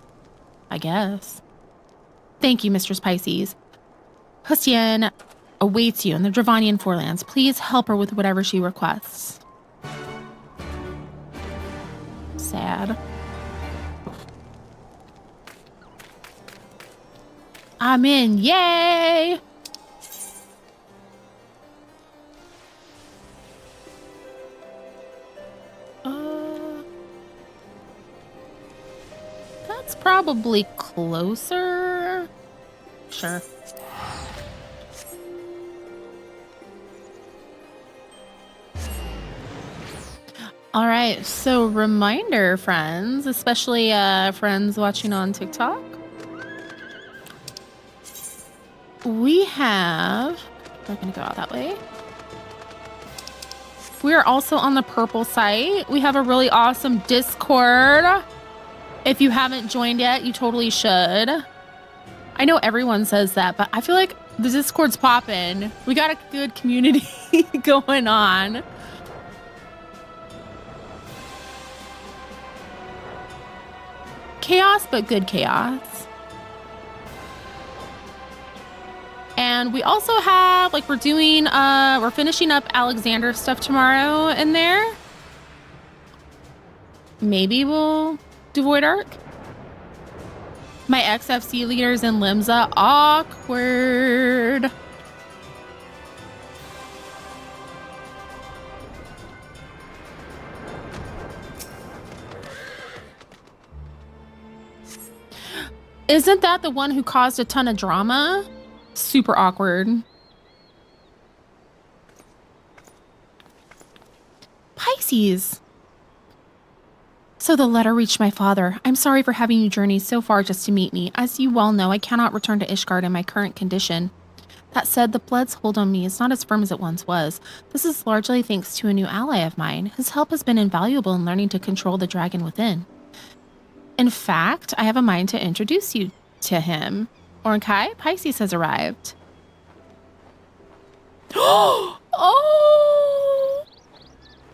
I guess. Thank you, Mistress Pisces. Justian awaits you in the Dravanian Forelands. Please help her with whatever she requests. Sad. I'm in. Yay! That's probably closer. Sure. All right, so reminder, friends, especially friends watching on TikTok. We have, we're gonna go out that way. We are also on the purple site. We have a really awesome Discord. If you haven't joined yet, you totally should. I know everyone says that, but I feel like the Discord's popping. We got a good community going on. Chaos, but good chaos. And we also have, like, we're finishing up Alexander's stuff tomorrow in there. Maybe we'll do Void Arc. My XFC leaders in Limsa. Awkward. Isn't that the one who caused a ton of drama? Super awkward. Pisces. So the letter reached my father. I'm sorry for having you journey so far just to meet me. As you well know, I cannot return to Ishgard in my current condition. That said, the blood's hold on me is not as firm as it once was. This is largely thanks to a new ally of mine. His help has been invaluable in learning to control the dragon within. In fact, I have a mind to introduce you to him. Ornkai, Pisces has arrived. Oh!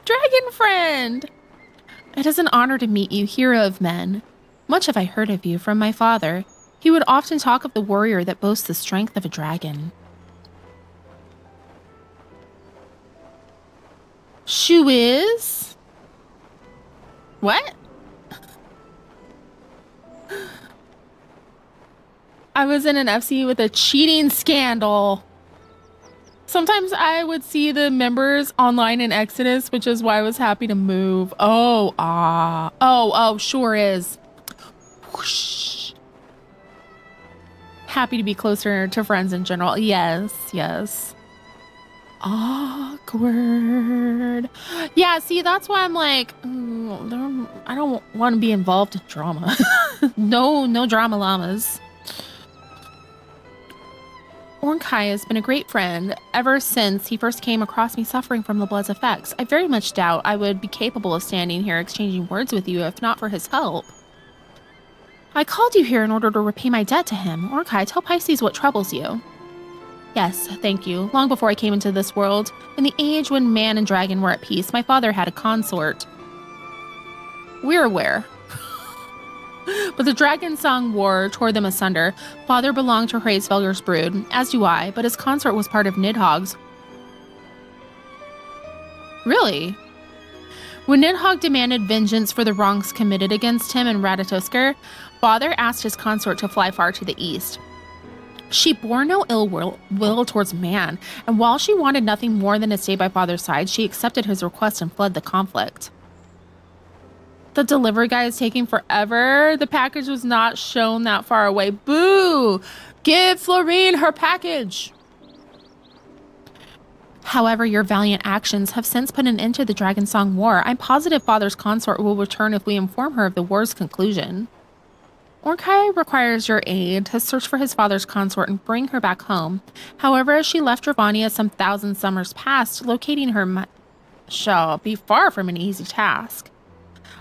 Dragon friend! It is an honor to meet you, hero of men. Much have I heard of you from my father. He would often talk of the warrior that boasts the strength of a dragon. Shu is? What? I was in an FC with a cheating scandal. Sometimes I would see the members online in Exodus, which is why I was happy to move. Oh, sure is. Whoosh. Happy to be closer to friends in general. Yes. Awkward. Yeah, see, that's why I'm like, I don't want to be involved in drama. No drama llamas. Ornkai has been a great friend ever since he first came across me suffering from the blood's effects. I very much doubt I would be capable of standing here exchanging words with you if not for his help. I called you here in order to repay my debt to him. Ornkai, tell Pisces what troubles you. Yes, thank you. Long before I came into this world, in the age when man and dragon were at peace, my father had a consort. We're aware. But the Dragon Song War tore them asunder. Father belonged to Hraesvelgur's brood, as do I, but his consort was part of Nidhogg's. Really? When Nidhogg demanded vengeance for the wrongs committed against him in Ratatoskr, Father asked his consort to fly far to the east. She bore no ill will towards man, and while she wanted nothing more than to stay by Father's side, she accepted his request and fled the conflict. The delivery guy is taking forever. The package was not shown that far away. Boo! Give Florine her package! However, your valiant actions have since put an end to the Dragon Song War. I'm positive Father's consort will return if we inform her of the war's conclusion. Orkai requires your aid to search for his father's consort and bring her back home. However, as she left Dravania some 1,000 summers past, locating her shall be far from an easy task.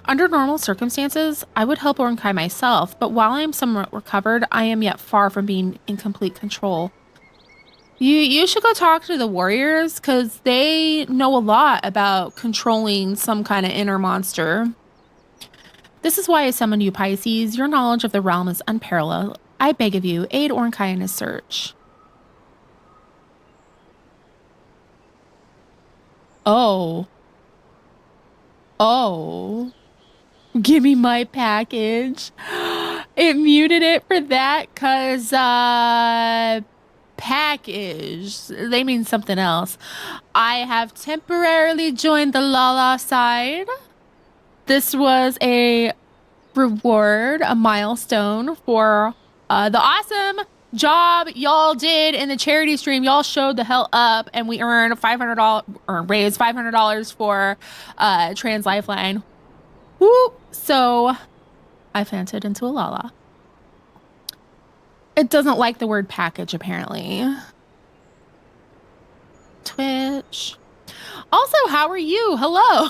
Under normal circumstances, I would help Orkai myself, but while I am somewhat recovered, I am yet far from being in complete control. You should go talk to the warriors, because they know a lot about controlling some kind of inner monster. This is why I summoned you, Pisces. Your knowledge of the realm is unparalleled. I beg of you, aid Orkai in his search. Oh. Oh. Give me my package. It muted it for that, because, package. They mean something else. I have temporarily joined the Lala side. This was a reward, a milestone for the awesome job y'all did in the charity stream. Y'all showed the hell up, and we earned $500 or raised $500 for Trans Lifeline. Woo! So I fancied into a Lala. It doesn't like the word package, apparently. Twitch. Also, how are you? Hello.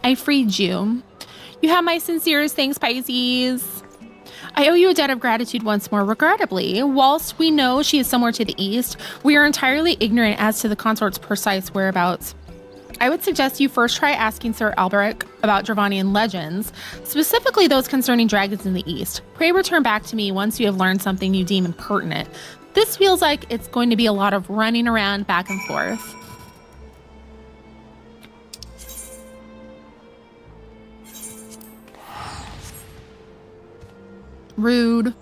I freed you. You have my sincerest thanks, Pisces. I owe you a debt of gratitude once more, regrettably. Whilst we know she is somewhere to the east, we are entirely ignorant as to the consort's precise whereabouts. I would suggest you first try asking Sir Alberic about Dravanian legends, specifically those concerning dragons in the east. Pray return back to me once you have learned something you deem impertinent. This feels like it's going to be a lot of running around back and forth. Rude.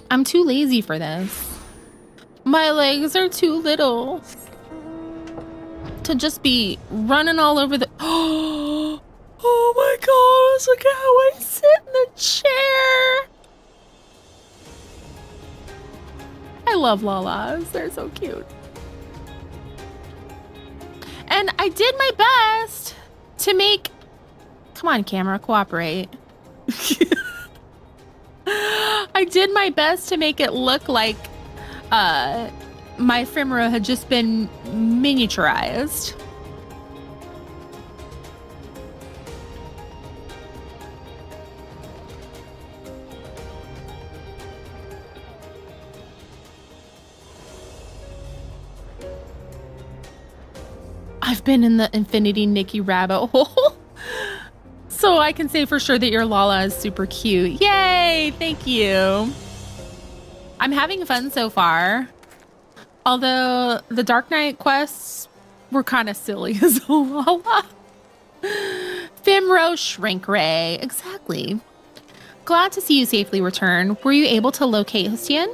I'm too lazy for this. My legs are too little to just be running all over the... Oh my gosh, look at how I sit in the chair. I love Lalas. They're so cute. And I did my best to make... Come on, camera, cooperate. I did my best to make it look like my ephemera had just been miniaturized. I've been in the Infinity Nikki rabbit hole. So I can say for sure that your Lala is super cute. Yay! Thank you. I'm having fun so far. Although the Dark Knight quests were kind of silly as a Lala. Fimro Shrink Ray. Exactly. Glad to see you safely return. Were you able to locate Hestian?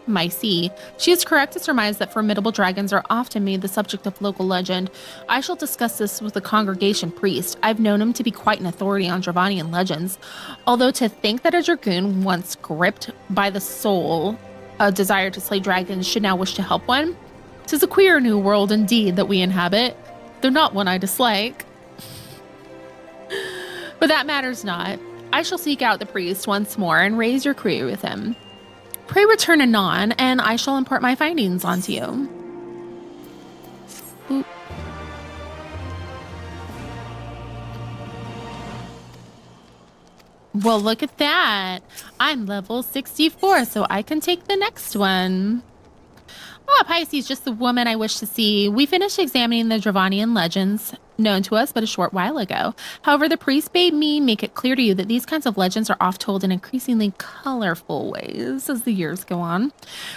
Mycie. She is correct to surmise that formidable dragons are often made the subject of local legend. I shall discuss this with the congregation priest. I've known him to be quite an authority on Dravanian legends. Although to think that a dragoon once gripped by the soul, a desire to slay dragons, should now wish to help one, 'tis a queer new world indeed that we inhabit, though not one I dislike. But that matters not. I shall seek out the priest once more and raise your query with him. Pray return anon, and I shall impart my findings onto you. Oop. Well, look at that. I'm level 64, so I can take the next one. Ah, Pisces, just the woman I wish to see. We finished examining the Dravanian legends known to us but a short while ago. However, the priest bade me make it clear to you that these kinds of legends are oft told in increasingly colorful ways as the years go on.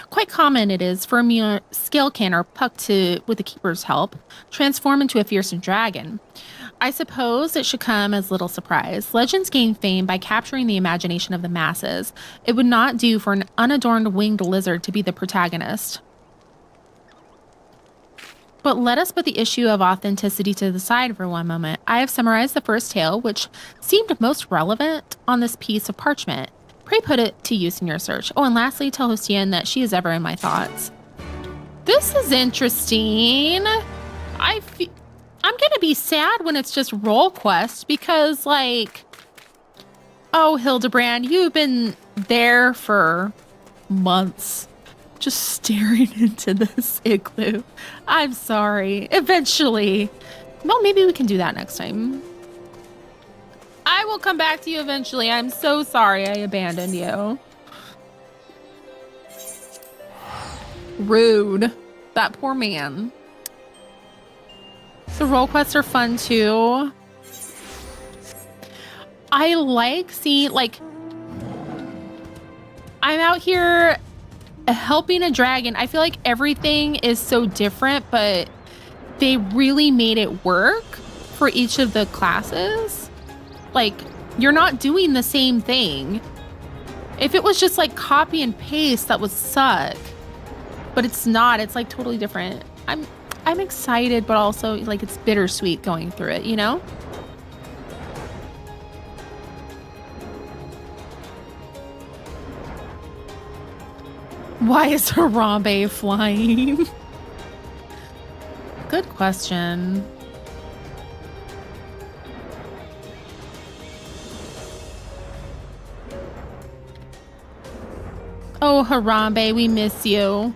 Quite common it is for a mere scalekin or puck to, with the keeper's help, transform into a fearsome dragon. I suppose it should come as little surprise. Legends gain fame by capturing the imagination of the masses. It would not do for an unadorned winged lizard to be the protagonist. But let us put the issue of authenticity to the side for one moment. I have summarized the first tale, which seemed most relevant, on this piece of parchment. Pray put it to use in your search. Oh, and lastly, tell Hostien that she is ever in my thoughts. This is interesting. I'm gonna be sad when it's just role quest because, like, oh, Hildebrand, you've been there for months. Just staring into this igloo. I'm sorry. Eventually. Well, maybe we can do that next time. I will come back to you eventually. I'm so sorry I abandoned you. Rude. That poor man. The role quests are fun too. I like seeing, like, I'm out here helping a dragon. I feel like everything is so different, but they really made it work for each of the classes. Like, you're not doing the same thing. If it was just like copy and paste, that would suck. But it's not. It's like totally different. I'm excited, but also like it's bittersweet going through it, you know? Why is Harambe flying? Good question. Oh, Harambe, we miss you.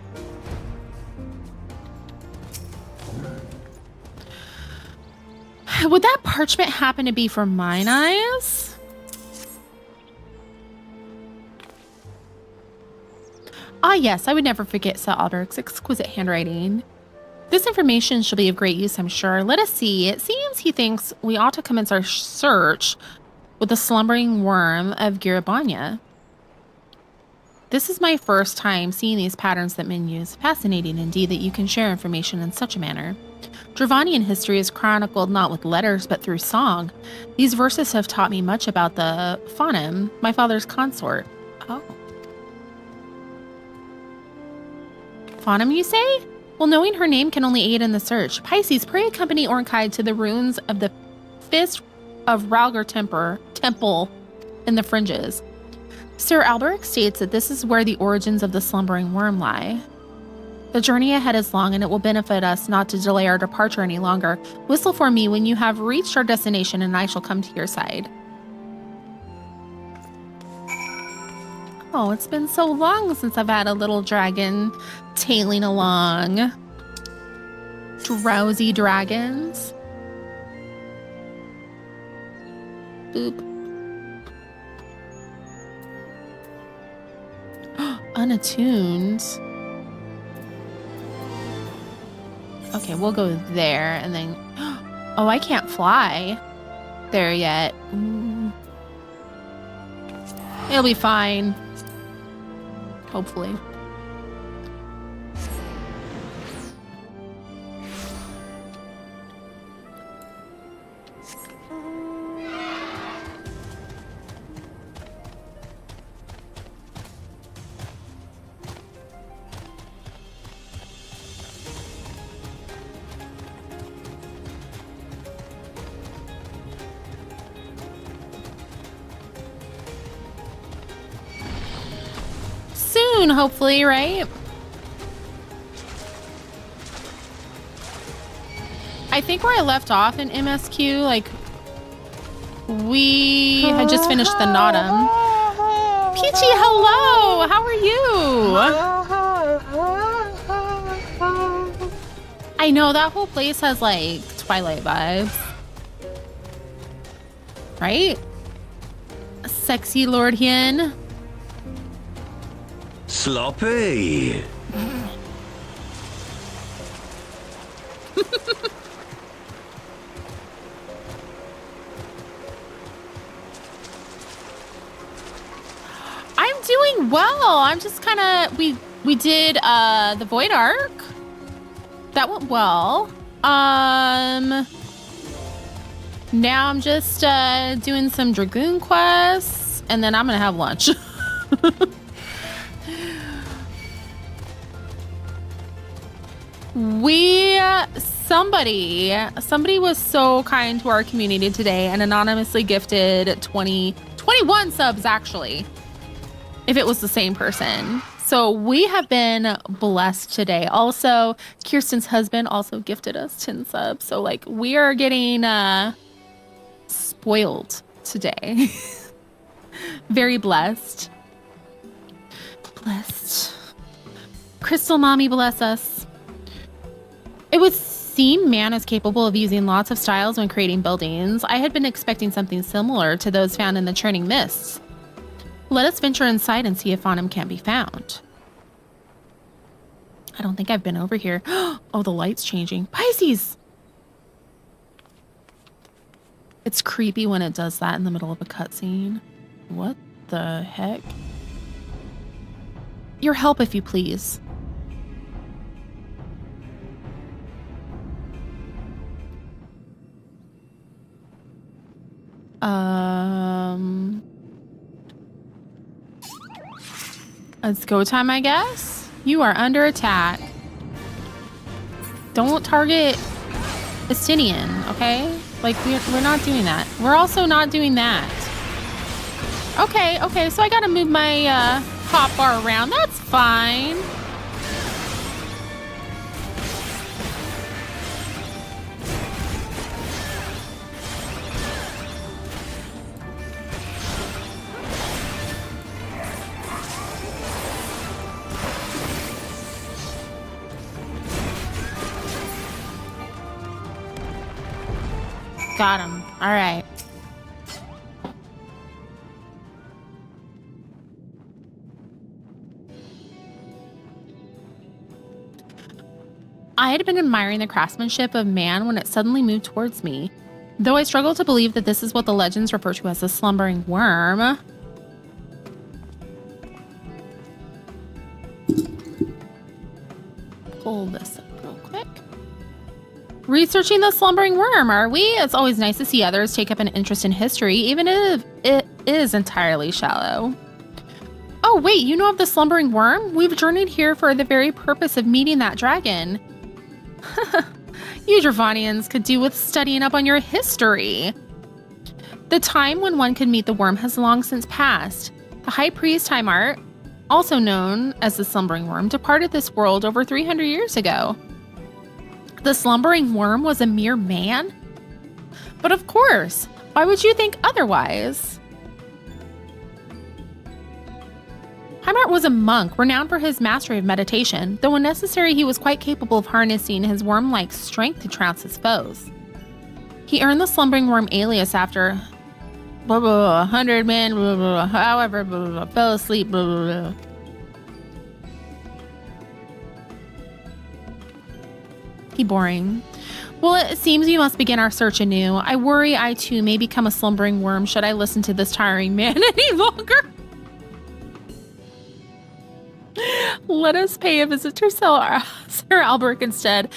Would that parchment happen to be for mine eyes? Ah, yes, I would never forget Sir Alberic's exquisite handwriting. This information shall be of great use, I'm sure. Let us see. It seems he thinks we ought to commence our search with the slumbering worm of Giribanya. This is my first time seeing these patterns that men use. Fascinating indeed that you can share information in such a manner. Dravanian history is chronicled not with letters but through song. These verses have taught me much about the Fanem, my father's consort. Oh. Fanem, you say? Well, knowing her name can only aid in the search. Pisces, pray accompany Ornkide to the ruins of the Fist of Ralgar Temple in the Fringes. Sir Alberic states that this is where the origins of the slumbering worm lie. The journey ahead is long, and it will benefit us not to delay our departure any longer. Whistle for me when you have reached our destination, and I shall come to your side. Oh, it's been so long since I've had a little dragon tailing along. Drowsy dragons. Boop. Unattuned. Okay, we'll go there and then... Oh, I can't fly there yet. It'll be fine. Hopefully. Soon, hopefully, right? I think where I left off in MSQ, like, we had just finished the Nodum. Peachy, hello! How are you? I know, that whole place has, like, Twilight vibes. Right? Sexy Lord Hien. Sloppy. doing well. I'm just kind of we did the Void Arc. That went well. Now I'm just doing some Dragoon quests, and then I'm gonna have lunch. Somebody was so kind to our community today and anonymously gifted 21 subs, actually, if it was the same person. So we have been blessed today. Also, Kirsten's husband also gifted us 10 subs. So like we are getting spoiled today. Very blessed. Blessed. Crystal Mommy bless us. It would seem man is capable of using lots of styles when creating buildings. I had been expecting something similar to those found in the churning mists. Let us venture inside and see if Autumn can be found. I don't think I've been over here. Oh, the light's changing. Pisces! It's creepy when it does that in the middle of a cutscene. What the heck? Your help, if you please. It's go time, I guess. You are under attack. Don't target Estinian, okay? Like, we're not doing that. We're also not doing that. Okay, so I gotta move my hot bar around. That's fine. Got him. All right. I had been admiring the craftsmanship of man when it suddenly moved towards me, though I struggle to believe that this is what the legends refer to as the slumbering worm. Pull this up real quick. Researching the slumbering worm, are we? It's always nice to see others take up an interest in history, even if it is entirely shallow. Oh, wait, you know of the slumbering worm? We've journeyed here for the very purpose of meeting that dragon. You Dravanians could do with studying up on your history. The time when one could meet the worm has long since passed. The High Priest Heimart, also known as the slumbering worm, departed this world over 300 years ago. The slumbering worm was a mere man? But of course, why would you think otherwise? Heimart was a monk renowned for his mastery of meditation. Though unnecessary, he was quite capable of harnessing his worm-like strength to trounce his foes. He earned the slumbering worm alias after 100 men, however, fell asleep, Boring. Well, it seems we must begin our search anew. I worry I too may become a slumbering worm should I listen to this tiring man any longer. Let us pay a visit to Sir Alberic instead.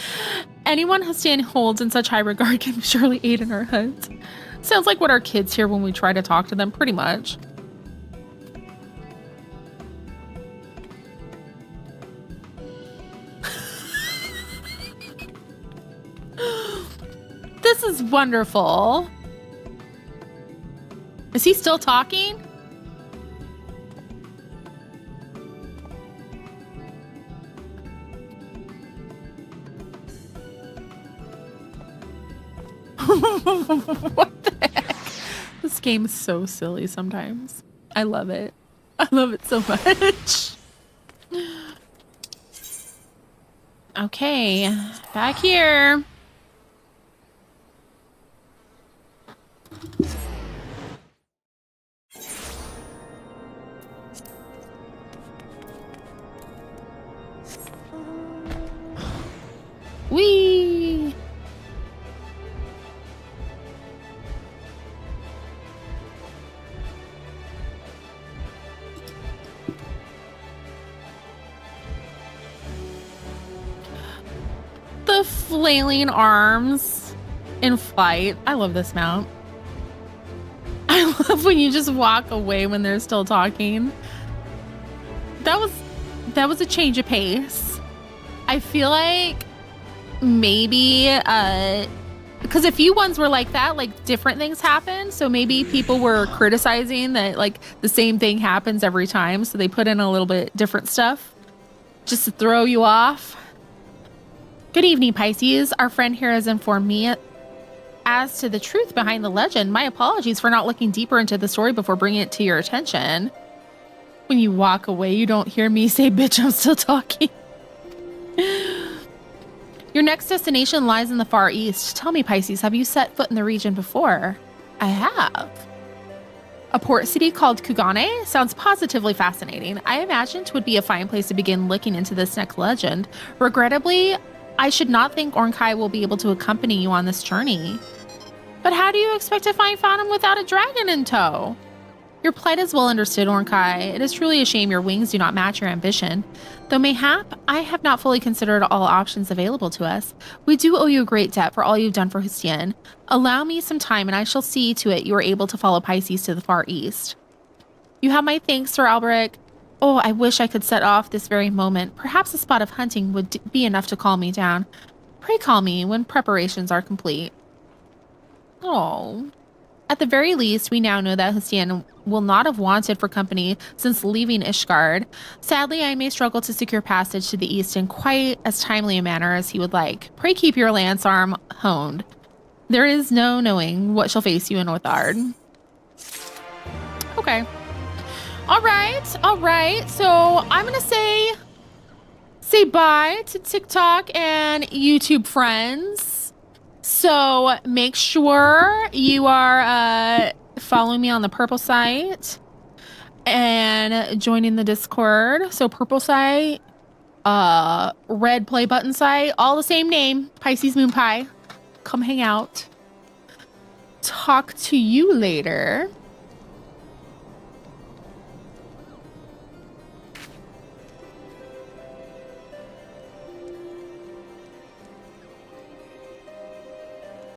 Anyone who Stan holds in such high regard can surely aid in our hunt. Sounds like what our kids hear when we try to talk to them, pretty much. This is wonderful. Is he still talking? What the heck? This game is so silly sometimes. I love it. I love it so much. Okay, back here. Whee! flailing arms in flight. I love this mount. I love when you just walk away when they're still talking. That was a change of pace. I feel like maybe because a few ones were like that, like different things happened. So maybe people were criticizing that like the same thing happens every time. So they put in a little bit different stuff just to throw you off. Good evening, Pisces. Our friend here has informed me as to the truth behind the legend. My apologies for not looking deeper into the story before bringing it to your attention. When you walk away, you don't hear me say, bitch, I'm still talking. Your next destination lies in the Far East. Tell me, Pisces, have you set foot in the region before? I have. A port city called Kugane sounds positively fascinating. I imagined it would be a fine place to begin looking into this next legend. Regrettably, I should not think Ornkai will be able to accompany you on this journey. But how do you expect to find Phantom without a dragon in tow? Your plight is well understood, Ornkai. It is truly a shame your wings do not match your ambition. Though mayhap, I have not fully considered all options available to us. We do owe you a great debt for all you've done for Hustien. Allow me some time and I shall see to it you are able to follow Pisces to the Far East. You have my thanks, Sir Alberic. Oh, I wish I could set off this very moment. Perhaps a spot of hunting would be enough to calm me down. Pray call me when preparations are complete. Oh. At the very least, we now know that Hustien will not have wanted for company since leaving Ishgard. Sadly, I may struggle to secure passage to the east in quite as timely a manner as he would like. Pray keep your lance arm honed. There is no knowing what shall face you in Orthard. Okay. All right. So I'm gonna say bye to TikTok and YouTube friends. So make sure you are following me on the purple site and joining the Discord. So purple site, red play button site, all the same name, Pisces Moon Pie. Come hang out. Talk to you later.